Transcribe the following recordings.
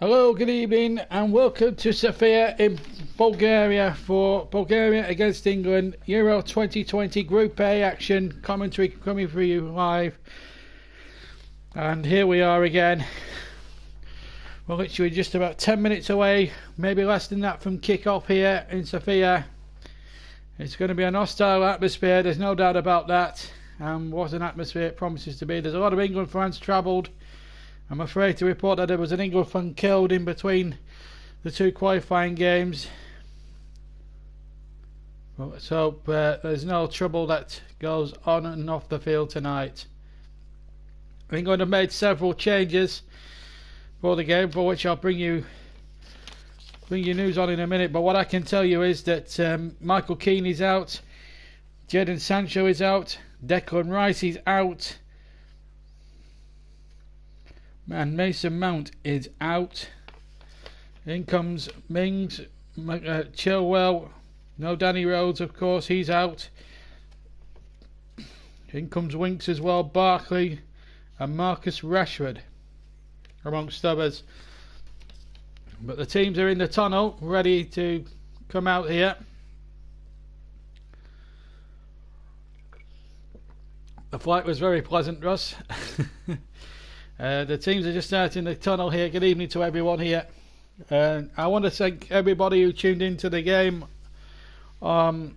Hello, good evening, and welcome to Sofia in Bulgaria for Bulgaria against England Euro 2020 Group A action. Commentary coming for you live. And here we are again. We're literally just about 10 minutes away, maybe less than that, from kick-off here in Sofia. It's going to be an hostile atmosphere, there's no doubt about that. And what an atmosphere it promises to be. There's a lot of England fans travelled. I'm afraid to report that there was an England fan killed in between the two qualifying games. Let's hope there's no trouble that goes on and off the field tonight. England have made several changes for the game, for which I'll bring you news on in a minute. But what I can tell you is that Michael Keane is out, Jadon Sancho is out, Declan Rice is out, and Mason Mount is out. In comes Mings, Chilwell, no Danny Rhodes of course, he's out. In comes Winks as well, Barkley and Marcus Rashford amongst others. But the teams are in the tunnel ready to come out here. The flight was very pleasant, Russ. The teams are just starting the tunnel here. Good evening to everyone here. I want to thank everybody who tuned into the game on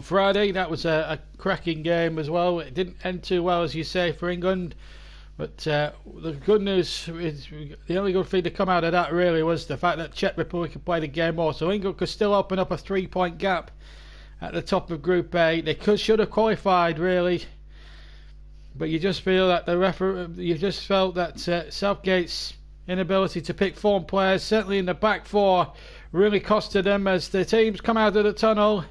Friday. That was a cracking game as well. It didn't end too well, as you say, for England. But the good news is, the only good thing to come out of that really was the fact that Czech Republic had played a game more. So England could still open up a 3-point gap at the top of Group A. They should have qualified really. But you just feel that felt that Southgate's inability to pick form players, certainly in the back four, really costed them as the teams come out of the tunnel.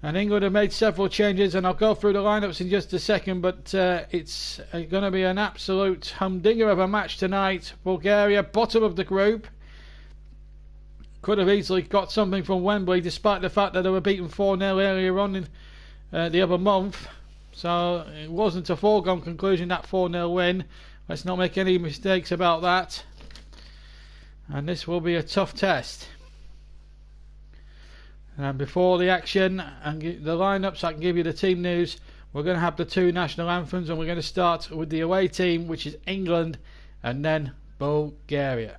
And England have made several changes, and I'll go through the lineups in just a second. But it's going to be an absolute humdinger of a match tonight. Bulgaria, bottom of the group, could have easily got something from Wembley, despite the fact that they were beaten 4-0 earlier on in the other month. So it wasn't a foregone conclusion, that 4-0 win. Let's not make any mistakes about that. And this will be a tough test. And before the action and the lineups, I can give you the team news. We're going to have the two national anthems, and we're going to start with the away team, which is England, and then Bulgaria.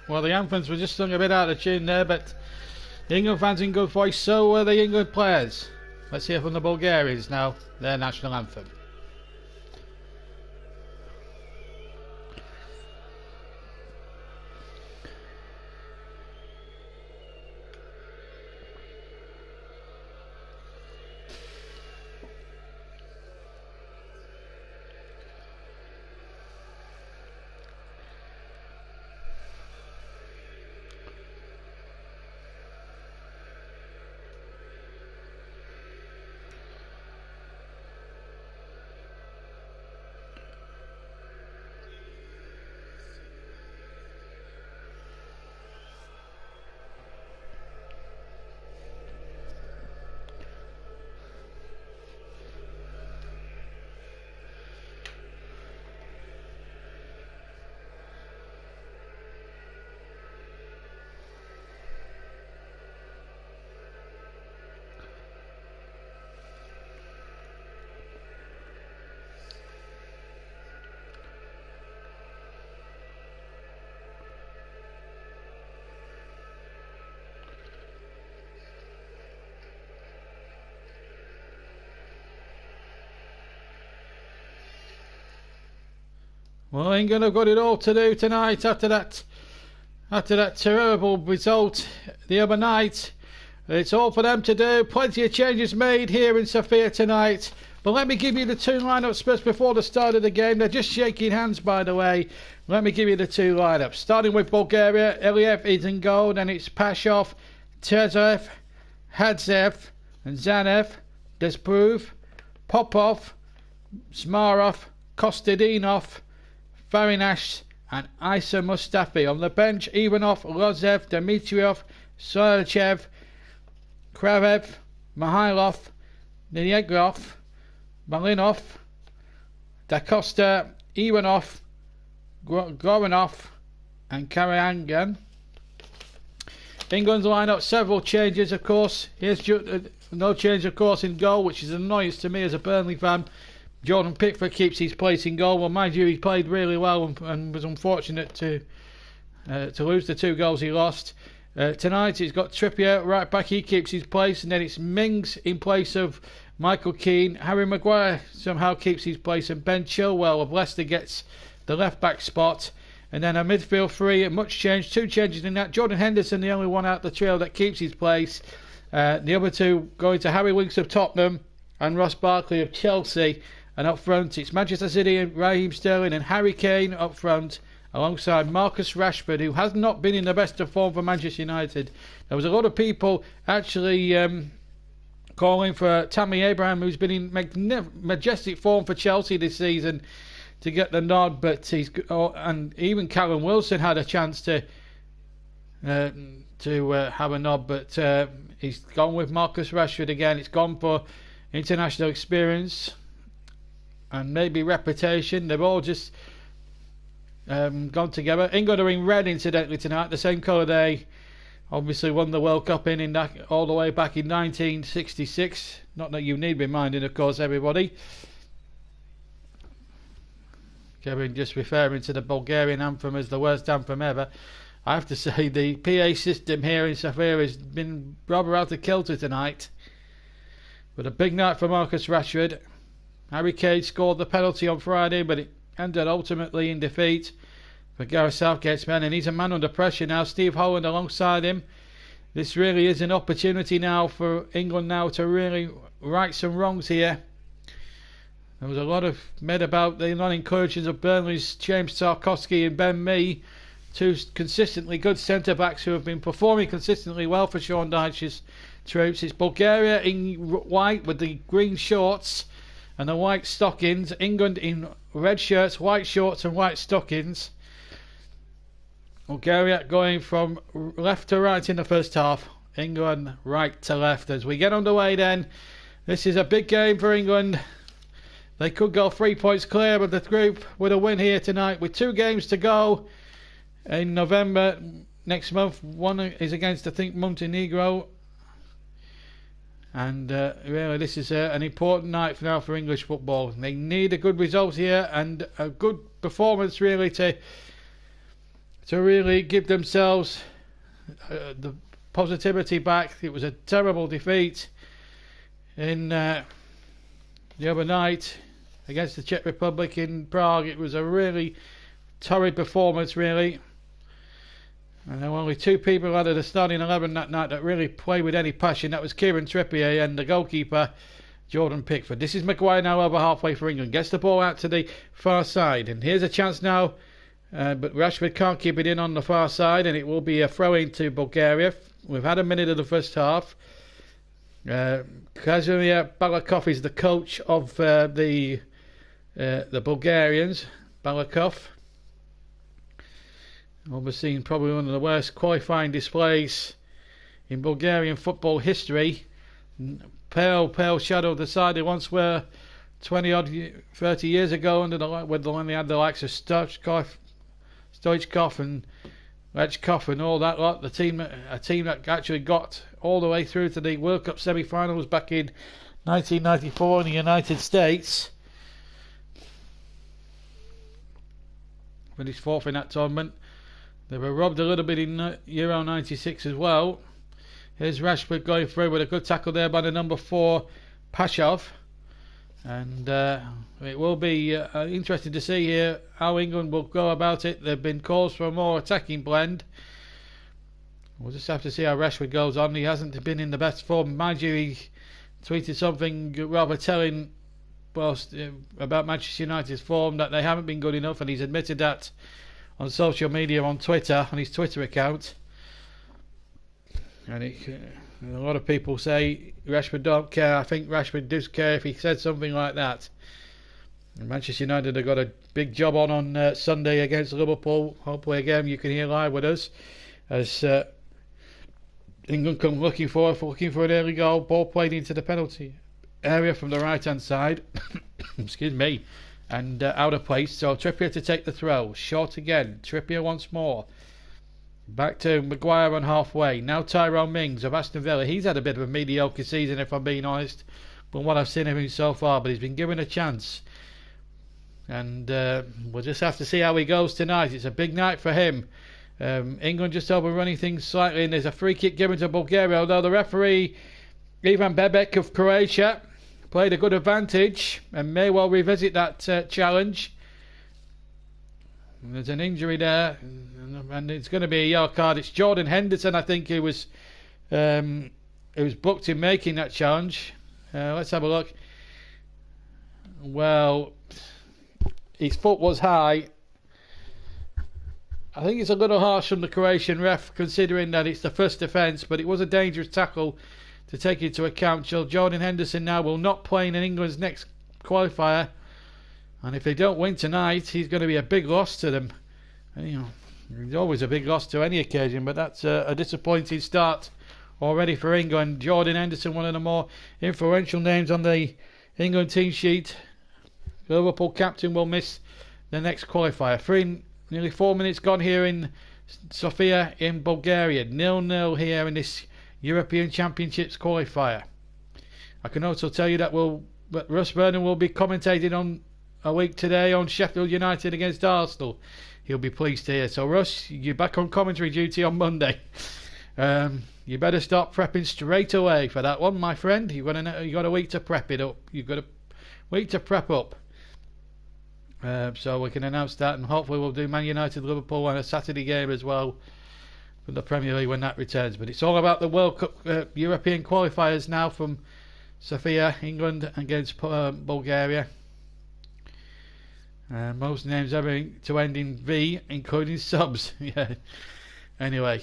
Well, the anthems were just sung a bit out of tune there, but the England fans in good voice, so were the England players. Let's hear from the Bulgarians now, their national anthem. Well, England have got it all to do tonight after that terrible result the other night. It's all for them to do. Plenty of changes made here in Sofia tonight. But let me give you the two lineups first before the start of the game. They're just shaking hands, by the way. Let me give you the two lineups. Starting with Bulgaria, Iliev is in goal. Then it's Pashov, Terzev, Hadzev, and Zanev, Despruv, Popov, Smarov, Kostadinov, Farinash, and Isa Mustafi. On the bench, Ivanov, Lozev, Dmitriev, Solechev, Kravev, Mihailov, Niegrov, Malinov, Da Costa, Ivanov, Goranov, and Karayangan. England's lineup, several changes, of course. Here's no change, of course, in goal, which is an annoyance to me as a Burnley fan. Jordan Pickford keeps his place in goal. Well, mind you, he played really well and was unfortunate to lose the 2 goals he lost. Tonight it's got Trippier right back, he keeps his place, and then it's Mings in place of Michael Keane. Harry Maguire somehow keeps his place, and Ben Chilwell of Leicester gets the left back spot. And then a midfield 3, much change, 2 changes in that. Jordan Henderson, the only one out the trio that keeps his place. The other 2 going to Harry Winks of Tottenham and Ross Barkley of Chelsea. And up front it's Manchester City and Raheem Sterling and Harry Kane up front, alongside Marcus Rashford, who has not been in the best of form for Manchester United. There was a lot of people actually calling for Tammy Abraham, who's been in majestic form for Chelsea this season, to get the nod, but and even Callum Wilson had a chance to have a nod, but he's gone with Marcus Rashford again. It's gone for international experience and maybe reputation. They've all just gone together. England are in red, incidentally, tonight, the same colour they obviously won the World Cup in that, all the way back in 1966. Not that you need reminding, of course, everybody. Kevin just referring to the Bulgarian anthem as the worst anthem ever. I have to say the PA system here in Sofia has been rather out of kilter tonight. But a big night for Marcus Rashford. Harry Kane scored the penalty on Friday, but it ended ultimately in defeat for Gareth Southgate's men, and he's a man under pressure now. Steve Holland alongside him. This really is an opportunity now for England now to really right some wrongs here. There was a lot of made about the non-incursions of Burnley's James Tarkowski and Ben Mee, 2 consistently good centre-backs who have been performing consistently well for Sean Dyche's troops. It's Bulgaria in white with the green shorts and the white stockings. England in red shirts, white shorts and white stockings. Bulgaria going from left to right in the first half. England right to left. As we get underway then, this is a big game for England. They could go 3 points clear of the group with a win here tonight, with 2 games to go in November next month. One is against, I think, Montenegro. And really this is an important night now for English football. They need a good result here and a good performance really to really give themselves the positivity back. It was a terrible defeat in the other night against the Czech Republic in Prague. It was a really torrid performance really. And there were only 2 people out of the starting 11 that night that really played with any passion. That was Kieran Trippier and the goalkeeper Jordan Pickford. This is Maguire now over halfway for England. Gets the ball out to the far side. And here's a chance now. But Rashford can't keep it in on the far side. And it will be a throw-in to Bulgaria. We've had a minute of the first half. Kazimir Balakov is the coach of the Bulgarians. Balakov. Overseen probably one of the worst qualifying displays in Bulgarian football history. Pale shadow of the side they once were 30 years ago when they had the likes of Stoichkov and Lechkov and all that lot. A team that actually got all the way through to the World Cup semi-finals back in 1994 in the United States. Finished 4th in that tournament. They were robbed a little bit in Euro 96 as well. Here's Rashford going through with a good tackle there by the number 4 Pashov. And it will be interesting to see here how England will go about it. There have been calls for a more attacking blend. We'll just have to see how Rashford goes on. He hasn't been in the best form. Mind you, he tweeted something rather telling about Manchester United's form, that they haven't been good enough, and he's admitted that on social media, on Twitter, on his Twitter account. And a lot of people say Rashford don't care. I think Rashford does care if he said something like that. And Manchester United have got a big job on Sunday against Liverpool. Hopefully again you can hear live with us as England come looking for an early goal. Ball played into the penalty area from the right hand side. Excuse me. And out of place. So Trippier to take the throw. Short again. Trippier once more. Back to Maguire on halfway. Now Tyrone Mings of Aston Villa. He's had a bit of a mediocre season, if I'm being honest, from what I've seen of him so far, but he's been given a chance. And we'll just have to see how he goes tonight. It's a big night for him. England just overrunning things slightly, and there's a free kick given to Bulgaria, although the referee, Ivan Bebek of Croatia, played a good advantage and may well revisit that challenge. There's an injury there, and it's going to be a yellow card. It's Jordan Henderson, I think, who was booked in making that challenge. Let's have a look. Well, his foot was high. I think it's a little harsh from the Croatian ref, considering that it's the first offence, but it was a dangerous tackle to take into account. So Jordan Henderson now will not play in England's next qualifier, and if they don't win tonight, he's going to be a big loss to them. And, you know, he's always a big loss to any occasion, but that's a disappointing start already for England. Jordan Henderson, one of the more influential names on the England team sheet. Liverpool captain will miss the next qualifier. Nearly 4 minutes gone here in Sofia in Bulgaria. 0-0 here in this European Championships qualifier. I can also tell you that Russ Vernon will be commentating on a week today on Sheffield United against Arsenal. He'll be pleased to hear. So Russ, you're back on commentary duty on Monday. You better start prepping straight away for that one, my friend. You got a week to prep it up. You've got a week to prep up. So we can announce that, and hopefully we'll do Man United Liverpool on a Saturday game as well for the Premier League when that returns. But it's all about the World Cup European qualifiers now from Sofia, England against Bulgaria. Most names ever to end in V, including subs. Yeah. Anyway,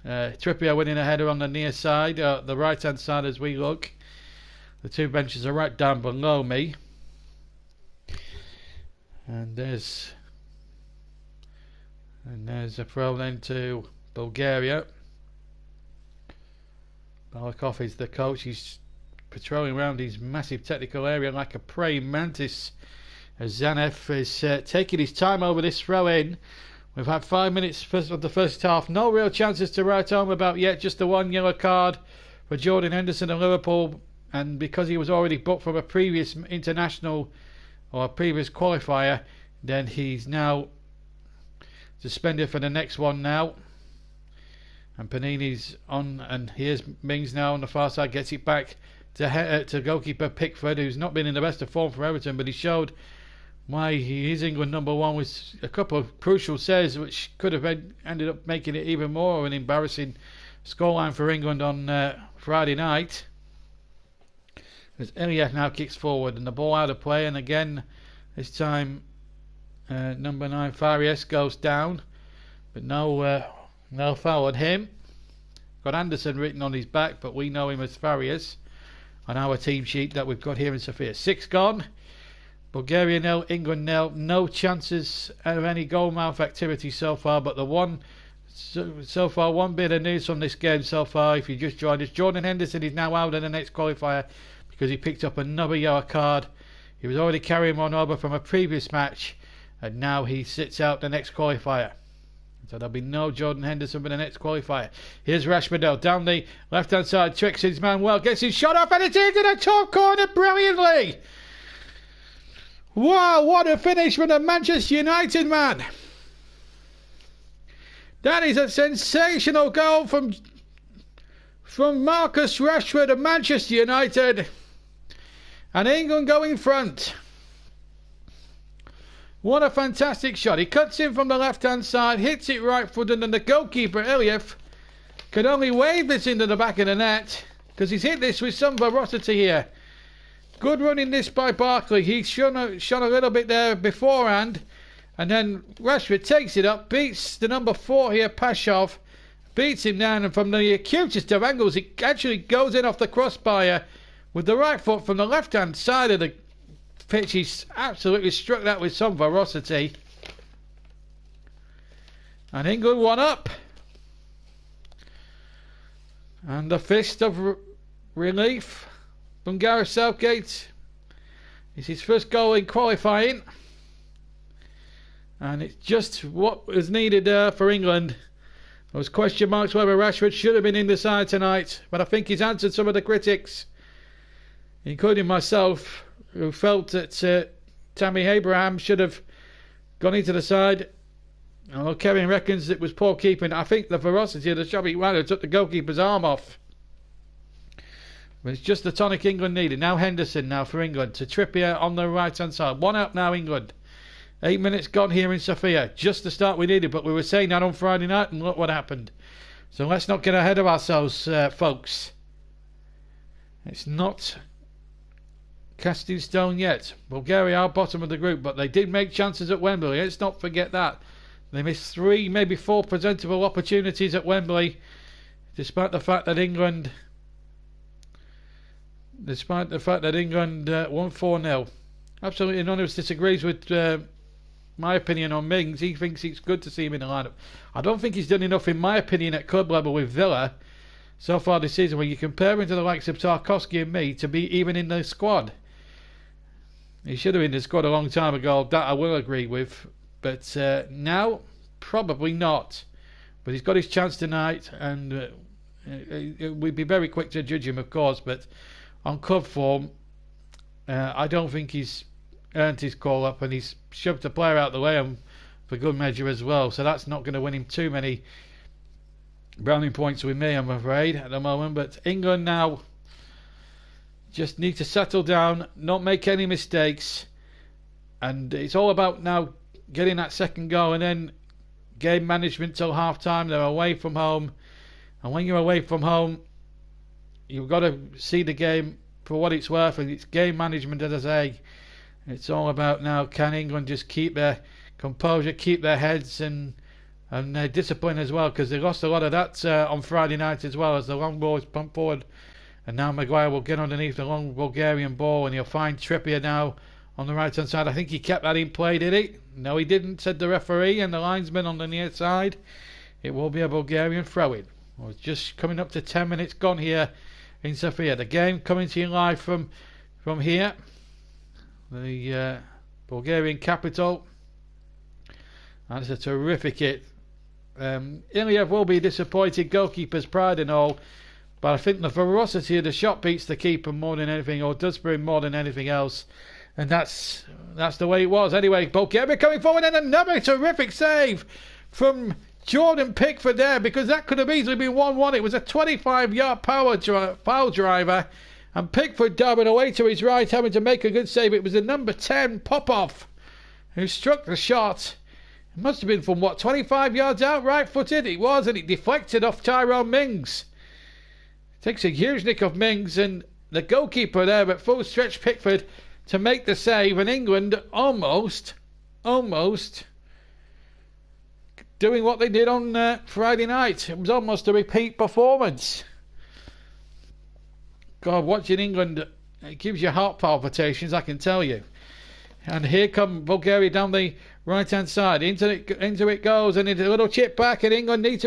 Trippier winning a header on the near side, the right hand side as we look. The two benches are right down below me. And there's a throw then to Bulgaria. Balakov is the coach. He's patrolling around his massive technical area like a praying mantis. As Zanev is taking his time over this throw in. We've had 5 minutes of the first half. No real chances to write home about yet. Just the one yellow card for Jordan Henderson of Liverpool. And because he was already booked from a previous international or a previous qualifier, then he's now suspended for the next one now. And Panini's on, and here's Mings now on the far side, gets it back to goalkeeper Pickford, who's not been in the best of form for Everton, but he showed why he is England number one with a couple of crucial saves which could have ended up making it even more an embarrassing scoreline for England on Friday night. As Ilya now kicks forward and the ball out of play, and again this time number 9 Farias goes down, but no foul on him. Got Anderson written on his back, but we know him as Farias on our team sheet that we've got here in Sofia. 6 gone. Bulgaria 0, England 0. No chances of any goal mouth activity so far, but the one bit of news from this game so far, if you just joined us, Jordan Henderson is now out in the next qualifier because he picked up another yellow card. He was already carrying one over from a previous match, and now he sits out the next qualifier. So there'll be no Jordan Henderson for the next qualifier. Here's Rashford down the left hand side, tricks his man well, gets his shot off, and it's into the top corner brilliantly. Wow, what a finish from the Manchester United man. That is a sensational goal from Marcus Rashford of Manchester United. And England go in front. What a fantastic shot. He cuts in from the left-hand side, hits it right-footed, and the goalkeeper, Iliev, could only wave this into the back of the net because he's hit this with some ferocity here. Good running this by Barkley. He's shone a little bit there beforehand. And then Rashford takes it up, beats the number 4 here, Pashov. Beats him down, and from the acutest of angles, it actually goes in off the crossbar with the right foot from the left-hand side of the pitch. He's absolutely struck that with some ferocity. And England 1 up. And the fist of relief from Gareth Southgate. It's his first goal in qualifying. And it's just what was needed for England. There was question marks whether Rashford should have been in the side tonight, but I think he's answered some of the critics, including myself, who felt that Tammy Abraham should have gone into the side. Although Kevin reckons it was poor keeping, I think the ferocity of the shot he took the goalkeeper's arm off. But it's just the tonic England needed. Now Henderson now for England to Trippier on the right hand side. 1 up now England. 8 minutes gone here in Sofia. Just the start we needed, but we were saying that on Friday night, and look what happened. So let's not get ahead of ourselves, folks. It's not cast in stone yet. Bulgaria are bottom of the group, but they did make chances at Wembley. Let's not forget that. They missed 3, maybe 4 presentable opportunities at Wembley, despite the fact that England won 4-0. Absolutely none of us disagrees with my opinion on Mings. He thinks it's good to see him in the lineup. I don't think he's done enough, in my opinion, at club level with Villa so far this season, when you compare him to the likes of Tarkowski and me, to be even in the squad. He should have been in the squad a long time ago, that I will agree with, but now probably not. But he's got his chance tonight, and we'd be very quick to judge him, of course, but on club form, I don't think he's earned his call up, and he's shoved the player out the way for good measure as well, so that's not going to win him too many browning points with me, I'm afraid, at the moment. But England now just need to settle down, not make any mistakes, and it's all about now getting that second goal and then game management till half time. They're away from home, and when you're away from home, you've got to see the game for what it's worth, and it's game management, as I say. It's all about now, can England just keep their composure, keep their heads, and their discipline as well, because they lost a lot of that on Friday night as well, as the long ball is pumped forward, and now Maguire will get underneath the long Bulgarian ball, and he'll find Trippier now on the right hand side. I think he kept that in play, did he? No, he didn't, said the referee and the linesman on the near side. It will be a Bulgarian throw-in. Well, it's just coming up to 10 minutes gone here in Sofia. The game coming to you live from here, the Bulgarian capital. And it's a terrific hit. Iliev will be disappointed, goalkeeper's pride and all, but I think the ferocity of the shot beats the keeper more than anything, or does for him more than anything else, and that's the way it was. Anyway, Bulgaria coming forward, and another terrific save from Jordan Pickford there, because that could have easily been 1-1. It was a 25-yard foul driver, and Pickford diving away to his right, having to make a good save. It was the number 10 Popov who struck the shot. It must have been from, 25 yards out, right-footed. It was, and it deflected off Tyrone Mings. Takes a huge nick off Mings, and the goalkeeper there at full stretch, Pickford, to make the save, and England almost doing what they did on Friday night. It was almost a repeat performance. God, watching England, it gives you heart palpitations, I can tell you. And here come Bulgaria down the right hand side. Into it goes, and it's a little chip back, and England need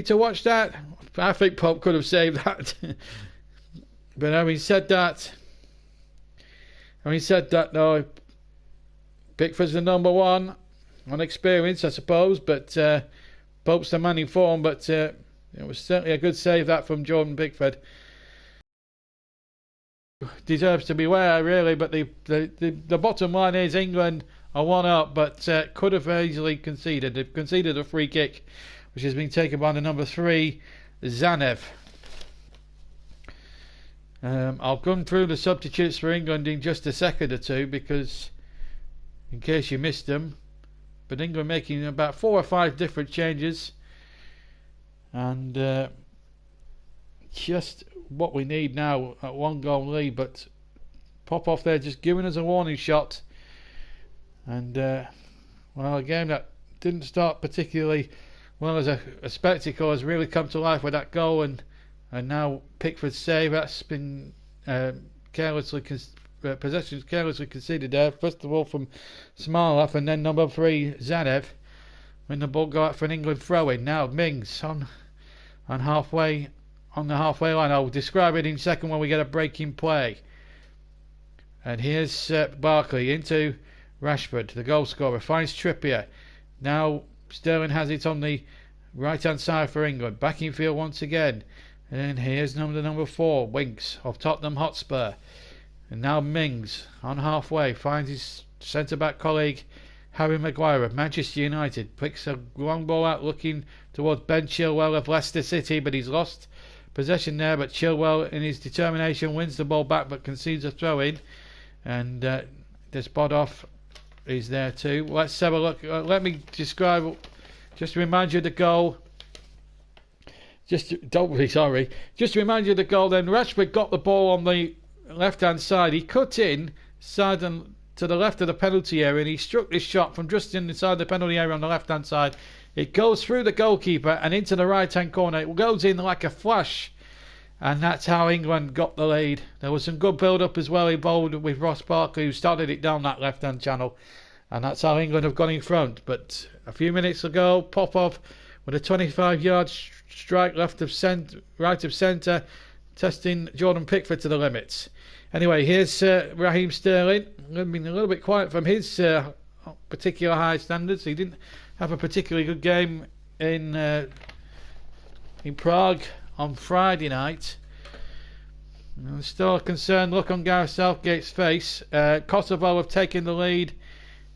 to watch that. I think Pope could have saved that. But having said that, no, Pickford's the number 1 on experience, I suppose, but Pope's the man in form. But it was certainly a good save, that, from Jordan Pickford. Deserves to beware, really, but the bottom line is England are 1 up, but could have easily conceded. They've conceded a free kick, which has been taken by the number 3, Zanev. I'll run through the substitutes for England in just a second or two, because in case you missed them, but England making about 4 or 5 different changes, and just what we need now at 1-goal lead. But Popoff there just giving us a warning shot, and well, a game that didn't start particularly well as a spectacle has really come to life with that goal, and now Pickford's save. That's been possessions carelessly conceded there. First of all from Smarloff, and then number 3 Zanev, when the ball got out for an England throw-in. Now Mings on the halfway line. I'll describe it in a second when we get a breaking play. And here's Barkley into Rashford, the goal scorer, finds Trippier. Now Sterling has it on the right hand side for England, back in field once again, and here's number 4 Winks of Tottenham Hotspur. And now Mings on halfway finds his centre back colleague Harry Maguire of Manchester United, picks a long ball out looking towards Ben Chilwell of Leicester City, but he's lost possession there. But Chilwell in his determination wins the ball back but concedes a throw in, and Despodov is there too. Let's have a look. Let me describe, just to remind you of the goal. Just to remind you of the goal. Then Rashford got the ball on the left hand side. He cut in side and to the left of the penalty area, and he struck this shot from just inside the penalty area on the left hand side. It goes through the goalkeeper and into the right hand corner. It goes in like a flash, and that's how England got the lead. There was some good build up as well involved with Ross Barkley, who started it down that left hand channel, and that's how England have gone in front. But a few minutes ago, Popov with a 25-yard strike right of centre, testing Jordan Pickford to the limits. Anyway, here's Raheem Sterling. Been a little bit quiet from his particular high standards. He didn't have a particularly good game in Prague on Friday night. And still a concerned look on Gareth Southgate's face. Kosovo have taken the lead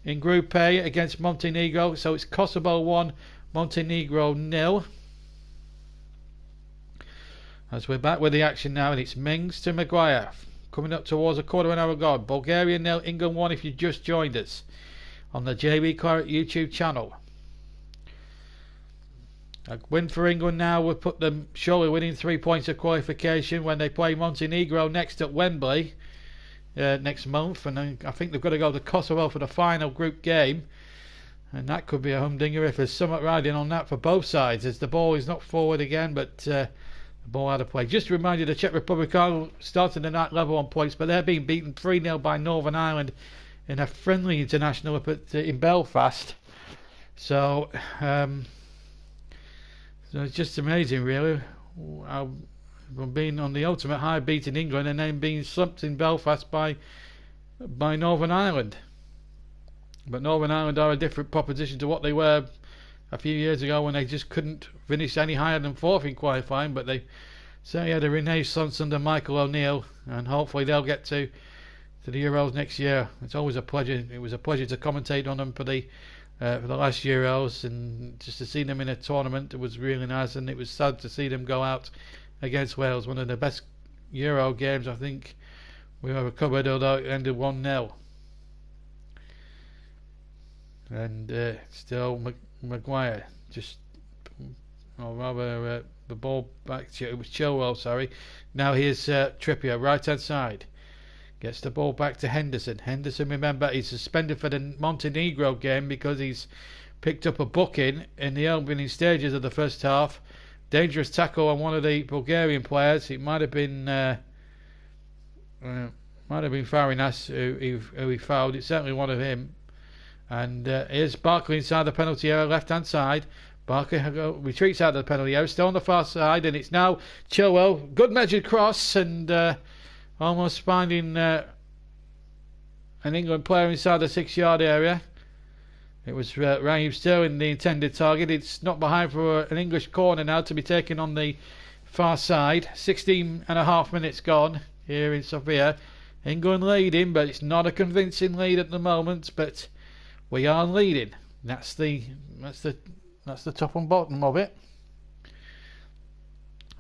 in Group A against Montenegro, so it's Kosovo 1, Montenegro 0. As we're back with the action now, and it's Mings to Maguire, coming up towards a quarter of an hour gone. Bulgaria 0, England 1 if you just joined us on the JB Claret YouTube channel. A win for England now would put them surely winning 3 points of qualification when they play Montenegro next at Wembley next month, and I think they've got to go to Kosovo for the final group game, and that could be a humdinger if there's something riding on that for both sides, as the ball is not forward again, but the ball out of play. Just to remind you, the Czech Republic are starting the night level on points, but they're being beaten 3-0 by Northern Ireland in a friendly international up in Belfast. So it's just amazing, really, how being on the ultimate high, beating England, and then being slumped in Belfast by Northern Ireland. But Northern Ireland are a different proposition to what they were a few years ago, when they just couldn't finish any higher than 4th in qualifying. But they certainly had a renaissance under Michael O'Neill, and hopefully they'll get to the Euros next year. It's always a pleasure. It was a pleasure to commentate on them for the last Euros, and just to see them in a tournament, it was really nice. And it was sad to see them go out against Wales, one of the best Euro games I think we've ever covered, although it ended 1-0. And still Maguire just, or rather the ball back to, it was Chilwell, sorry. Now here's Trippier, right hand side, gets the ball back to Henderson. Henderson, remember, he's suspended for the Montenegro game because he's picked up a booking in the opening stages of the first half. Dangerous tackle on one of the Bulgarian players. It might have been Farinas who he fouled. It's certainly one of him. And here's Barkley inside the penalty area, left hand side. Barkley retreats out of the penalty area, still on the far side, and it's now Chilwell. Good measured cross, and almost finding an England player inside the 6-yard area. It was Raheem Sterling, the intended target. It's not behind for an English corner now to be taken on the far side. 16.5 minutes gone here in Sofia. England leading, but it's not a convincing lead at the moment. But we are leading. That's the top and bottom of it.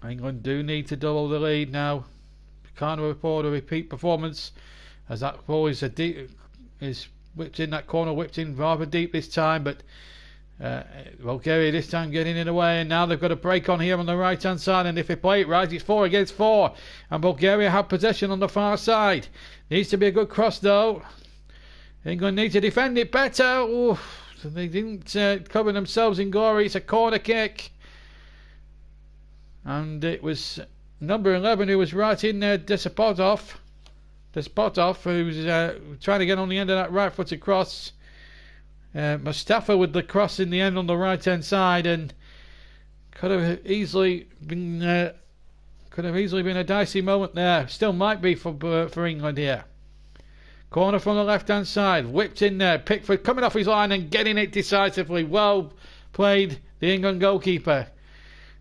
England do need to double the lead now, can't afford a repeat performance, as that ball is whipped in that corner, whipped in rather deep this time, but Bulgaria this time getting in the way, and now they've got a break on here on the right hand side, and if they play it right, it's 4 against 4, and Bulgaria have possession on the far side. Needs to be a good cross though. England need to defend it better. Ooh, they didn't cover themselves in glory. It's a corner kick, and it was number 11 who was right in there, Despotov, who's trying to get on the end of that right footed cross. Mustafa with the cross in the end on the right hand side, and could have easily been a dicey moment there. Still might be for England here. Corner from the left hand side, whipped in there. Pickford coming off his line and getting it decisively. Well played, the England goalkeeper.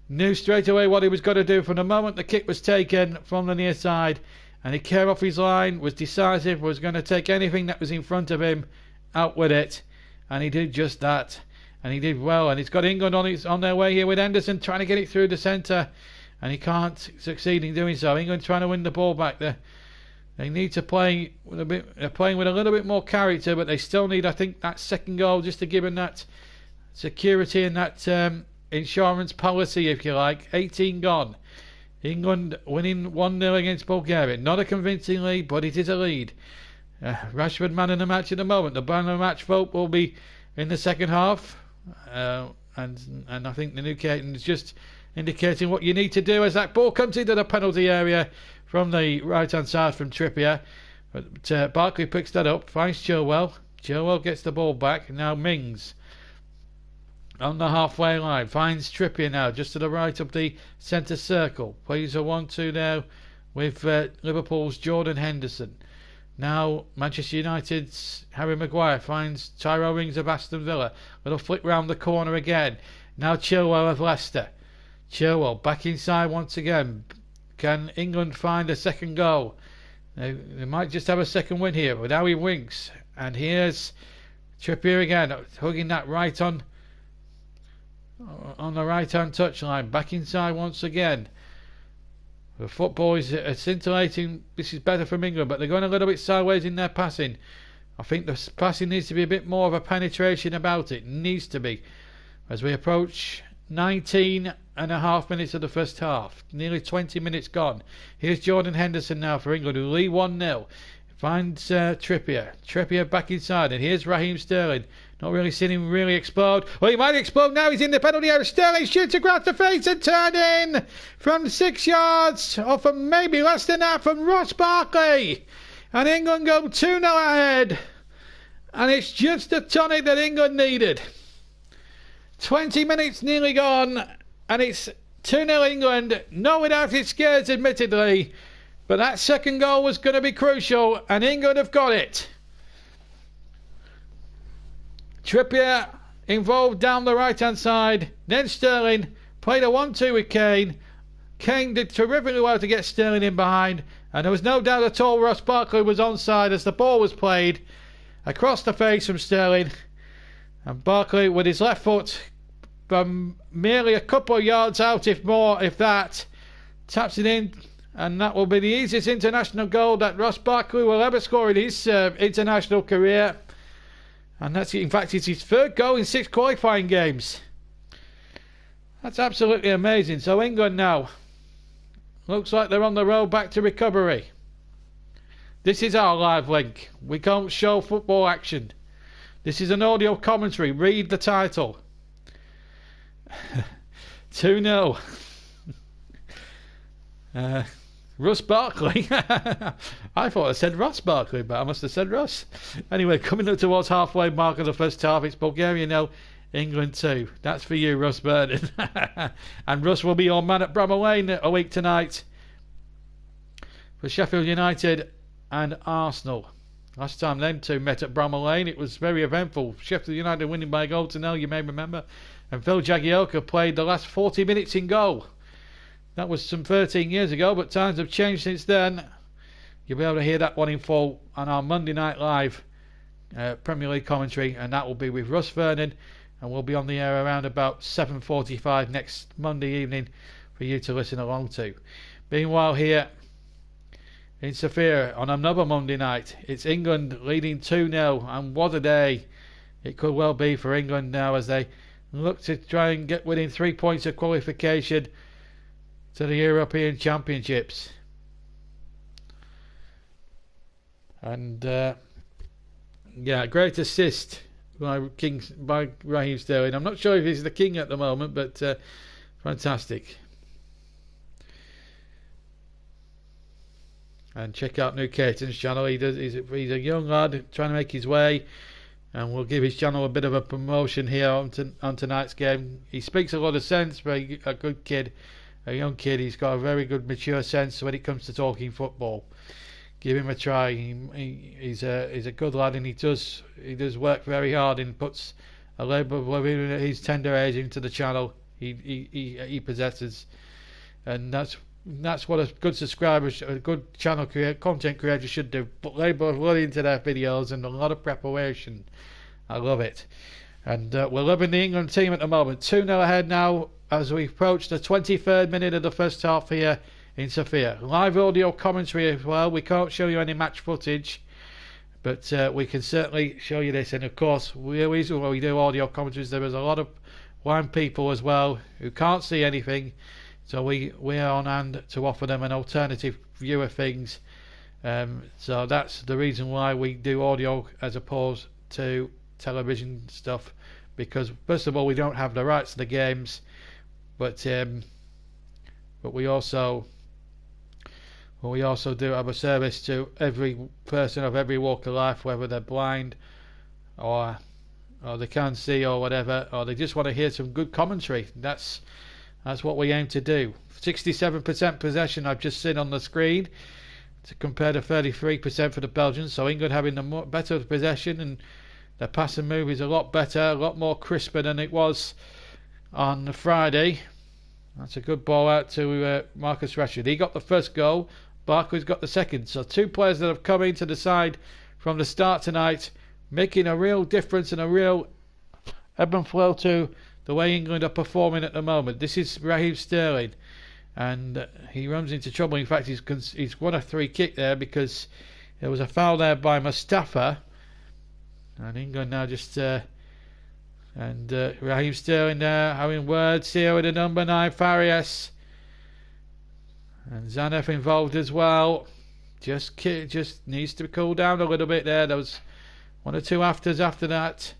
Knew straight away what he was going to do from the moment the kick was taken from the near side, and he came off his line, was decisive, was going to take anything that was in front of him out with it. And he did just that, and he did well. And he's got England on their way here with Henderson trying to get it through the centre, and he can't succeed in doing so. England trying to win the ball back there. They need to play with a bit. They're playing with a little bit more character, but they still need, I think, that second goal just to give them that security and that insurance policy, if you like. 18 gone. England winning 1-0 against Bulgaria. Not a convincing lead, but it is a lead. Rashford man in the match at the moment. The man of the match vote will be in the second half, and I think the new captain is just indicating what you need to do as that ball comes into the penalty area from the right hand side from Trippier. But Barkley picks that up, finds Chilwell. Chilwell gets the ball back. Now Mings on the halfway line finds Trippier now just to the right of the centre circle. Plays a 1-2 there with Liverpool's Jordan Henderson. Now Manchester United's Harry Maguire finds Tyrone Mings of Aston Villa. Little flick round the corner again. Now Chilwell of Leicester. Chilwell back inside once again. Can England find a second goal? They might just have a second win here. But now he winks. And here's Trippier again, hugging that right on the right hand touchline. Back inside once again. The football is scintillating. This is better from England, but they're going a little bit sideways in their passing. I think the passing needs to be a bit more of a penetration about it. Needs to be. As we approach 19 and a half minutes of the first half. Nearly 20 minutes gone. Here's Jordan Henderson now for England, who lead 1-0. Finds Trippier. Trippier back inside, and here's Raheem Sterling. Not really seen him really explode. Well, he might explode now. He's in the penalty area. Sterling shoots across the face and turned in from 6 yards, or from maybe less than that, from Ross Barkley. And England go 2-0 ahead. And it's just the tonic that England needed. 20 minutes nearly gone, and it's 2-0 England. No without its scares, admittedly. But that second goal was going to be crucial, and England have got it. Trippier involved down the right hand side. Then Sterling played a 1-2 with Kane. Kane did terrifically well to get Sterling in behind, and there was no doubt at all Ross Barkley was onside as the ball was played across the face from Sterling. And Barkley with his left foot from merely a couple of yards out, if more, if that, taps it in, and that will be the easiest international goal that Ross Barkley will ever score in his international career. And that's, in fact, it's his third goal in 6 qualifying games. That's absolutely amazing. So England now looks like they're on the road back to recovery. This is our live link. We can't show football action. This is an audio commentary. Read the title. 2-0. Russ Barkley. I thought I said Ross Barkley, but I must have said Russ. Anyway, coming up towards halfway mark of the first half, it's Bulgaria 0, England 2. That's for you, Russ Vernon. And Russ will be your man at Bramall Lane a week tonight for Sheffield United and Arsenal. Last time them two met at Bramall Lane, it was very eventful. Sheffield United winning by a goal to 0, you may remember. And Phil Jagielka played the last 40 minutes in goal. That was some 13 years ago, but times have changed since then. You'll be able to hear that one in full on our Monday Night Live Premier League commentary, and that will be with Russ Vernon, and we'll be on the air around about 7:45 next Monday evening for you to listen along to. Meanwhile here, in Sofia on another Monday night. It's England leading 2-0, and what a day it could well be for England now as they look to try and get within 3 points of qualification to the European Championships. And yeah, great assist by Raheem Sterling. I'm not sure if he's the king at the moment, but fantastic. And check out New Caton's channel. He's a young lad trying to make his way, and we'll give his channel a bit of a promotion here on tonight's game. He speaks a lot of sense, but a good kid, a young kid. He's got a very good mature sense when it comes to talking football. Give him a try. He's a good lad, and he does work very hard and puts a labour of even at his tender age into the channel he possesses, and that's what a good subscriber, a good channel content creator should do. Put labour of love into their videos and a lot of preparation. I love it. And we're loving the England team at the moment. 2-0 ahead now as we approach the 23rd minute of the first half here in Sofia. Live audio commentary as well. We can't show you any match footage, but we can certainly show you this. And of course, we do audio commentaries. There is a lot of blind people as well who can't see anything, so we are on hand to offer them an alternative view of things. So that's the reason why we do audio as opposed to television stuff, because first of all we don't have the rights to the games, but we also do have a service to every person of every walk of life, whether they're blind or they can't see or whatever, or they just want to hear some good commentary. That's what we aim to do. 67% possession I've just seen on the screen, to compare to 33% for the Belgians. So England having the better possession, and their pass and move is a lot better, a lot more crisper than it was on Friday. That's a good ball out to Marcus Rashford. He got the first goal. Barkley's got the second. So two players that have come into the side from the start tonight, making a real difference and a real ebb and flow to the way England are performing at the moment. This is Raheem Sterling, and he runs into trouble. In fact, he's won a free kick there because there was a foul there by Mustafa, and England now just Raheem Sterling there having words here with the number 9 Farias, and Zanev involved as well. Just needs to cool down a little bit there. There was one or two afters after that.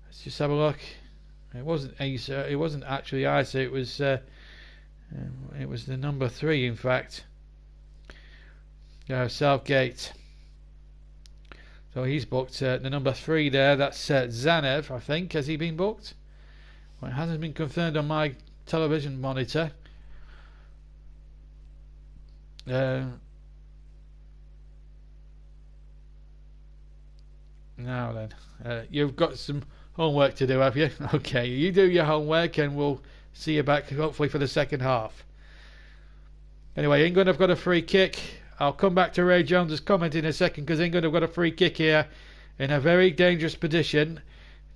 Let's just have a look. It wasn't Asa. It wasn't actually Asa. It was the number 3, in fact. Southgate. So he's booked the number 3 there. That's Zanev, I think. Has he been booked? Well, it hasn't been confirmed on my television monitor. Now then, you've got some homework to do, have you? Okay, you do your homework and we'll see you back hopefully for the second half. Anyway, England have got a free kick. I'll come back to Ray Jones's comment in a second, because England have got a free kick here in a very dangerous position.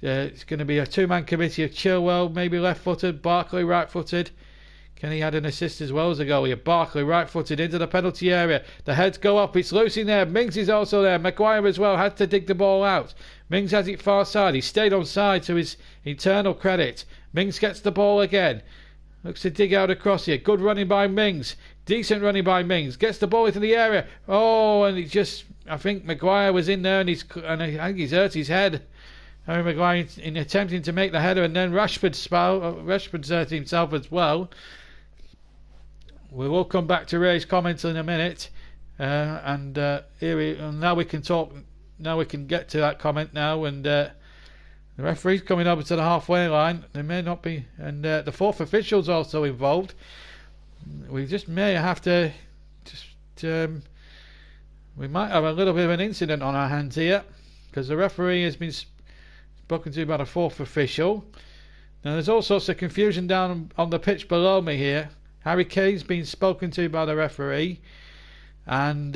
It's going to be a two-man committee of Chilwell, maybe left-footed, Barkley right-footed. Can he add an assist as well as a goal here? Barkley right-footed into the penalty area. The heads go up. It's loose in there. Mings is also there. Maguire as well had to dig the ball out. Mings has it far side. He stayed on side to his internal credit. Mings gets the ball again. Looks to dig out across here. Good running by Mings. Decent running by Mings. Gets the ball into the area. Oh, and I think Maguire was in there, and I think he's hurt his head. Harry Maguire in attempting to make the header, and then Rashford's hurt himself as well. We will come back to Ray's comments in a minute, now we can talk. Now we can get to that comment now, and the referee's coming over to the halfway line. There may not be, and the fourth official's also involved. We just may have to we might have a little bit of an incident on our hands here, because the referee has been spoken to by the fourth official. Now there's all sorts of confusion down on the pitch below me here. Harry Kane's been spoken to by the referee, and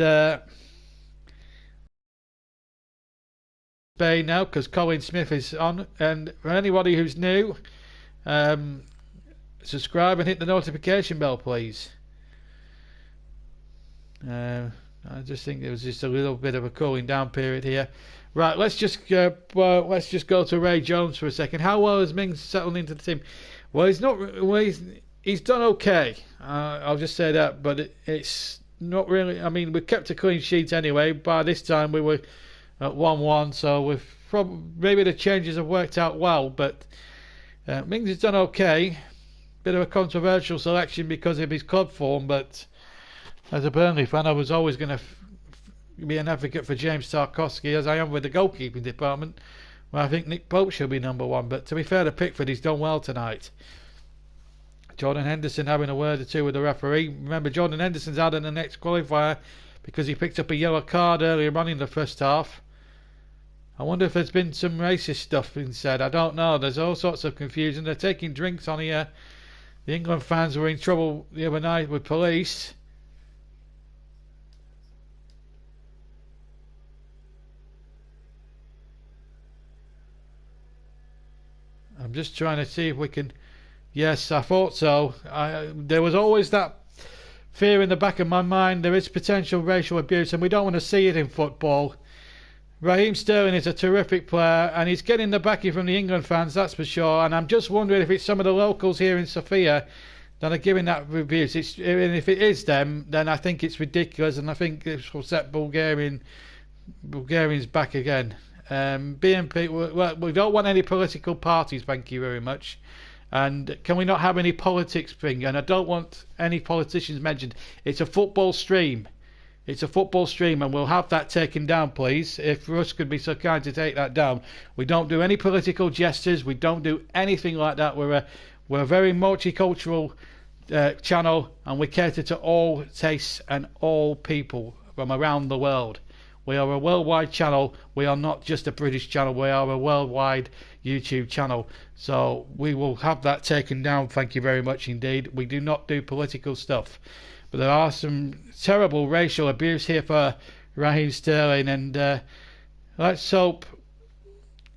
Spain now, because Colin Smith is on. And for anybody who's new, subscribe and hit the notification bell, please. There I just think there was just a little bit of a cooling down period here. Right, let's just go to Ray Jones for a second. How well has Mings settled into the team? Well, he's not. Well, he's done okay. I'll just say that, but it's not really. I mean, we kept a clean sheet anyway. By this time, we were at 1-1, so maybe the changes have worked out well. But Mings has done okay. Bit of a controversial selection because of his club form, but as a Burnley fan, I was always going to be an advocate for James Tarkowski, as I am with the goalkeeping department, where I think Nick Pope should be number one. But to be fair to Pickford, he's done well tonight. Jordan Henderson having a word or two with the referee. Remember, Jordan Henderson's out in the next qualifier because he picked up a yellow card earlier on in the first half. I wonder if there's been some racist stuff being said. I don't know. There's all sorts of confusion. They're taking drinks on here. The England fans were in trouble the other night with police. I'm just trying to see if we can... Yes, I thought so. There was always that fear in the back of my mind. There is potential racial abuse, and we don't want to see it in football. Raheem Sterling is a terrific player, and he's getting the backing from the England fans, that's for sure. And I'm just wondering if it's some of the locals here in Sofia that are giving that abuse. And if it is them, then I think it's ridiculous, and I think this will set Bulgarians back again. BNP, well, we don't want any political parties, thank you very much. And can we not have any politics thing? And I don't want any politicians mentioned. It's a football stream. It's a football stream, and we'll have that taken down, please. If Russ could be so kind to take that down. We don't do any political gestures. We don't do anything like that. We're a very multicultural channel, and we cater to all tastes and all people from around the world. We are a worldwide channel. We are not just a British channel. We are a worldwide YouTube channel. So we will have that taken down. Thank you very much indeed. We do not do political stuff. But there are some terrible racial abuse here for Raheem Sterling. And let's hope...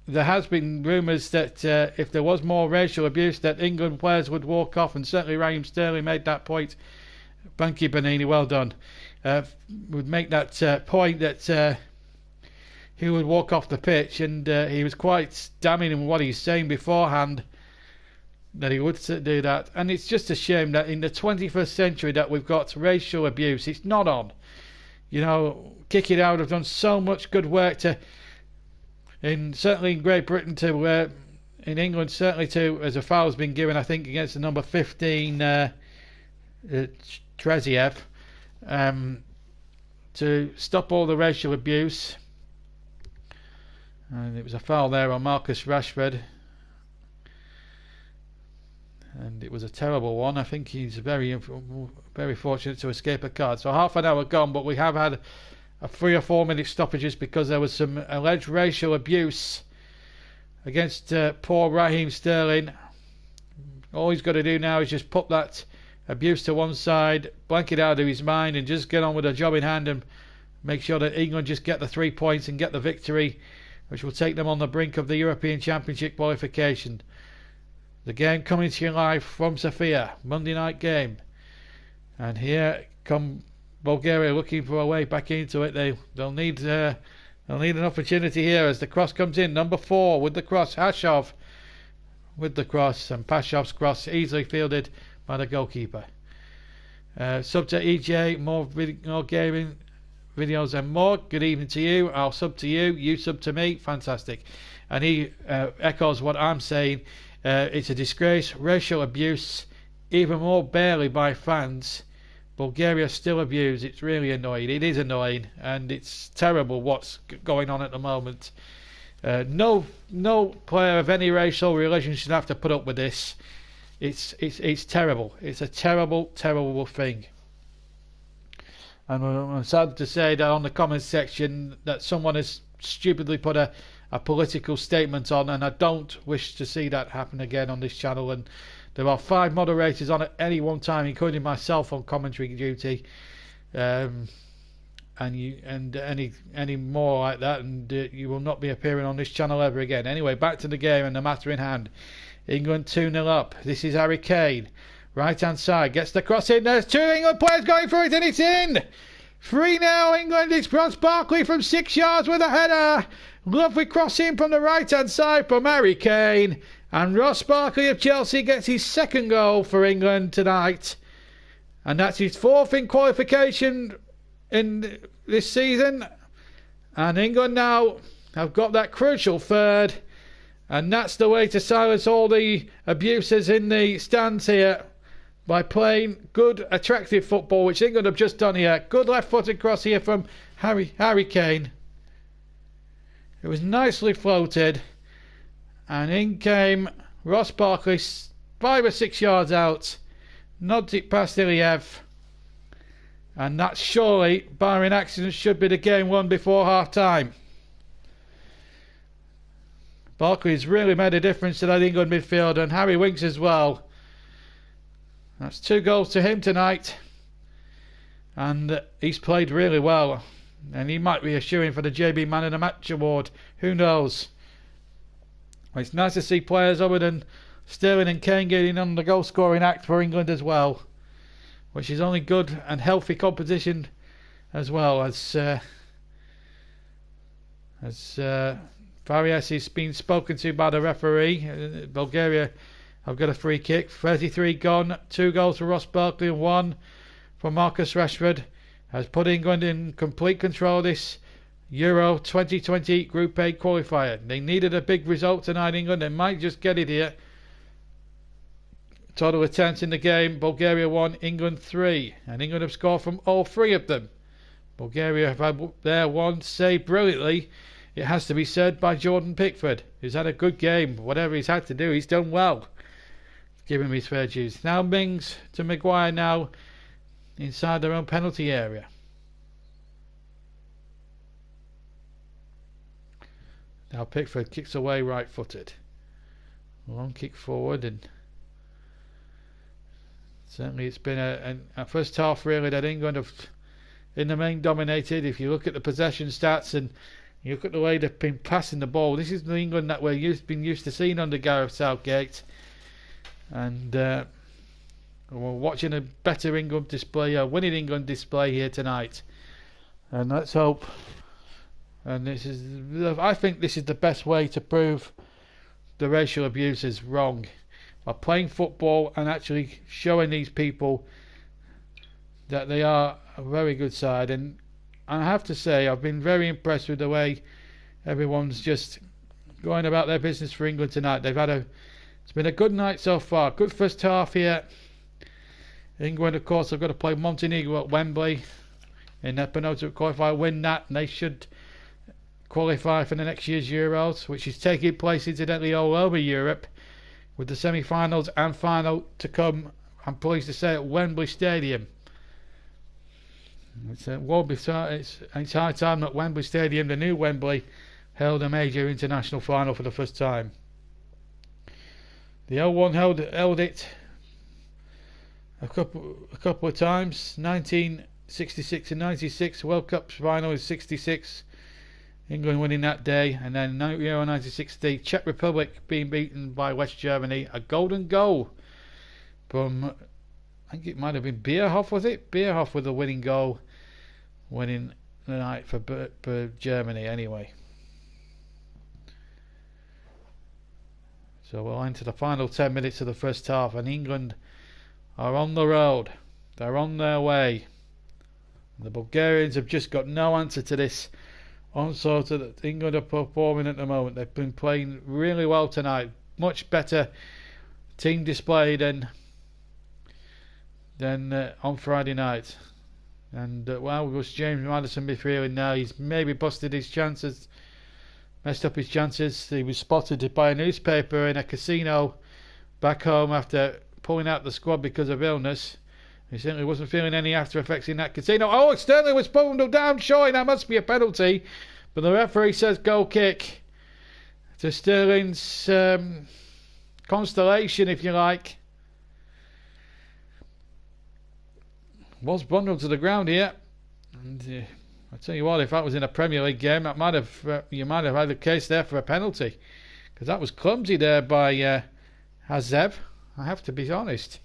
There has been rumours that if there was more racial abuse, that England players would walk off. And certainly Raheem Sterling made that point. Thank you, Benini. Well done. Would make that point that he would walk off the pitch, and he was quite damning in what he's saying beforehand that he would do that. And it's just a shame that in the 21st century that we've got racial abuse. It's not on. You know, Kick It Out have done so much good work certainly in Great Britain in England certainly too, as a foul's been given, I think, against the number 15 Treziev. To stop all the racial abuse, and it was a foul there on Marcus Rashford, and it was a terrible one. I think he's very fortunate to escape a card. So half an hour gone, but we have had a 3 or 4 minute stoppages because there was some alleged racial abuse against poor Raheem Sterling. All he's got to do now is just put that abuse to one side, blank it out of his mind, and just get on with the job in hand and make sure that England just get the 3 points and get the victory, which will take them on the brink of the European Championship qualification. The game coming to you live from Sofia, Monday night game. And here come Bulgaria looking for a way back into it. They'll need an opportunity here as the cross comes in. Number 4 with the cross, Hashov with the cross, and Pashov's cross easily fielded by the goalkeeper. Sub to EJ, more gaming videos and more. Good evening to you. I'll sub to you. You sub to me. Fantastic. And he echoes what I'm saying. It's a disgrace. Racial abuse, even more barely by fans. Bulgaria still abused. It's really annoying. It is annoying, and it's terrible what's going on at the moment. No player of any race or religion should have to put up with this. It's terrible. It's a terrible thing. And I'm sad to say that on the comments section that someone has stupidly put a political statement on, and I don't wish to see that happen again on this channel. And there are 5 moderators on at any one time, including myself on commentary duty. And any more like that, and you will not be appearing on this channel ever again. Anyway, back to the game and the matter in hand. England 2-0 up. This is Harry Kane. Right hand side, gets the cross in. There's 2 England players going for it, and it's in. 3-0 England. It's Ross Barkley from 6 yards with a header. Lovely crossing from the right hand side from Harry Kane. And Ross Barkley of Chelsea gets his second goal for England tonight. And that's his 4th in qualification in this season. And England now have got that crucial 3rd. And that's the way to silence all the abuses in the stands here, by playing good, attractive football, which England have just done here. Good left-footed cross here from Harry Kane. It was nicely floated. And in came Ross Barkley, 5 or 6 yards out. Nods it past Iliev. And that surely, barring accidents, should be the game won before half-time. Barkley's really made a difference to that England midfield, and Harry Winks as well. That's 2 goals to him tonight. And he's played really well. And he might be a shoo-in for the JB Man of the Match award. Who knows? Well, it's nice to see players other than Sterling and Kane getting on the goal-scoring act for England as well. Which is only good and healthy competition as well. As Farias is being spoken to by the referee. Bulgaria have got a free kick. 33 gone. 2 goals for Ross Barkley and 1 for Marcus Rashford. Has put England in complete control of this Euro 2020 Group A qualifier. They needed a big result tonight, England. They might just get it here. Total attempts in the game. Bulgaria 1, England 3. And England have scored from all 3 of them. Bulgaria have had their one saved brilliantly, it has to be said, by Jordan Pickford, who's had a good game. Whatever he's had to do, he's done well. Give him his fair dues. Now Mings to Maguire now inside their own penalty area. Now Pickford kicks away right-footed. Long kick forward, and certainly it's been a first half really that England have in the main dominated. If you look at the possession stats and you look at the way they've been passing the ball, this is the England that we're been used to seeing under Gareth Southgate. And we're watching a better England display, a winning England display here tonight. And let's hope. And I think this is the best way to prove the racial abuse is wrong. By playing football and actually showing these people that they are a very good side. And I have to say, I've been very impressed with the way everyone's just going about their business for England tonight. It's been a good night so far. Good first half here. England, of course, have got to play Montenegro at Wembley in their penultimate qualifier. Win that, and they should qualify for the next year's Euros, which is taking place incidentally all over Europe, with the semi-finals and final to come, I'm pleased to say, at Wembley Stadium. It's high time that Wembley Stadium, the new Wembley, held a major international final for the first time. The old one held it a couple of times. 1966 and 96 World Cup final is 66. England winning that day, and then Euro 1960, Czech Republic being beaten by West Germany. A golden goal from, I think it might have been Bierhoff, was it? Bierhoff with the winning goal, winning the night for Germany anyway. So we'll enter the final 10 minutes of the first half, and England are on the road. They're on their way. The Bulgarians have just got no answer to this onslaught that England are performing at the moment. They've been playing really well tonight. Much better team display than on Friday night. And was James Maddison be feeling now? He's maybe busted his chances, messed up his chances. He was spotted by a newspaper in a casino back home after pulling out the squad because of illness. He certainly wasn't feeling any after effects in that casino. Oh, Sterling was pulled down, showing that must be a penalty. But the referee says goal kick to Sterling's constellation, if you like. Was bundled to the ground here. And I tell you what, if that was in a Premier League game, that might have you might have had a case there for a penalty, because that was clumsy there by Hazev. I have to be honest.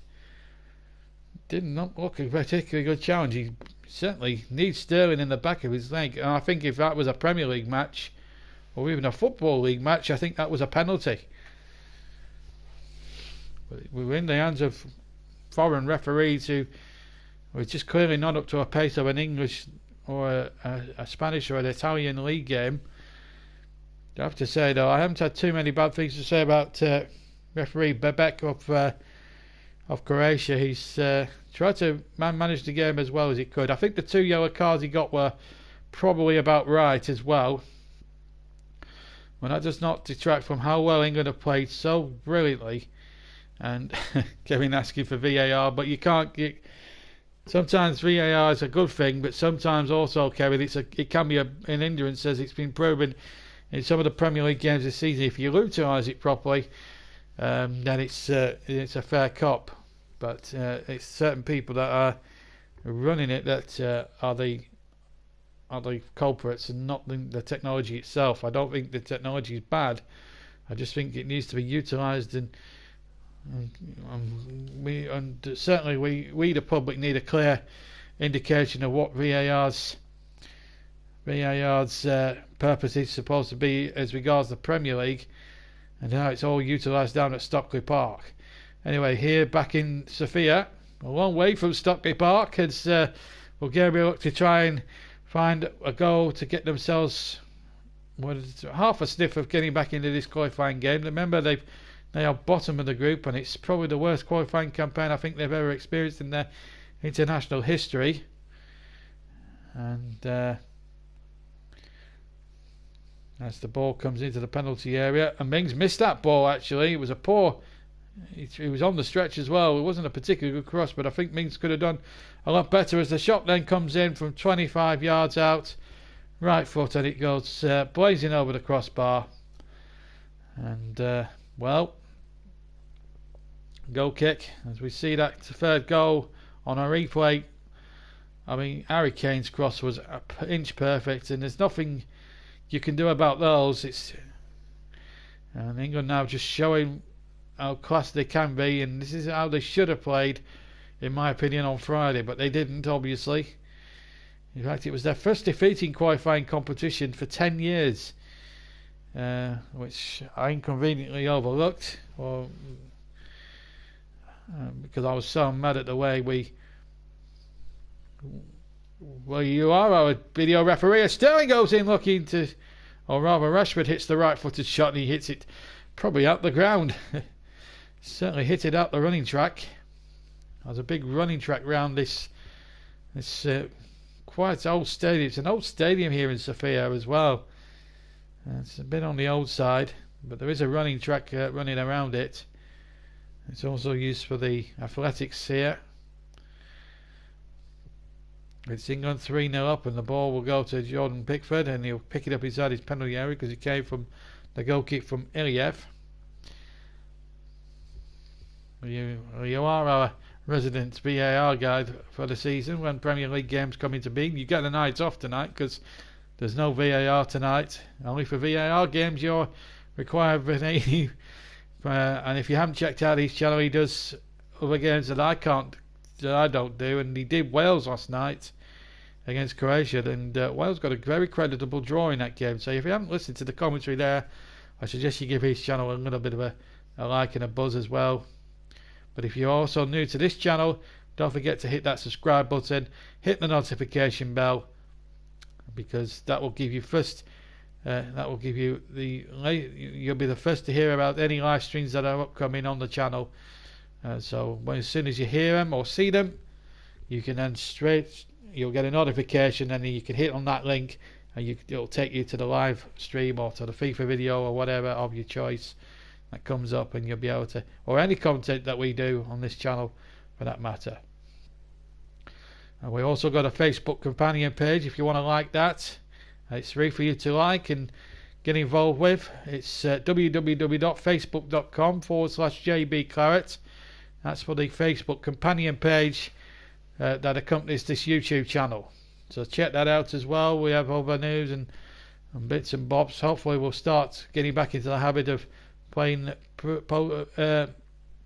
Did not look a particularly good challenge. He certainly needs Sterling in the back of his leg. And I think if that was a Premier League match, or even a Football League match, I think that was a penalty. But we were in the hands of foreign referees who were just clearly not up to a pace of an English or a Spanish or an Italian league game. I have to say, though, I haven't had too many bad things to say about referee Bebek of Croatia. He's tried to manage the game as well as he could. I think the 2 yellow cards he got were probably about right as well. But that does not detract from how well England have played so brilliantly. And Kevin asking for VAR, but you can't get. Sometimes VAR is a good thing, but sometimes also, Kevin, it can be an hindrance, as it's been proven in some of the Premier League games this season. If you utilise it properly, then it's a fair cop. But it's certain people that are running it that are the culprits, and not the technology itself. I don't think the technology is bad. I just think it needs to be utilised, and certainly we the public need a clear indication of what VAR's purpose is supposed to be as regards the Premier League, and how it's all utilised down at Stockley Park. Anyway, here back in Sofia, a long way from Stockley Park, as Bulgaria look to try and find a goal to get themselves half a sniff of getting back into this qualifying game. Remember, they are bottom of the group, and it's probably the worst qualifying campaign I think they've ever experienced in their international history. And as the ball comes into the penalty area, and Mings missed that ball. Actually, it was a poor. He was on the stretch as well. It wasn't a particularly good cross, but I think Mings could have done a lot better, as the shot then comes in from 25 yards out, right foot, and it goes blazing over the crossbar. And well, goal kick, as we see that third goal on a replay. I mean, Harry Kane's cross was inch perfect, and there's nothing you can do about those. And England now just showing how class they can be, and this is how they should have played, in my opinion, on Friday, but they didn't, obviously. In fact, it was their first defeat in qualifying competition for 10 years, which I inconveniently overlooked, because I was so mad at the way you are our video referee. Sterling goes in looking to, or rather Rashford hits the right-footed shot, and he hits it probably out the ground. Certainly hit it out the running track. There's a big running track round this quite old stadium. It's an old stadium here in Sofia as well. It's a bit on the old side, but there is a running track running around it. It's also used for the athletics here. It's England 3-0 up, and the ball will go to Jordan Pickford, and he'll pick it up inside his penalty area because it came from the goal kick from Iliev. You are our resident VAR guide for the season when Premier League games come into being. You get the night off tonight because there's no VAR tonight. Only for VAR games you're required with and if you haven't checked out his channel, he does other games that I don't do, and he did Wales last night against Croatia, and Wales got a very creditable draw in that game. So if you haven't listened to the commentary there, I suggest you give his channel a little bit of a like and a buzz as well. But if you're also new to this channel, don't forget to hit that subscribe button, hit the notification bell, because that will give you you'll be the first to hear about any live streams that are upcoming on the channel. So as soon as you hear them or see them, you can then you'll get a notification, and then you can hit on that link, and it'll take you to the live stream or to the FIFA video or whatever of your choice that comes up, and you'll be able to, or any content that we do on this channel for that matter. And we also got a Facebook companion page if you want to like that. It's free for you to like and get involved with. It's www.facebook.com/JBClaret. That's for the Facebook companion page that accompanies this YouTube channel. So check that out as well. We have other news and bits and bobs. Hopefully we'll start getting back into the habit of playing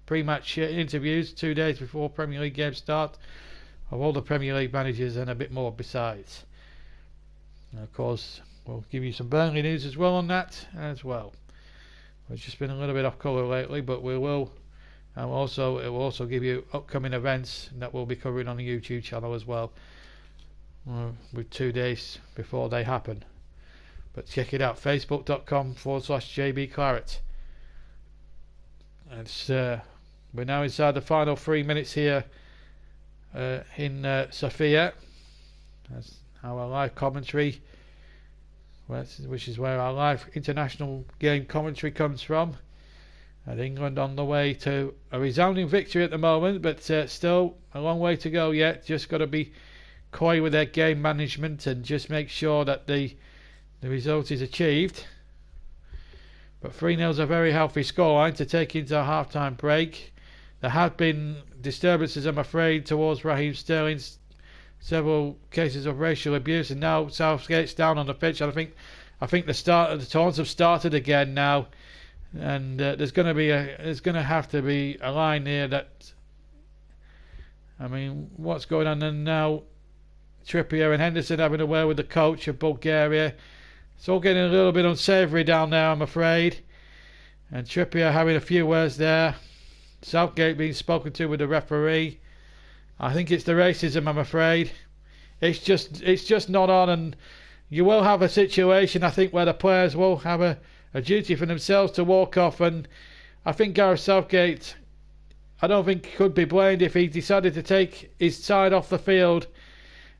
pre-match interviews 2 days before Premier League games start of all the Premier League managers and a bit more besides. And of course, we'll give you some Burnley news as well on that as well. It's just been a little bit off colour lately, but we will. And it will also give you upcoming events that we'll be covering on the YouTube channel as well, with 2 days before they happen. But check it out, facebook.com/JBClaret. We're now inside the final 3 minutes here in Sofia. That's our live commentary, which is where our live international game commentary comes from. And England on the way to a resounding victory at the moment, but still a long way to go yet. Just got to be coy with their game management and just make sure that the result is achieved. But 3-0 is a very healthy scoreline to take into a half-time break. There have been disturbances, I'm afraid, towards Raheem Sterling. Several cases of racial abuse, and now Southgate's down on the pitch. And I think the taunts have started again now, and there's going to have to be a line here that. I mean, what's going on? And now Trippier and Henderson having a word with the coach of Bulgaria. It's all getting a little bit unsavoury down there, I'm afraid. And Trippier having a few words there. Southgate being spoken to with the referee. I think it's the racism, I'm afraid. It's just not on, and you will have a situation, I think, where the players will have a duty for themselves to walk off. And I think Gareth Southgate, I don't think could be blamed if he decided to take his side off the field.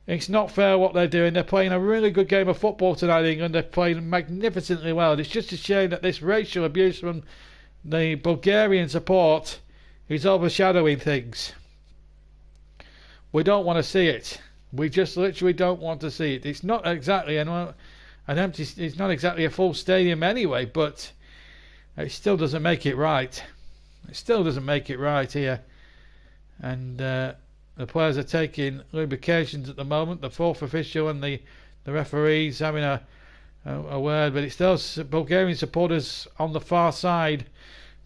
It's not fair what they're doing. They're playing a really good game of football tonight, England. They're playing magnificently well. It's just a shame that this racial abuse from the Bulgarian support is overshadowing things. We don't want to see it. We just literally don't want to see it. It's not exactly an empty. It's not exactly a full stadium anyway, but it still doesn't make it right. It still doesn't make it right here, and the players are taking lubrications at the moment. The fourth official and the referees having a word, but it's those Bulgarian supporters on the far side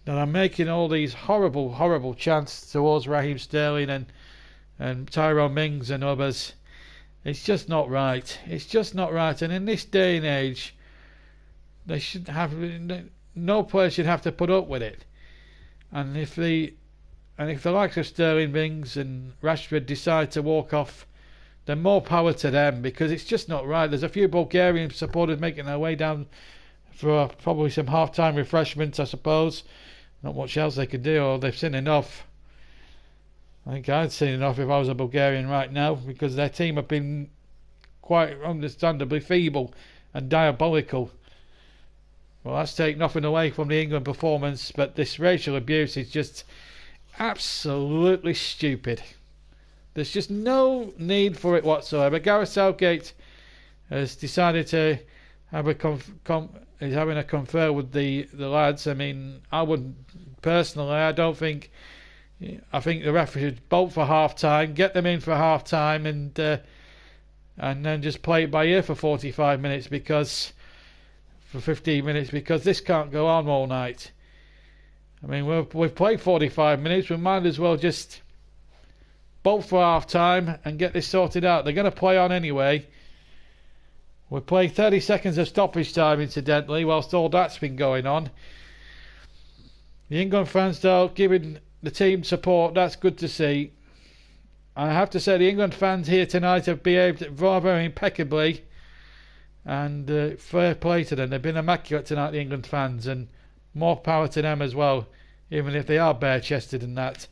that are making all these horrible chants towards Raheem Sterling and Tyrone Mings and others. It's just not right. It's just not right. And in this day and age, they should have no player should have to put up with it. And if the likes of Sterling, Mings and Rashford decide to walk off, then more power to them, because it's just not right. There's a few Bulgarian supporters making their way down for probably some half-time refreshments, I suppose. Not much else they could do, or they've seen enough. I think I'd seen enough if I was a Bulgarian right now, because their team have been quite understandably feeble and diabolical. Well, that's taken nothing away from the England performance, but this racial abuse is just absolutely stupid. There's just no need for it whatsoever. Gareth Southgate has decided to have is having a confer with the lads. I mean, I wouldn't personally. I think the referee should bolt for half time, get them in for half time, and then just play it by ear for 45 minutes for 15 minutes, because this can't go on all night. I mean, we've played 45 minutes. We might as well just bolt for half time and get this sorted out. They're going to play on anyway. We're playing 30 seconds of stoppage time, incidentally, whilst all that's been going on. The England fans, though, giving the team support. That's good to see. I have to say, the England fans here tonight have behaved rather impeccably, and fair play to them. They've been immaculate tonight, the England fans, and more power to them as well, even if they are bare-chested and that,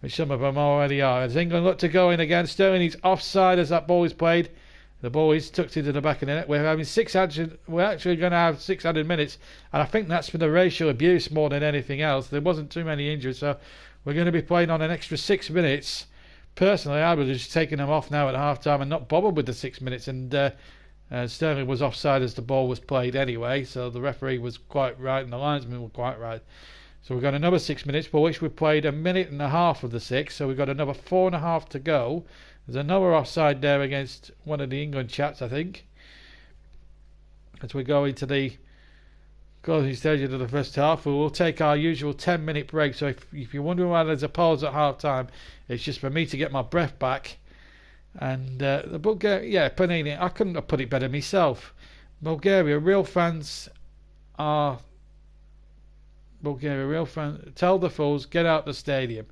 which some of them already are. As England look to go in again, Sterling is offside as that ball is played. The ball is tucked into the back of the net. We're actually going to have 600 minutes, and I think that's for the racial abuse more than anything else. There wasn't too many injuries, so we're going to be playing on an extra 6 minutes. Personally, I would have just taken them off now at half time and not bothered with the 6 minutes. And Sterling was offside as the ball was played anyway, so the referee was quite right and the linesman were quite right. So we've got another 6 minutes, for which we played a minute and a half of the 6, so we've got another 4.5 to go. There's another offside there against one of the England chaps, I think, as we go into the closing stages of the first half. We will take our usual 10-minute break. So if you're wondering why there's a pause at half time, it's just for me to get my breath back. And the Bulgaria, Panini, I couldn't have put it better myself. Bulgaria, real fans are Bulgaria, real fans. Tell the fools, get out the stadium.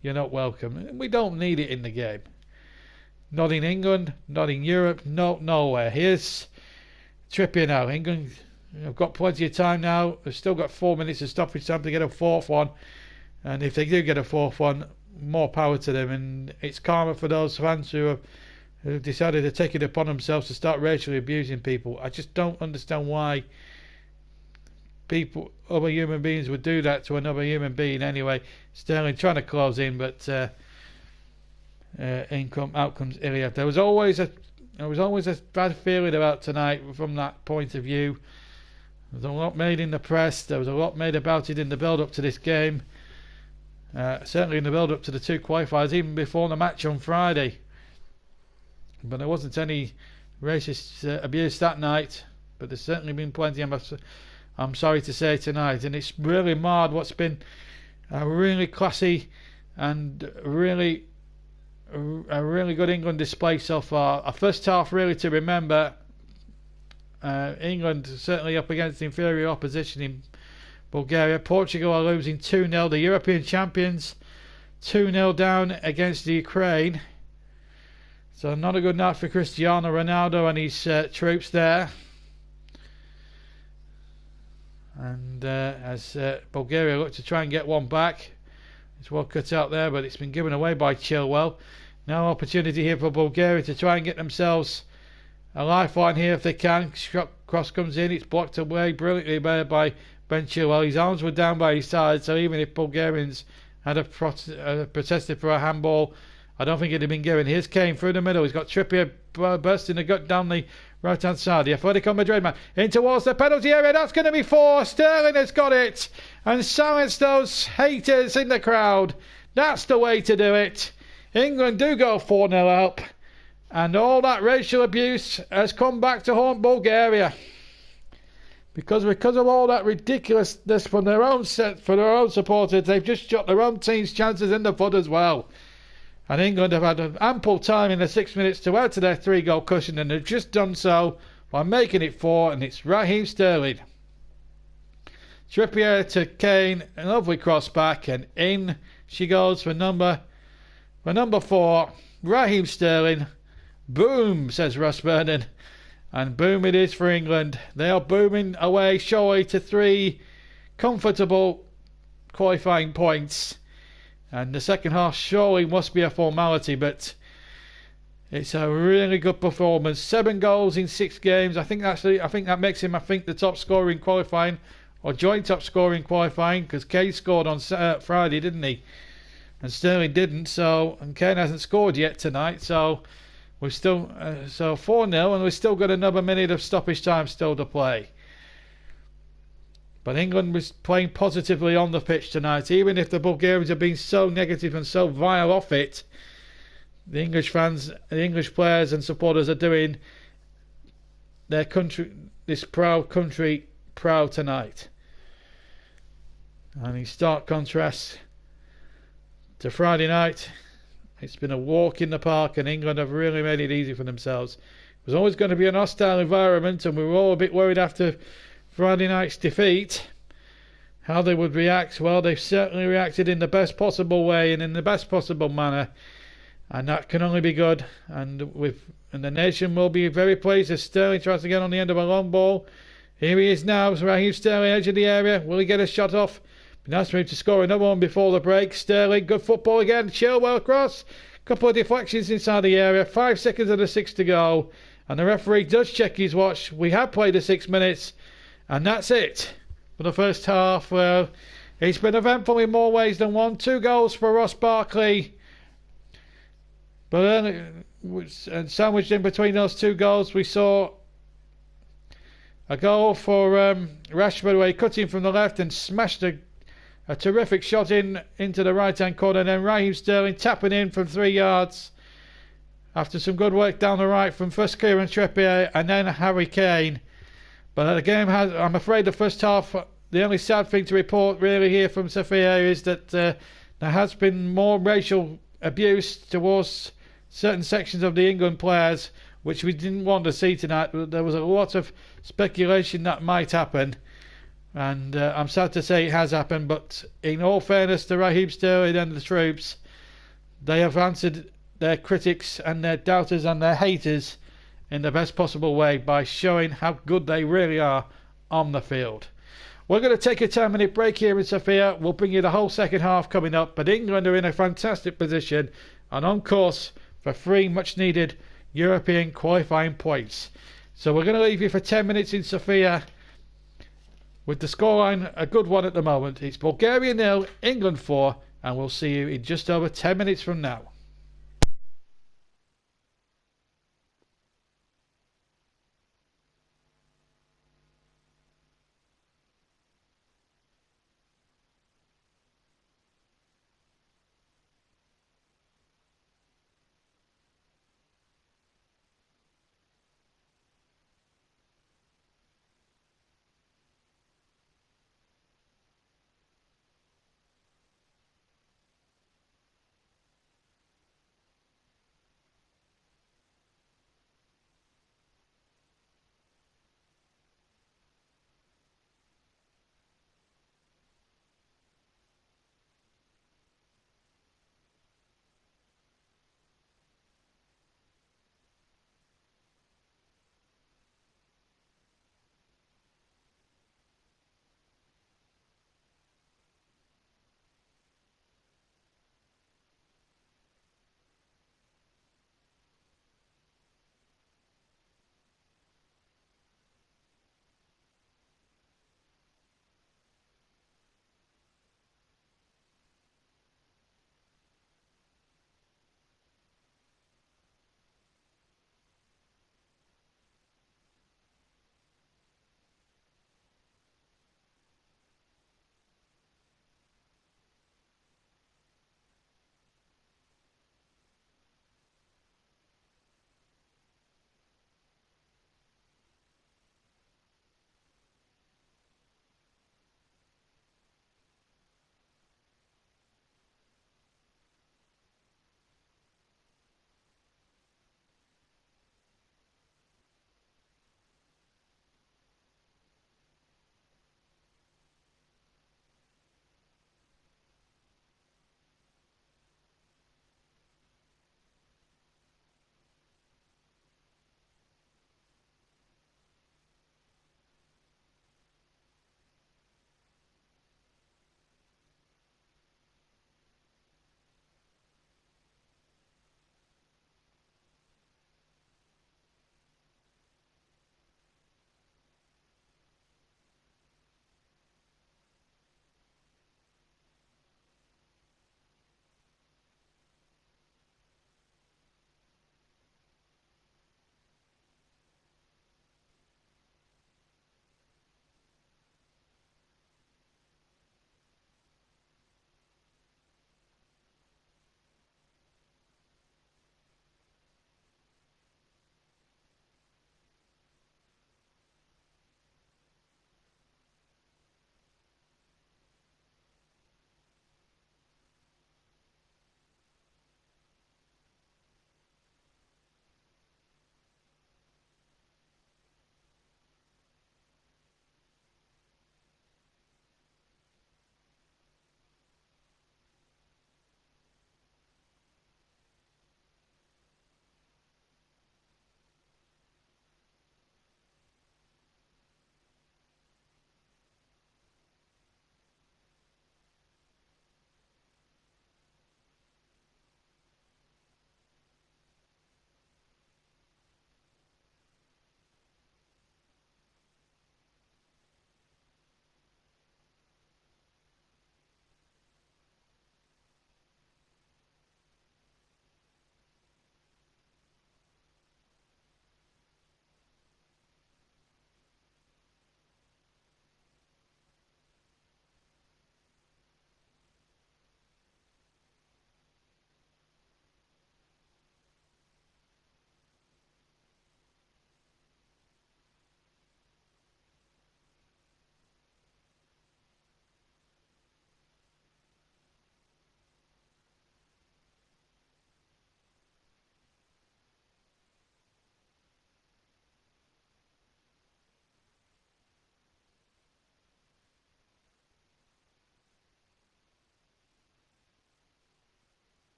You're not welcome. We don't need it in the game. Not in England, not in Europe, nowhere. Here's Trippier now. England have got plenty of time now. They've still got 4 minutes of stoppage time to get a fourth one. And if they do get a fourth one, more power to them. And it's karma for those fans who have decided to take it upon themselves to start racially abusing people. I just don't understand why other human beings would do that to another human being. Anyway, Sterling trying to close in, but out comes Ilya. There was always a bad feeling about tonight from that point of view. There was a lot made in the press. There was a lot made about it in the build-up to this game. Certainly in the build-up to the two qualifiers, even before the match on Friday. But there wasn't any racist abuse that night. But there's certainly been plenty, I'm sorry to say, tonight. And it's really marred what's been a really classy and a really good England display so far. A first half really to remember. England certainly up against inferior opposition in Bulgaria. Portugal are losing 2-0. The European champions 2-0 down against the Ukraine. So not a good night for Cristiano Ronaldo and his troops there. And as Bulgaria look to try and get one back. It's well cut out there, but it's been given away by Chilwell. Now opportunity here for Bulgaria to try and get themselves a lifeline here if they can. Cross comes in, it's blocked away brilliantly by Ben Chilwell. His arms were down by his side, so even if Bulgarians had protested for a handball, I don't think it'd have been given. Here's Kane through the middle. He's got Trippier bursting the gut down the right hand side. The Atletico Madrid man in towards the penalty area. That's going to be 4. Sterling has got it and silenced those haters in the crowd. That's the way to do it. England do go 4-0 up. And all that racial abuse has come back to haunt Bulgaria. Because of all that ridiculousness from their own supporters, they've just shot their own team's chances in the foot as well. And England have had ample time in the 6 minutes to add to their 3-goal cushion, and they've just done so by making it 4, and it's Raheem Sterling. Trippier to Kane, a lovely cross back, and in she goes for number 4, Raheem Sterling. Boom, says Ross Vernon. And boom it is for England. They are booming away surely to 3 comfortable qualifying points. And the second half surely must be a formality, but it's a really good performance. 7 goals in 6 games. I think that makes him the top scorer in qualifying, or joint top scorer in qualifying, because Kane scored on Friday, didn't he? And Sterling didn't. And Kane hasn't scored yet tonight. So we've still 4-0, and we've still got another minute of stoppage time still to play. But England was playing positively on the pitch tonight, even if the Bulgarians have been so negative and so vile off it. The English fans, the English players and supporters are doing their country, this proud country, proud tonight. And in stark contrast to Friday night, it's been a walk in the park, and England have really made it easy for themselves. It was always going to be an hostile environment, and we were all a bit worried after Friday night's defeat how they would react. Well, they've certainly reacted in the best possible way and in the best possible manner, and that can only be good. And the nation will be very pleased as Sterling tries to get on the end of a long ball. Here he is now, Raheem Sterling, edge of the area. Will he get a shot off? Be nice for him to score another one before the break. Sterling, good football again. Chilwell across. Couple of deflections inside the area. 5 seconds of the 6 to go. And the referee does check his watch. We have played the 6 minutes. And that's it for the first half. Well, it's been eventful in more ways than one. 2 goals for Ross Barkley. But and sandwiched in between those 2 goals, we saw a goal for Rashford, where he cut in from the left and smashed a terrific shot into the right-hand corner. And then Raheem Sterling tapping in from 3 yards after some good work down the right from first Kieran Trippier and then Harry Kane. But the game has, I'm afraid the first half, the only sad thing to report really here from Sofia is that there has been more racial abuse towards certain sections of the England players, which we didn't want to see tonight. There was a lot of speculation that might happen, and I'm sad to say it has happened. But in all fairness to Raheem Sterling and the troops, they have answered their critics and their doubters and their haters in the best possible way by showing how good they really are on the field. We're going to take a 10-minute break here in Sofia. We'll bring you the whole second half coming up, but England are in a fantastic position and on course for 3 much needed European qualifying points. So we're going to leave you for 10 minutes in Sofia with the scoreline a good one at the moment. It's Bulgaria 0, England 4, and we'll see you in just over 10 minutes from now.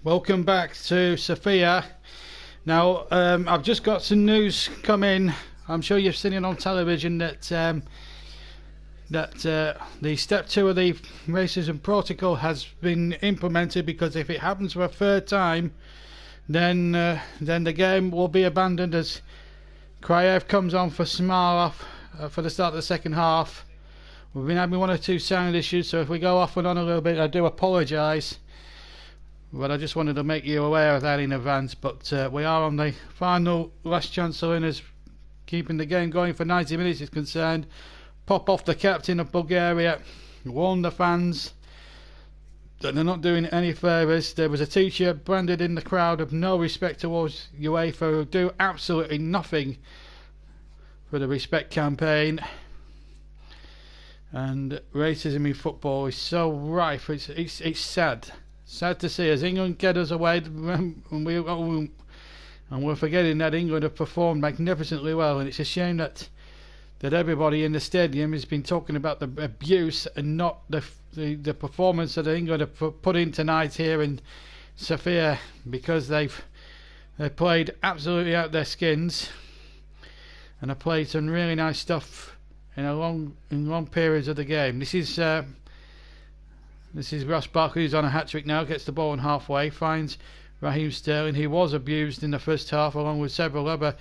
Welcome back to Sofia. Now, I've just got some news come in. I'm sure you've seen it on television that the step 2 of the racism protocol has been implemented, because if it happens for a third time, then the game will be abandoned, as Kraev comes on for Smarov for the start of the second half. We've been having one or two sound issues, so if we go off and on a little bit, I do apologise. But I just wanted to make you aware of that in advance. But we are on the final last chance as keeping the game going for 90 minutes is concerned. Popov, the captain of Bulgaria, warned the fans that they're not doing any favours. There was a t-shirt branded in the crowd of no respect towards UEFA, who do absolutely nothing for the respect campaign. And racism in football is so rife. It's sad. Sad to see as England get us away, and we're forgetting that England have performed magnificently well, and it's a shame that everybody in the stadium has been talking about the abuse and not the performance that England have put in tonight here in Sofia, because they played absolutely out their skins and have played some really nice stuff in long periods of the game. This is Ross Barkley, who's on a hat-trick now, gets the ball in halfway, finds Raheem Sterling. He was abused in the first half, along with several other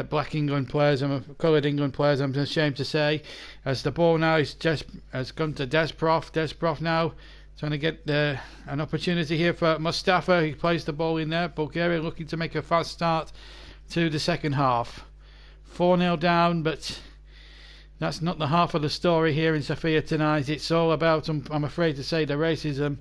black England players and coloured England players, I'm ashamed to say, as the ball now has gone to Desprov. Desprov now trying to get an opportunity here for Mustafa. He plays the ball in there. Bulgaria looking to make a fast start to the second half. 4-0 down, but that's not the half of the story here in Sofia tonight. It's all about, I'm afraid to say, the racism,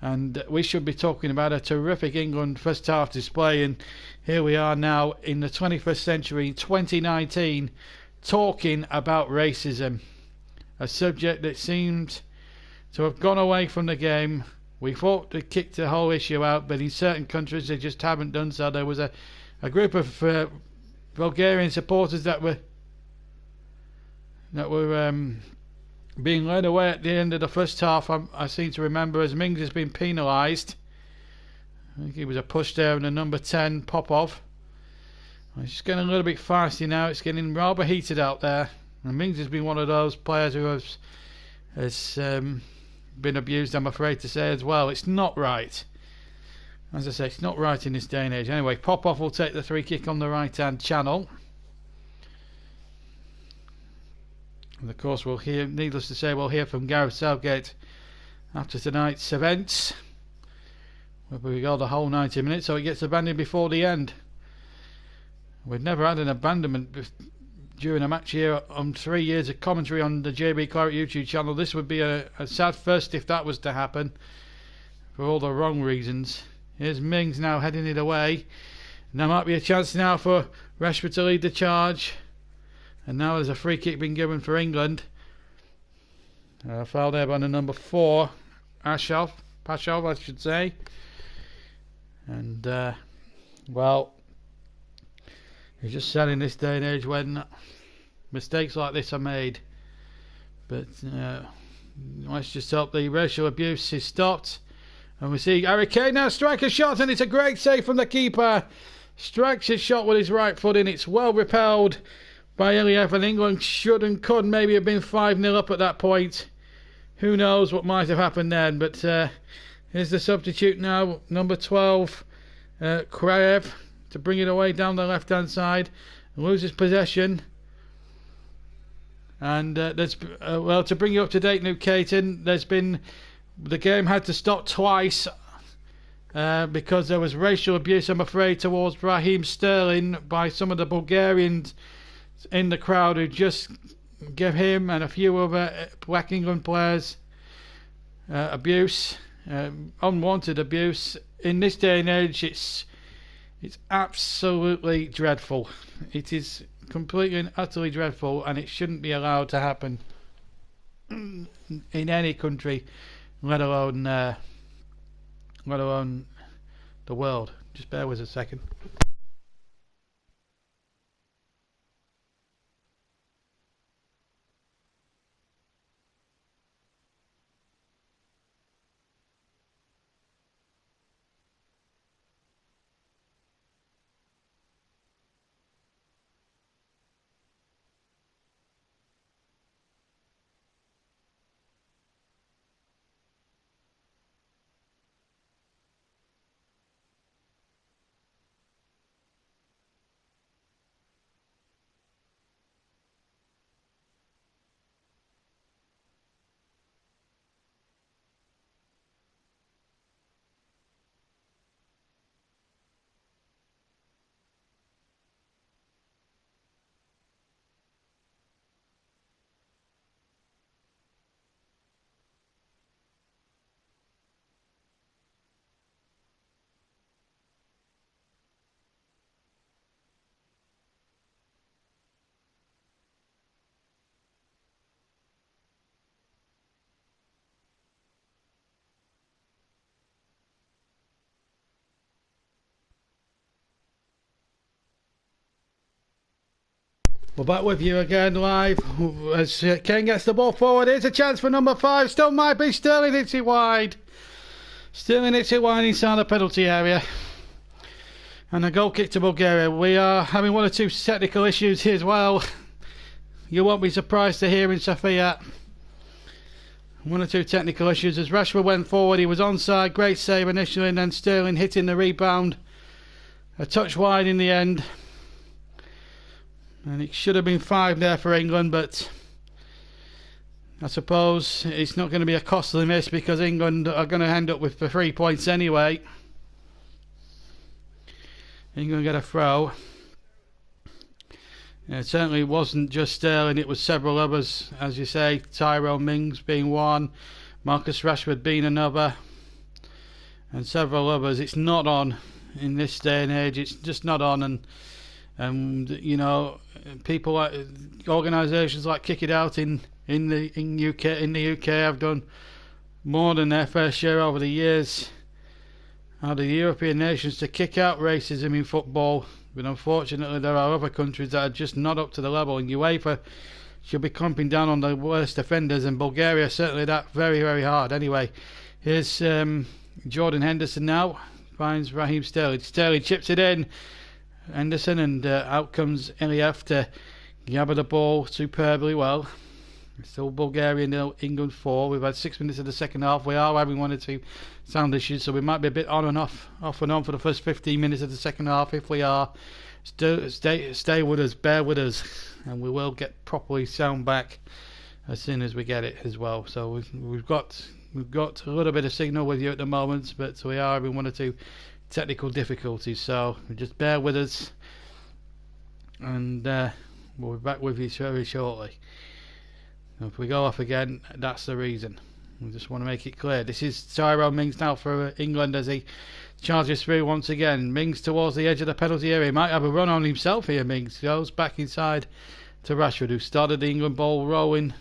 and we should be talking about a terrific England first half display, and here we are now in the 21st century, 2019, talking about racism, a subject that seems to have gone away from the game. We thought to kick the whole issue out, but in certain countries they just haven't done so. There was a group of Bulgarian supporters that were being led away at the end of the first half. I seem to remember, as Mings has been penalised. I think he was a push there on the number 10, Popov. It's just getting a little bit feisty now. It's getting rather heated out there. And Mings has been one of those players who has been abused, I'm afraid to say, as well. It's not right. As I say, it's not right in this day and age. Anyway, Popov will take the free kick on the right-hand channel. And of course, we'll hear, needless to say, we'll hear from Gareth Southgate after tonight's events. Whether we go the whole 90 minutes, so it gets abandoned before the end. We've never had an abandonment during a match here on 3 years of commentary on the JB Clark YouTube channel. This would be a sad first if that was to happen, for all the wrong reasons. Here's Mings now heading it away. And there might be a chance now for Rashford to lead the charge. And now there's a free kick being given for England. Foul there by the number 4, Pashov, I should say. And well, it's just sad in this day and age when mistakes like this are made. But let's just hope the racial abuse is stopped. And we see Harry Kane now strike a shot, and it's a great save from the keeper. Strikes his shot with his right foot, and it's well repelled by Iliev, and England should and could maybe have been 5-0 up at that point. Who knows what might have happened then, but here's the substitute now, number 12, Kraev, to bring it away down the left-hand side, loses possession. And well, to bring you up to date, New Caton, the game had to stop twice because there was racial abuse, I'm afraid, towards Raheem Sterling by some of the Bulgarians in the crowd, who just give him and a few other black England players abuse, unwanted abuse. In this day and age, it's absolutely dreadful. It is completely and utterly dreadful, and it shouldn't be allowed to happen in any country, let alone the world. Just bear with us a second. We're back with you again live as Kane gets the ball forward. Here's a chance for number 5. Still might be Sterling, hits it wide. Sterling hits it wide inside the penalty area. And a goal kick to Bulgaria. We are having one or two technical issues here as well. You won't be surprised to hear in Sofia. One or two technical issues as Rashford went forward. He was onside. Great save initially, and then Sterling hitting the rebound. A touch wide in the end. And it should have been 5 there for England, but I suppose it's not going to be a costly miss because England are going to end up with the 3 points anyway. England get a throw. It certainly wasn't just Sterling, it was several others, as you say, Tyrone Mings being one, Marcus Rashford being another, and several others. It's not on in this day and age, it's just not on, and you know, people like organisations like Kick It Out in the UK have done more than their fair share over the years out of the European nations to kick out racism in football. But unfortunately there are other countries that are just not up to the level, and UEFA should be clamping down on the worst offenders, and Bulgaria certainly that very, very hard. Anyway, here's Jordan Henderson now, finds Raheem Sterling. Sterling chips it in, Henderson, and out comes Iliev to gather the ball superbly well. Still Bulgaria 0, England 4. We've had 6 minutes of the second half. We are having one or two sound issues, so we might be a bit on and off and on for the first 15 minutes of the second half. If we are, stay with us, bear with us, and we will get properly sound back as soon as we get it as well. So we've got a little bit of signal with you at the moment, but we are having one or two technical difficulties, so just bear with us, and we'll be back with you very shortly. If we go off again, that's the reason. We just want to make it clear. This is Tyrone Mings now for England as he charges through once again. Mings towards the edge of the penalty area. He might have a run on himself here. Mings goes back inside to Rashford, who started the England ball rolling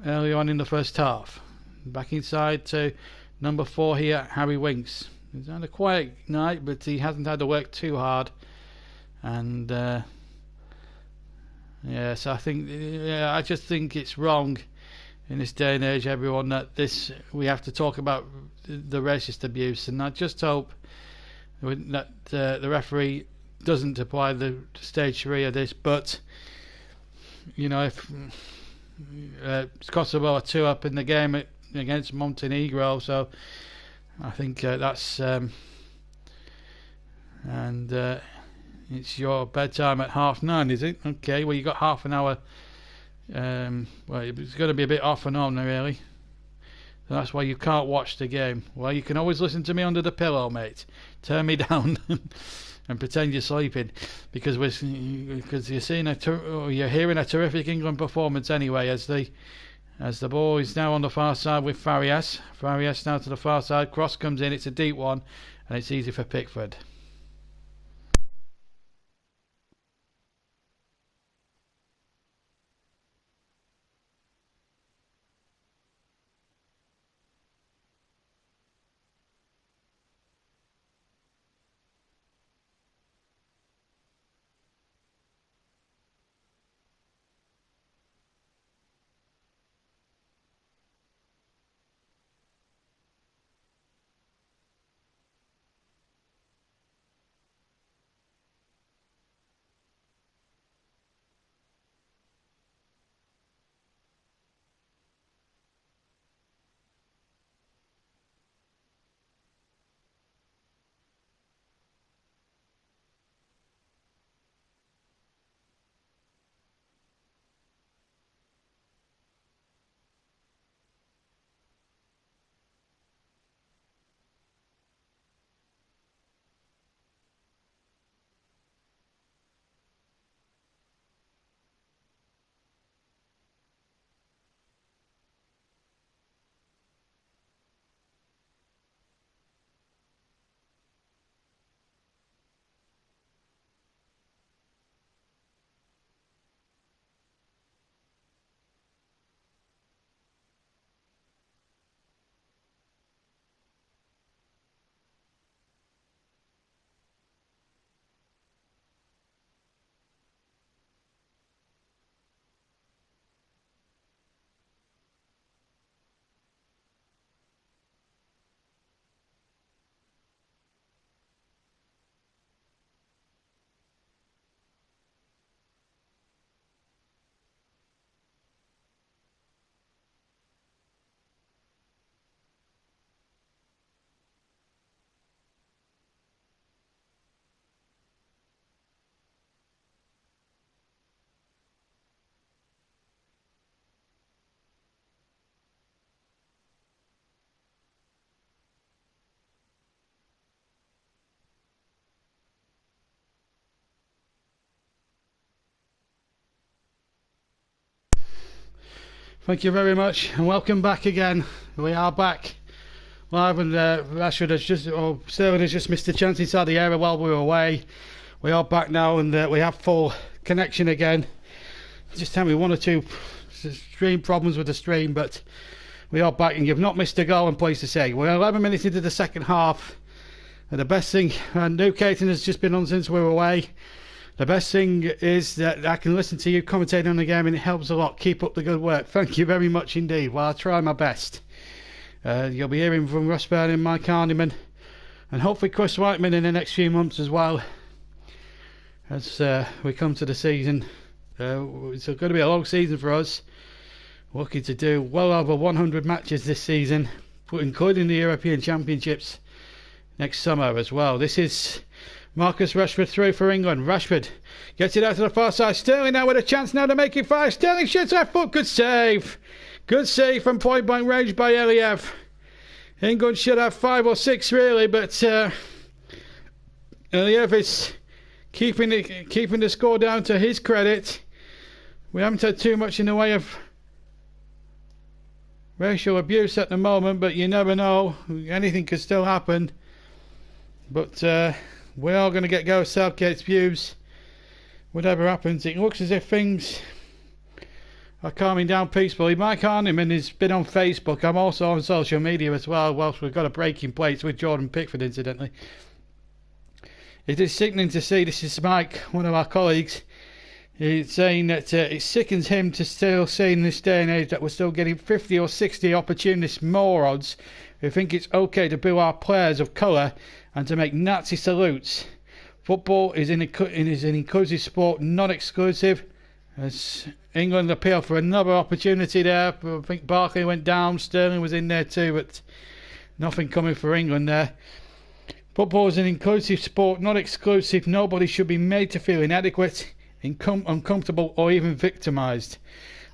early on in the first half. Back inside to number 4 here, Harry Winks. He's had a quiet night, but he hasn't had to work too hard. And yes, I just think it's wrong in this day and age, everyone, that we have to talk about the racist abuse, and I just hope that the referee doesn't apply the stage 3 of this. But you know, if Kosovo are 2 up in the game against Montenegro, so I think that's it's your bedtime at 9:30, is it? Okay, well you got half an hour. Well, it's going to be a bit off and on really. So that's why you can't watch the game. Well, you can always listen to me under the pillow, mate. Turn me down and pretend you're sleeping, because you're seeing you're hearing a terrific England performance anyway. As the ball is now on the far side with Farias. Farias now to the far side. Cross comes in. It's a deep one, and it's easy for Pickford. Thank you very much, and welcome back again. We are back live, and Sterling has just missed a chance inside the area while we were away. We are back now, and we have full connection again. Just tell me one or two stream problems with the stream, but we are back, and you've not missed a goal, I'm pleased to say. We're 11 minutes into the second half, and the best thing, and Newcaton has just been on since we were away. The best thing is that I can listen to you commentating on the game, and it helps a lot. Keep up the good work. Thank you very much indeed. Well, I'll try my best. You'll be hearing from Russ Byrne and Mike Hardiman, and hopefully Chris Whiteman in the next few months as well, as we come to the season. It's going to be a long season for us. We're looking to do well over 100 matches this season, including the European Championships next summer as well. This is Marcus Rashford through for England. Rashford gets it out to the far side. Sterling now with a chance now to make it 5. Sterling shoots left foot. Good save. Good save from point blank range by Eliev. England should have 5 or 6 really, but Eliev is keeping the score down to his credit. We haven't had too much in the way of racial abuse at the moment, but you never know. Anything could still happen. But we are going to get Gareth Southgate's views. Whatever happens, it looks as if things are calming down peacefully. Mike Hardiman has been on Facebook. I'm also on social media as well, whilst we've got a breaking place with Jordan Pickford, incidentally. It is sickening to see. This is Mike, one of our colleagues. He's saying that it sickens him to still see in this day and age that we're still getting 50 or 60 opportunist morons who think it's okay to boo our players of colour and to make Nazi salutes. Football is an inclusive sport, not exclusive. As England appeal for another opportunity there. I think Barkley went down, Sterling was in there too, but nothing coming for England there. Football is an inclusive sport, not exclusive. Nobody should be made to feel inadequate, uncomfortable or even victimised.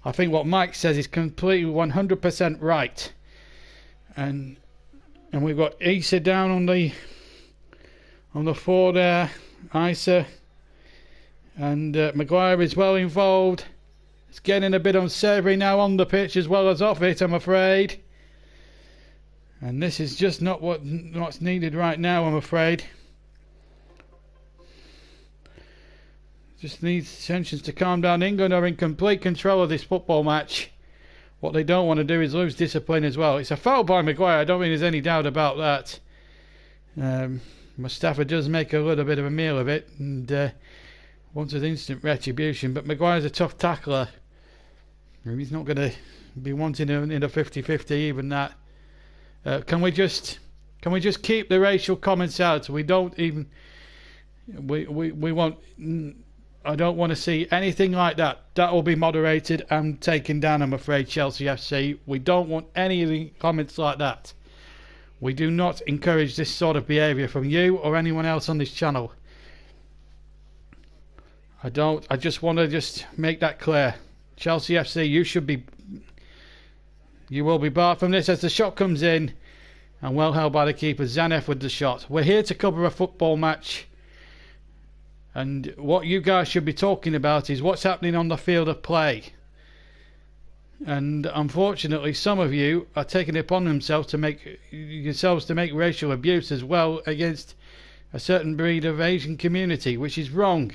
I think what Mike says is completely 100% right. And we've got Issa down on the floor there, Issa, and Maguire is well involved. It's getting a bit unsavoury now on the pitch as well as off it, I'm afraid. And this is just not what's needed right now, I'm afraid. Just needs tensions to calm down. England are in complete control of this football match. What they don't want to do is lose discipline as well. It's a foul by Maguire, I don't think there's any doubt about that. Mustafa does make a little bit of a meal of it and wanted instant retribution, but Maguire's a tough tackler. He's not going to be wanting in a 50-50 even that. Can we just keep the racial comments out? We don't even we won't. I don't want to see anything like that. That will be moderated and taken down, I'm afraid, Chelsea FC. We don't want any comments like that. We do not encourage this sort of behaviour from you or anyone else on this channel. I just want to make that clear. Chelsea FC, you will be barred from this as the shot comes in and well held by the keeper. Zanev with the shot. We're here to cover a football match. And what you guys should be talking about is what's happening on the field of play. And unfortunately, some of you are taking it upon themselves to make racial abuse as well against a certain breed of Asian community, which is wrong.